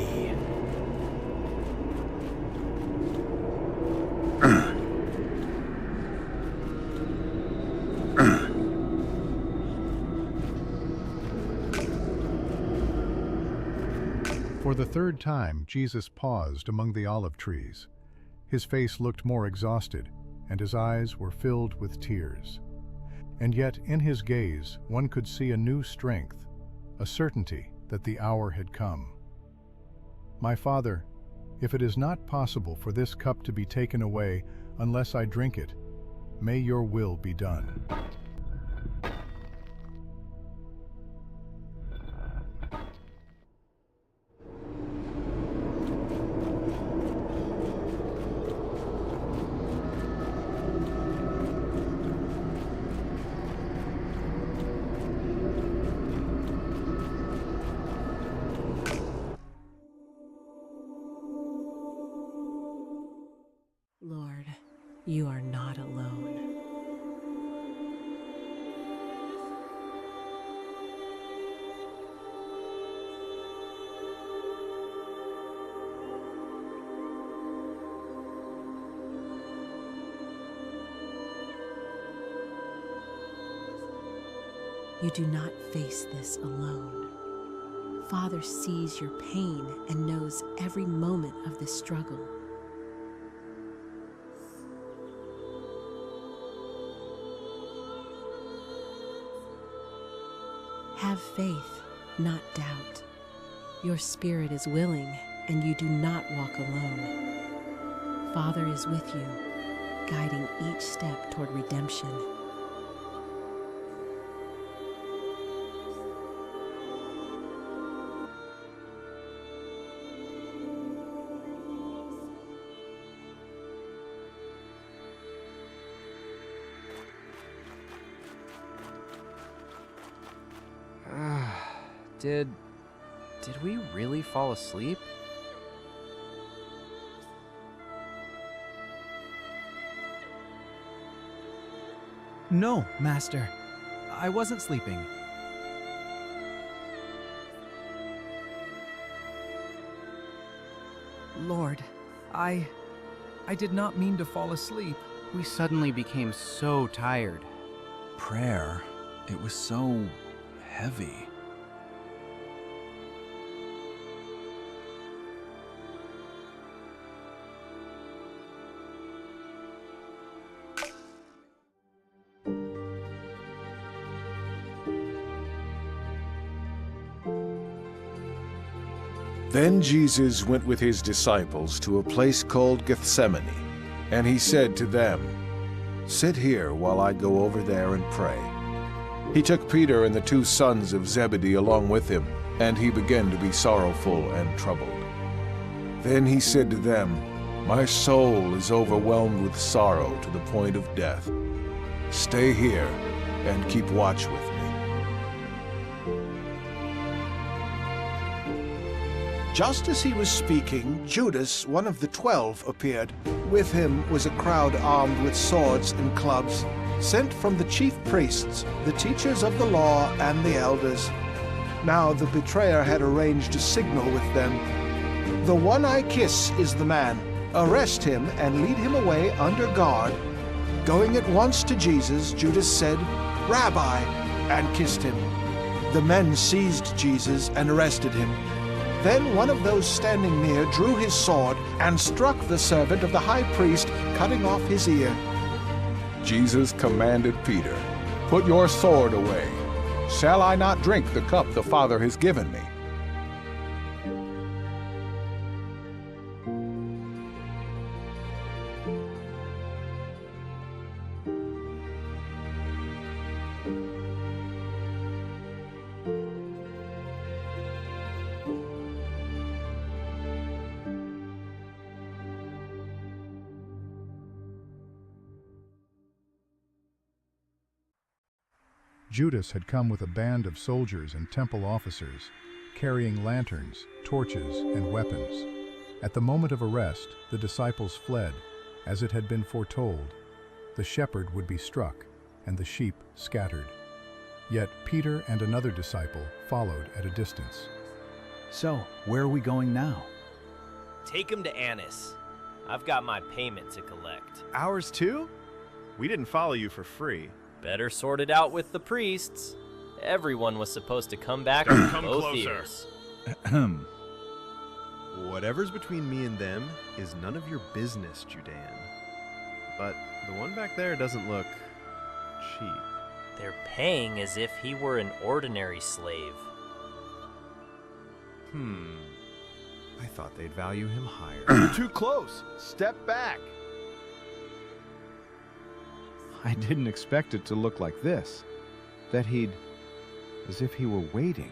For the third time, Jesus paused among the olive trees. His face looked more exhausted, and his eyes were filled with tears. And yet, in his gaze, one could see a new strength, a certainty that the hour had come. My Father, if it is not possible for this cup to be taken away unless I drink it, may your will be done. Lord, you are not alone. You do not face this alone. Father sees your pain and knows every moment of this struggle. Have faith, not doubt. Your spirit is willing, and you do not walk alone. Father is with you, guiding each step toward redemption. Did we really fall asleep? No, Master. I wasn't sleeping. Lord, I did not mean to fall asleep. We suddenly became so tired. Prayer, it was so heavy. Then Jesus went with his disciples to a place called Gethsemane, and he said to them, "Sit here while I go over there and pray." He took Peter and the 2 sons of Zebedee along with him, and he began to be sorrowful and troubled. Then he said to them, "My soul is overwhelmed with sorrow to the point of death. Stay here and keep watch with me." Just as he was speaking, Judas, one of the 12, appeared. With him was a crowd armed with swords and clubs, sent from the chief priests, the teachers of the law, and the elders. Now the betrayer had arranged a signal with them. "The one I kiss is the man. Arrest him and lead him away under guard." Going at once to Jesus, Judas said, "Rabbi," and kissed him. The men seized Jesus and arrested him. Then one of those standing near drew his sword and struck the servant of the high priest, cutting off his ear. Jesus commanded Peter, "Put your sword away. Shall I not drink the cup the Father has given me?" Judas had come with a band of soldiers and temple officers, carrying lanterns, torches, and weapons. At the moment of arrest, the disciples fled, as it had been foretold. The shepherd would be struck, and the sheep scattered. Yet Peter and another disciple followed at a distance. So, where are we going now? Take him to Annas. I've got my payment to collect. Ours too? We didn't follow you for free. Better sort it out with the priests. Everyone was supposed to come back with both ears. Whatever's between me and them is none of your business, Judean. But the one back there doesn't look cheap. They're paying as if he were an ordinary slave. I thought they'd value him higher. You're too close. Step back. I didn't expect it to look like this. That he'd... as if he were waiting.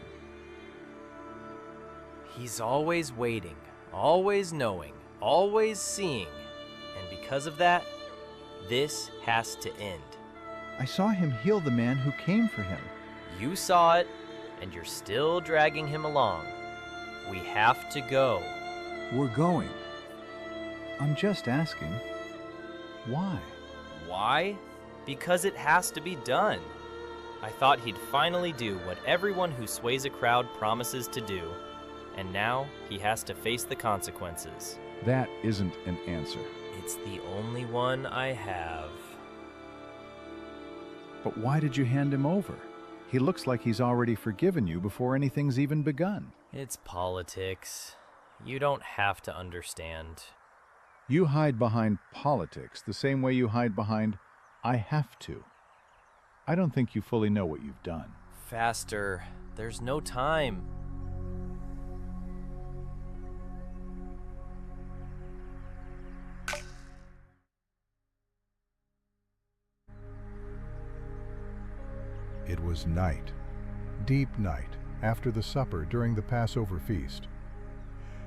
He's always waiting, always knowing, always seeing. And because of that, this has to end. I saw him heal the man who came for him. You saw it, and you're still dragging him along. We have to go. We're going. I'm just asking, why? Why? Because it has to be done. I thought he'd finally do what everyone who sways a crowd promises to do, and now he has to face the consequences. That isn't an answer. It's the only one I have. But why did you hand him over? He looks like he's already forgiven you before anything's even begun. It's politics. You don't have to understand. You hide behind politics the same way you hide behind, "I have to." I don't think you fully know what you've done. Faster. There's no time. It was night, deep night, after the supper during the Passover feast.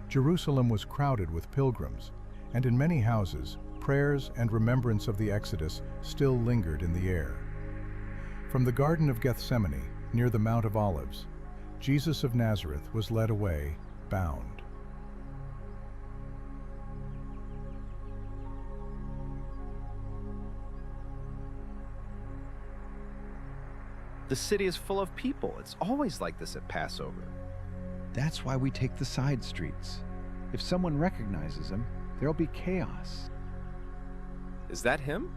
Jerusalem was crowded with pilgrims, and in many houses, prayers and remembrance of the Exodus still lingered in the air. From the Garden of Gethsemane, near the Mount of Olives, Jesus of Nazareth was led away, bound. The city is full of people. It's always like this at Passover. That's why we take the side streets. If someone recognizes him, there'll be chaos. Is that him?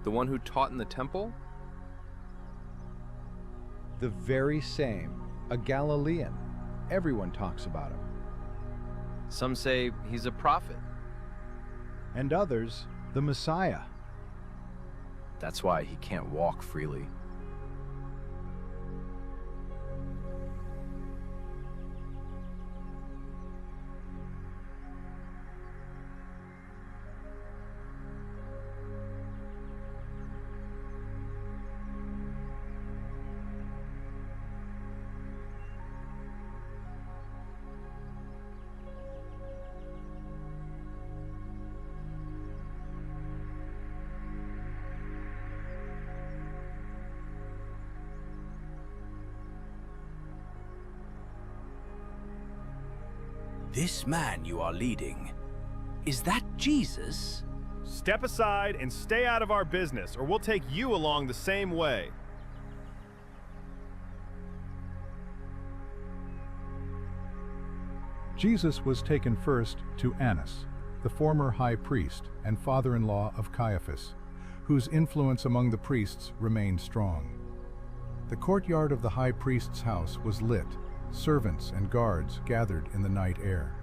The one who taught in the temple? The very same. A Galilean. Everyone talks about him. Some say he's a prophet. And others, the Messiah. That's why he can't walk freely. This man you are leading, is that Jesus? Step aside and stay out of our business, or we'll take you along the same way. Jesus was taken first to Annas, the former high priest and father-in-law of Caiaphas, whose influence among the priests remained strong. The courtyard of the high priest's house was lit. Servants and guards gathered in the night air.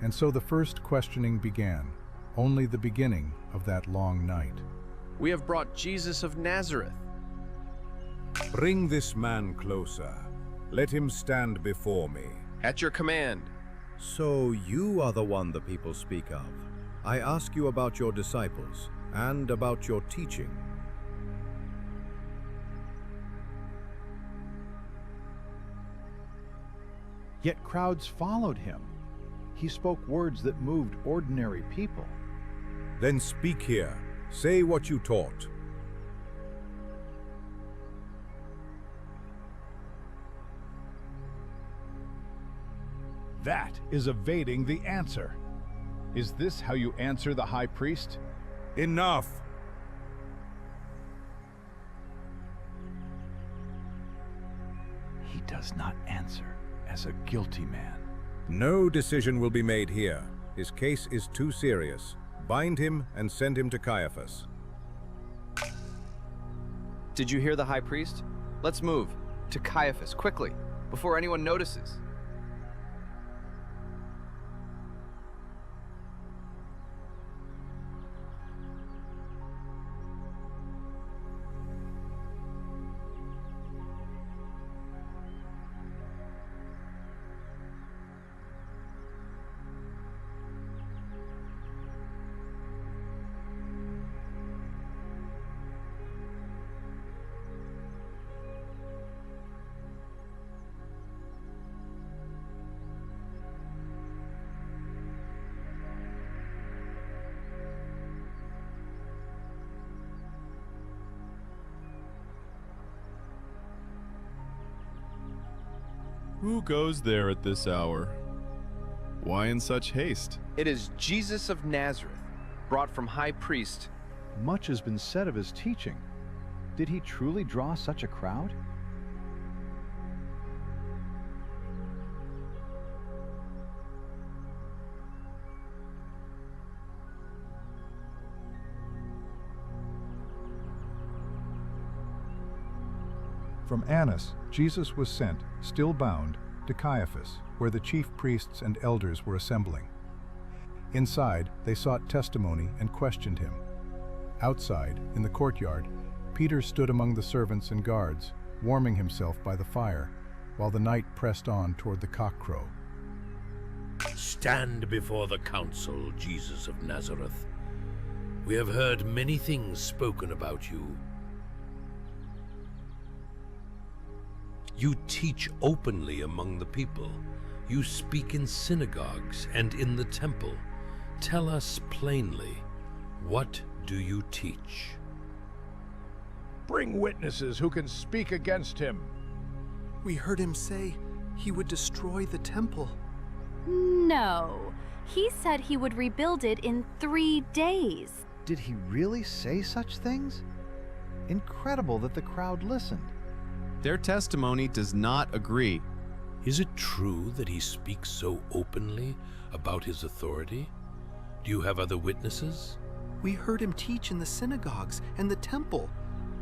And so the first questioning began, only the beginning of that long night. We have brought Jesus of Nazareth. Bring this man closer. Let him stand before me. At your command. So you are the one the people speak of. I ask you about your disciples and about your teaching. Yet crowds followed him. He spoke words that moved ordinary people. Then speak here. Say what you taught. That is evading the answer. Is this how you answer the high priest? Enough! He does not answer as a guilty man. No decision will be made here. His case is too serious. Bind him and send him to Caiaphas. Did you hear the high priest? Let's move. To Caiaphas, quickly, before anyone notices. Who goes there at this hour? Why in such haste? It is Jesus of Nazareth, brought from high priest. Much has been said of his teaching. Did he truly draw such a crowd? From Annas, Jesus was sent, still bound, to Caiaphas, where the chief priests and elders were assembling. Inside, they sought testimony and questioned him. Outside, in the courtyard, Peter stood among the servants and guards, warming himself by the fire, while the night pressed on toward the cockcrow. Stand before the council, Jesus of Nazareth. We have heard many things spoken about you. You teach openly among the people. You speak in synagogues and in the temple. Tell us plainly, what do you teach? Bring witnesses who can speak against him. We heard him say he would destroy the temple. No, he said he would rebuild it in 3 days. Did he really say such things? Incredible that the crowd listened. Their testimony does not agree. Is it true that he speaks so openly about his authority? Do you have other witnesses? We heard him teach in the synagogues and the temple.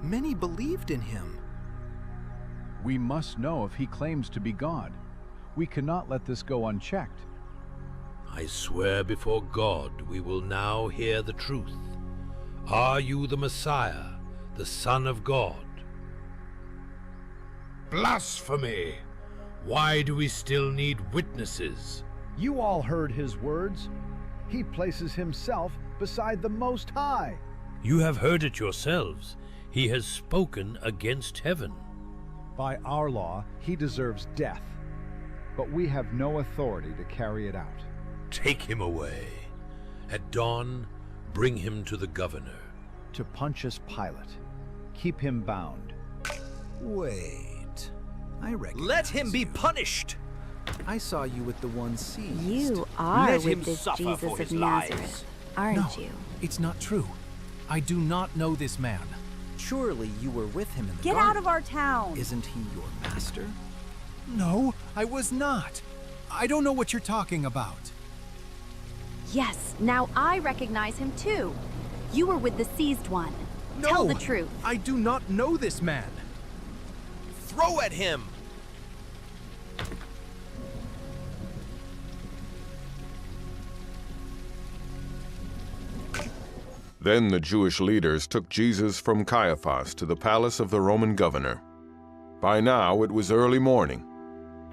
Many believed in him. We must know if he claims to be God. We cannot let this go unchecked. I swear before God we will now hear the truth. Are you the Messiah, the Son of God? Blasphemy! Why do we still need witnesses? You all heard his words. He places himself beside the Most High. You have heard it yourselves. He has spoken against heaven. By our law, he deserves death, but we have no authority to carry it out. Take him away. At dawn, bring him to the governor. To Pontius Pilate. Keep him bound. Wait. I reckon. Let him be punished! I saw you with the one seized. You are Let him with this suffer Jesus for of his Nazareth, lies. aren't No, you? it's not true. I do not know this man. Surely you were with him in the Get garden. out of our town! Isn't he your master? No, I was not. I don't know what you're talking about. Yes, now I recognize him too. You were with the seized one. No, Tell the truth. I do not know this man. Throw at him! Then the Jewish leaders took Jesus from Caiaphas to the palace of the Roman governor. By now it was early morning,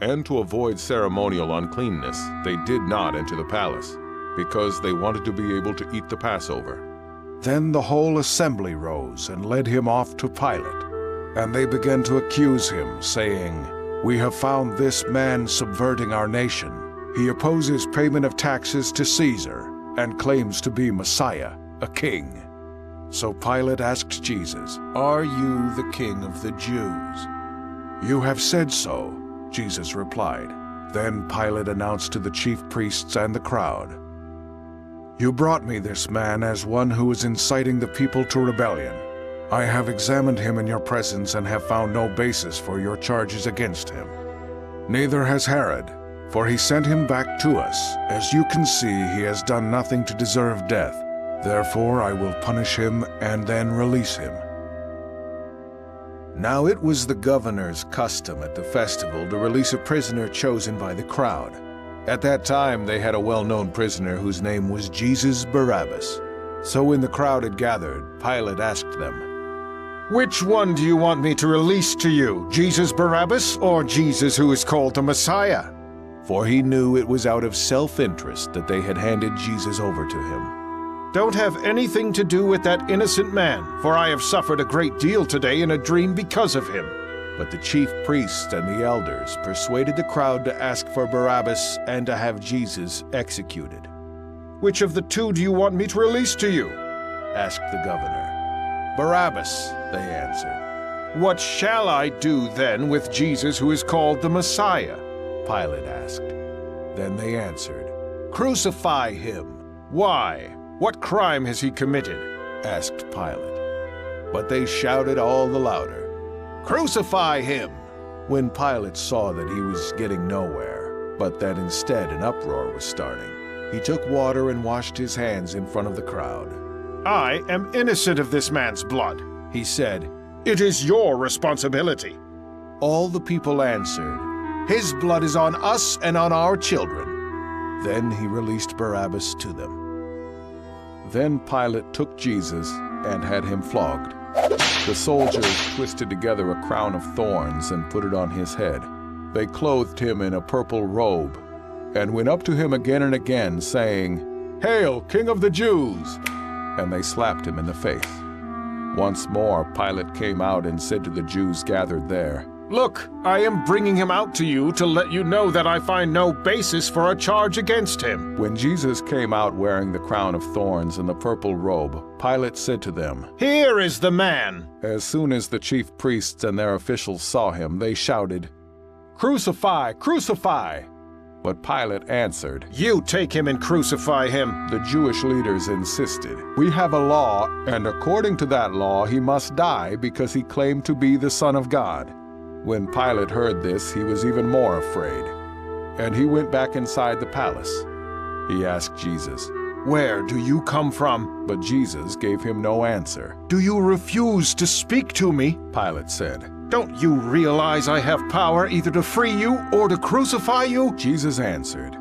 and to avoid ceremonial uncleanness, they did not enter the palace, because they wanted to be able to eat the Passover. Then the whole assembly rose and led him off to Pilate. And they began to accuse him, saying, "We have found this man subverting our nation. He opposes payment of taxes to Caesar and claims to be Messiah, a king." So Pilate asked Jesus, "Are you the king of the Jews?" "You have said so," Jesus replied. Then Pilate announced to the chief priests and the crowd, "You brought me this man as one who is inciting the people to rebellion. I have examined him in your presence and have found no basis for your charges against him. Neither has Herod, for he sent him back to us. As you can see, he has done nothing to deserve death. Therefore I will punish him and then release him." Now it was the governor's custom at the festival to release a prisoner chosen by the crowd. At that time they had a well-known prisoner whose name was Jesus Barabbas. So when the crowd had gathered, Pilate asked them, "Which one do you want me to release to you, Jesus Barabbas or Jesus who is called the Messiah?" For he knew it was out of self-interest that they had handed Jesus over to him. "Don't have anything to do with that innocent man, for I have suffered a great deal today in a dream because of him." But the chief priests and the elders persuaded the crowd to ask for Barabbas and to have Jesus executed. "Which of the two do you want me to release to you?" asked the governor. "Barabbas," they answered. "What shall I do then with Jesus who is called the Messiah?" Pilate asked. Then they answered, "Crucify him." "Why? What crime has he committed?" asked Pilate. But they shouted all the louder, "Crucify him!" When Pilate saw that he was getting nowhere, but that instead an uproar was starting, he took water and washed his hands in front of the crowd. "I am innocent of this man's blood," he said. "It is your responsibility." All the people answered, "His blood is on us and on our children." Then he released Barabbas to them. Then Pilate took Jesus and had him flogged. The soldiers twisted together a crown of thorns and put it on his head. They clothed him in a purple robe and went up to him again and again, saying, "Hail, King of the Jews!" And they slapped him in the face. Once more Pilate came out and said to the Jews gathered there, "Look, I am bringing him out to you to let you know that I find no basis for a charge against him." When Jesus came out wearing the crown of thorns and the purple robe, Pilate said to them, "Here is the man!" As soon as the chief priests and their officials saw him, they shouted, "Crucify! Crucify!" But Pilate answered, "You take him and crucify him." The Jewish leaders insisted, "We have a law, and according to that law he must die because he claimed to be the Son of God." When Pilate heard this, he was even more afraid, and he went back inside the palace. He asked Jesus, "Where do you come from?" But Jesus gave him no answer. "Do you refuse to speak to me?" Pilate said. "Don't you realize I have power either to free you or to crucify you?" Jesus answered,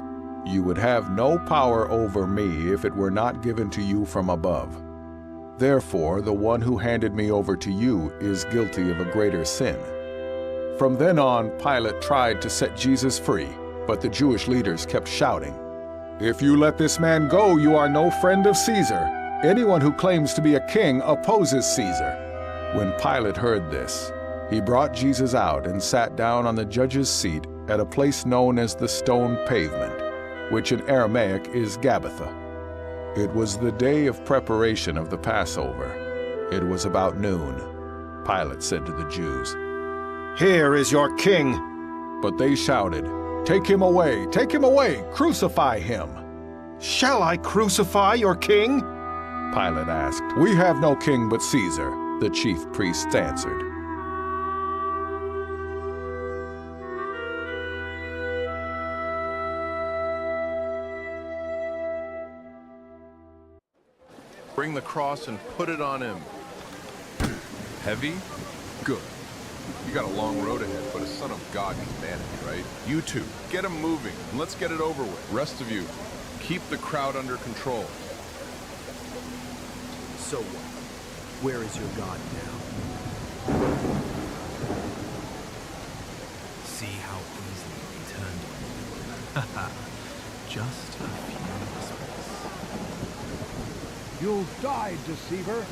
"You would have no power over me if it were not given to you from above. Therefore, the one who handed me over to you is guilty of a greater sin." From then on, Pilate tried to set Jesus free, but the Jewish leaders kept shouting, "If you let this man go, you are no friend of Caesar. Anyone who claims to be a king opposes Caesar." When Pilate heard this, he brought Jesus out and sat down on the judge's seat at a place known as the Stone Pavement, which in Aramaic is Gabbatha. It was the day of preparation of the Passover. It was about noon. Pilate said to the Jews, "Here is your king." But they shouted, "Take him away! Take him away! Crucify him!" "Shall I crucify your king?" Pilate asked. "We have no king but Caesar," the chief priests answered. Bring the cross and put it on him. Heavy? Good. You got a long road ahead, but a son of God can manage, right? You two, get him moving, and let's get it over with. Rest of you, keep the crowd under control. So what? Where is your God now? See how easily he turned on you. Haha, just a few whispers. You'll die, deceiver.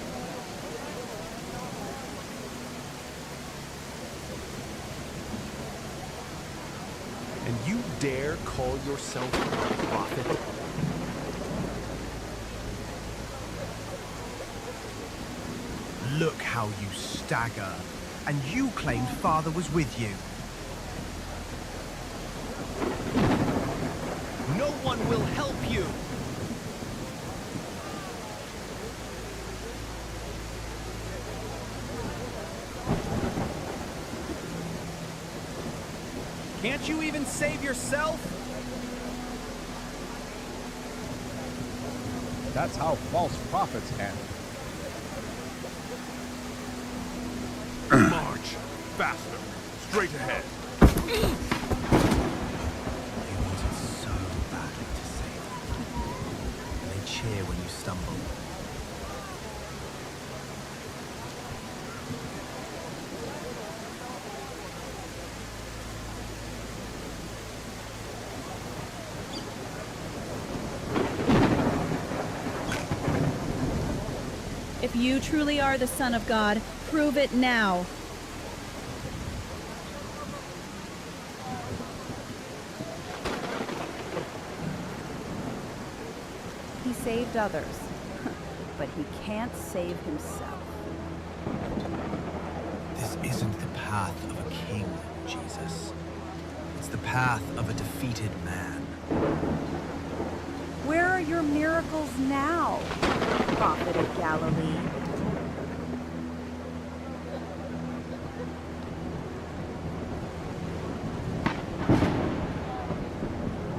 And you dare call yourself a prophet? Look how you stagger. And you claimed Father was with you. No one will help you. Can't you even save yourself? That's how false prophets act. March! Faster! Straight ahead! You wanted so badly to save them. And they cheer when you stumble. If you truly are the Son of God, prove it now. He saved others, but he can't save himself. This isn't the path of a king, Jesus. It's the path of a defeated man. Where are your miracles now, prophet of Galilee?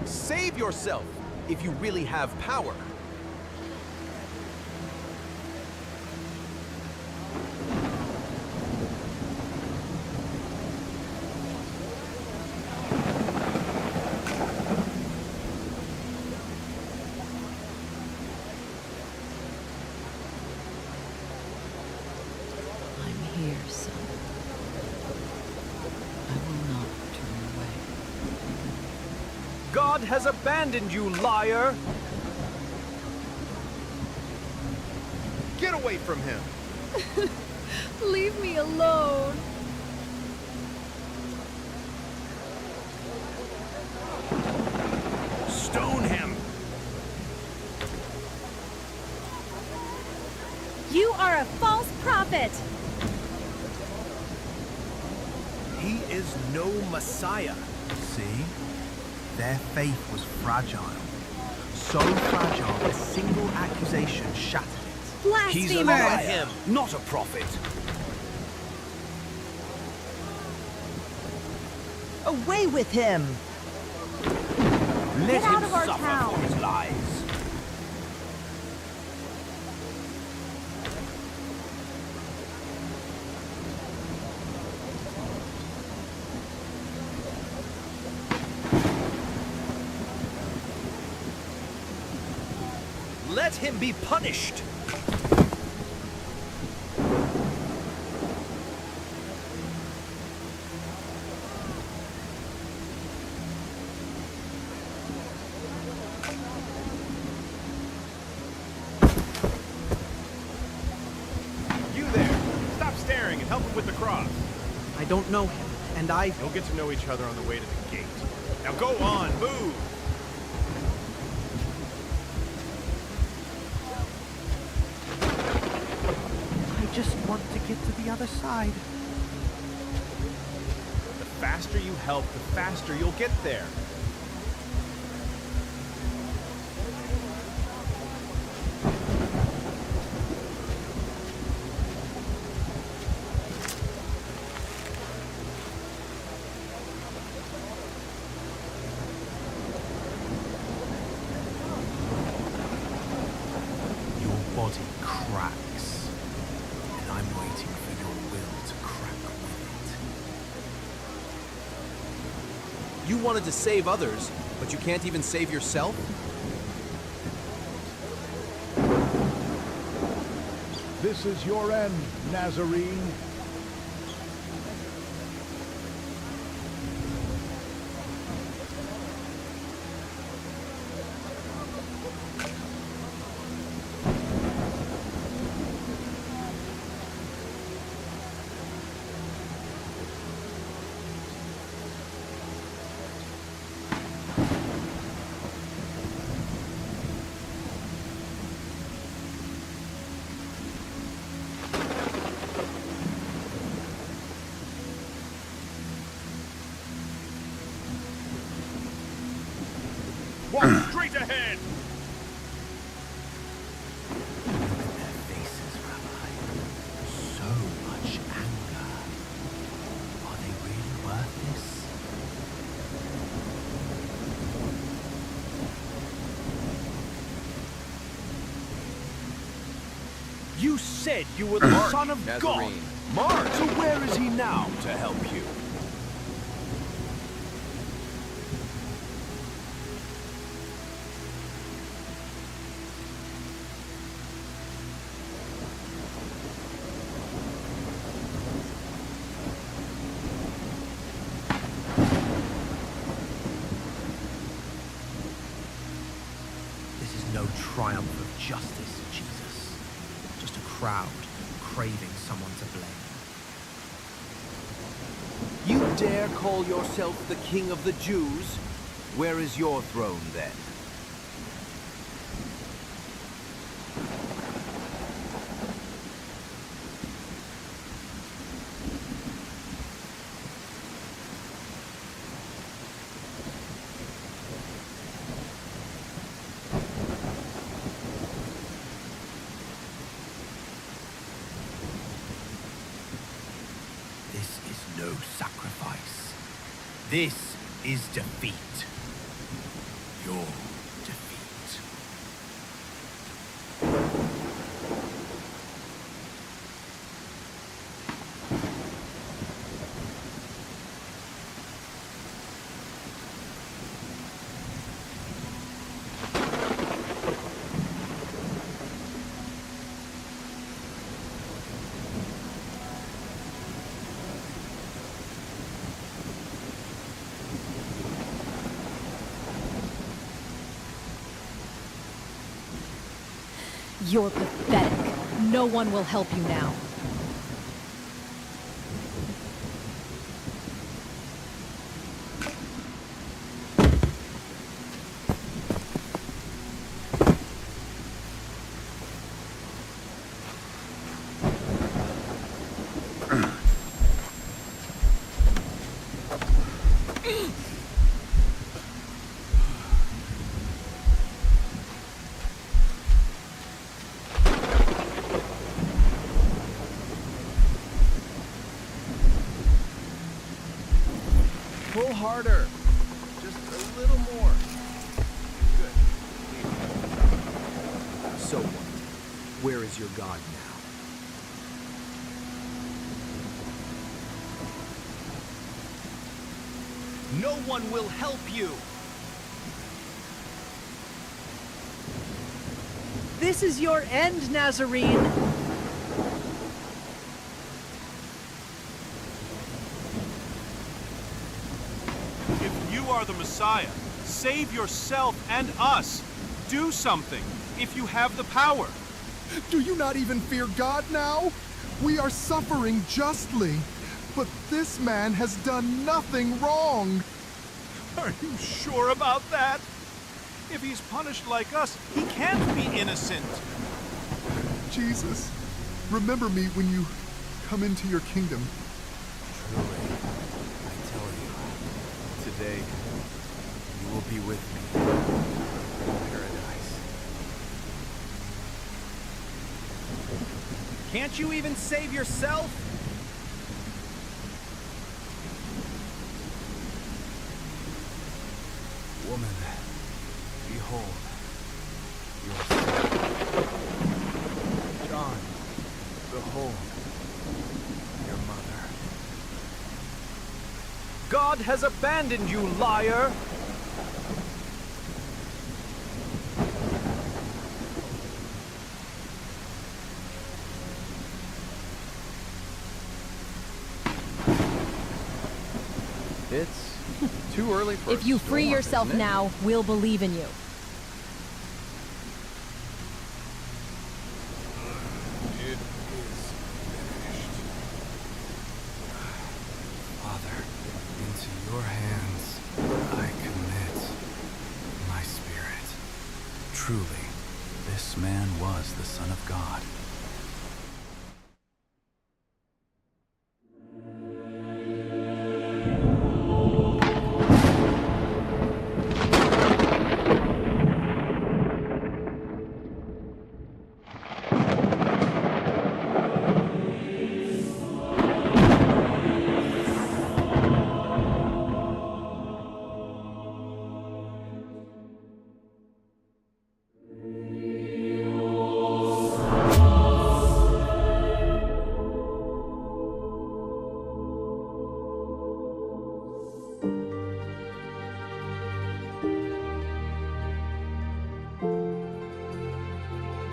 Save yourself, if you really have power. Here, son. I will not turn away. God has abandoned you, liar! Get away from him! Leave me alone. Stone him! You are a false prophet. He is no Messiah. See? Their faith was fragile. So fragile, a single accusation shattered it. Blasphemer! He's a liar, not a prophet. Away with him! Get out of our town. his lies. Let him be punished! You there! Stop staring and help him with the cross. I don't know him, and You'll get to know each other on the way to the gate. Now go on, move! I just want to get to the other side. The faster you help, the faster you'll get there. Your body cracks, and I'm waiting for your will to crack with it. You wanted to save others, but you can't even save yourself? This is your end, Nazarene. Walk straight ahead! Look at their faces, Rabbi. So much anger. Are they really worth this? You said you were the Son of God. Nazarene. Mark! So where is he now to help you? This is no triumph of justice, Jesus. Just a crowd craving someone to blame. You dare call yourself the King of the Jews? Where is your throne then? This is no sacrifice. This is defeat. Your defeat. You're pathetic. No one will help you now. Pull harder. Just a little more. Good. So what? Where is your God now? No one will help you! This is your end, Nazarene! If you are the Messiah, save yourself and us. Do something, if you have the power. Do you not even fear God now? We are suffering justly, but this man has done nothing wrong. Are you sure about that? If he's punished like us, he can't be innocent. Jesus, remember me when you come into your kingdom. Truly, I tell you, today you will be with me in paradise. Can't you even save yourself? Woman, behold your son. John, behold your mother. God has abandoned you, liar! It's too early for If you free yourself now, we'll believe in you. It is finished. Father, into your hands I commit my spirit. Truly, this man was the Son of God.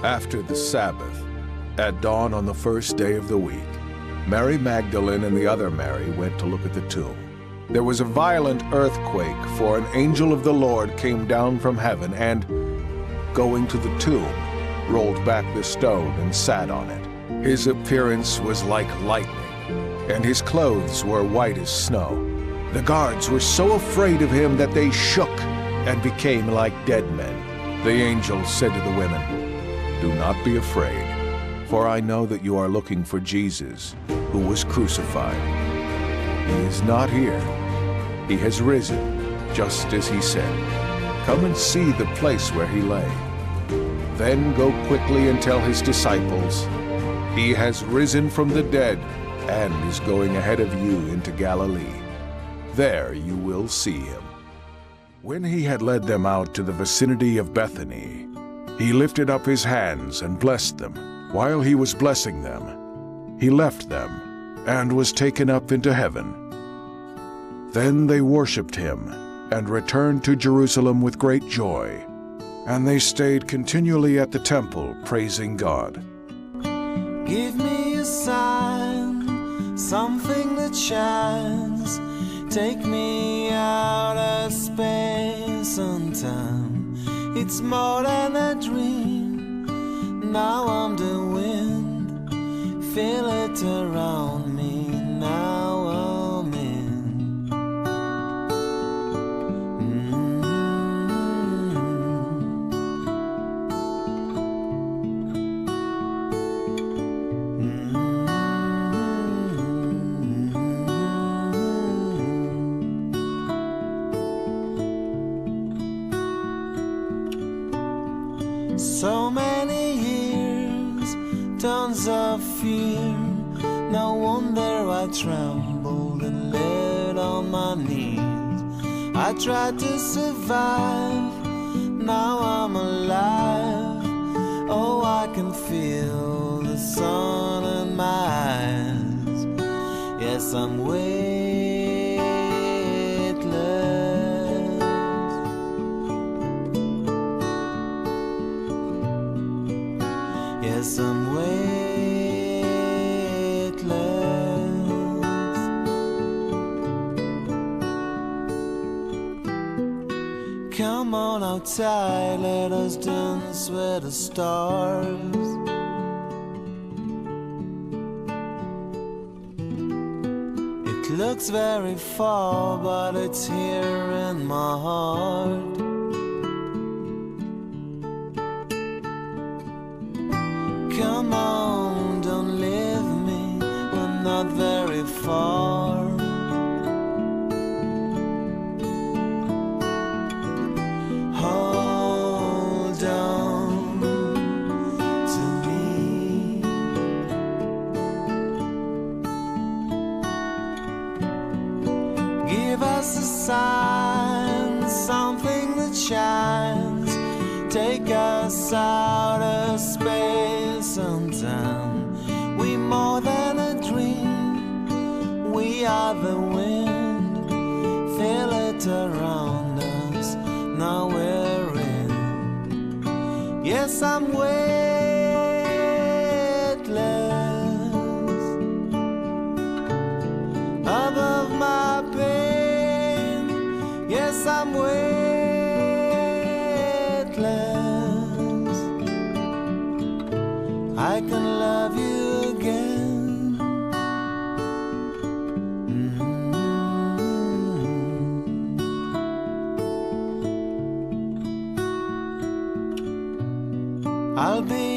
After the Sabbath, at dawn on the first day of the week, Mary Magdalene and the other Mary went to look at the tomb. There was a violent earthquake, for an angel of the Lord came down from heaven and, going to the tomb, rolled back the stone and sat on it. His appearance was like lightning, and his clothes were white as snow. The guards were so afraid of him that they shook and became like dead men. The angel said to the women, "Do not be afraid, for I know that you are looking for Jesus, who was crucified. He is not here. He has risen, just as he said. Come and see the place where he lay. Then go quickly and tell his disciples, he has risen from the dead and is going ahead of you into Galilee. There you will see him." When he had led them out to the vicinity of Bethany, he lifted up his hands and blessed them. While he was blessing them, he left them and was taken up into heaven. Then they worshipped him and returned to Jerusalem with great joy. And they stayed continually at the temple, praising God. Give me a sign, something that shines. Take me out of space and time. It's more than a dream. Now I'm the wind. Feel it around me. Now I'm in. So many years, tons of fear. No wonder I trembled and let on. on my knees. I tried to survive, now I'm alive. Oh, I can feel the sun in my eyes. Yes, I'm weightless. Yes, I'm weightless. Come on outside, let us dance with the stars. It looks very far, but it's here in my heart. Come on, don't leave me, we're not very far. Hold on to me. Give us a sign, something that shines. Take us out of space and time. We more than a dream. We are the wind. Feel it around us. Now we're in. Yes, I'm weightless. Above my pain. Yes, I'm weightless. I can love you again. I'll be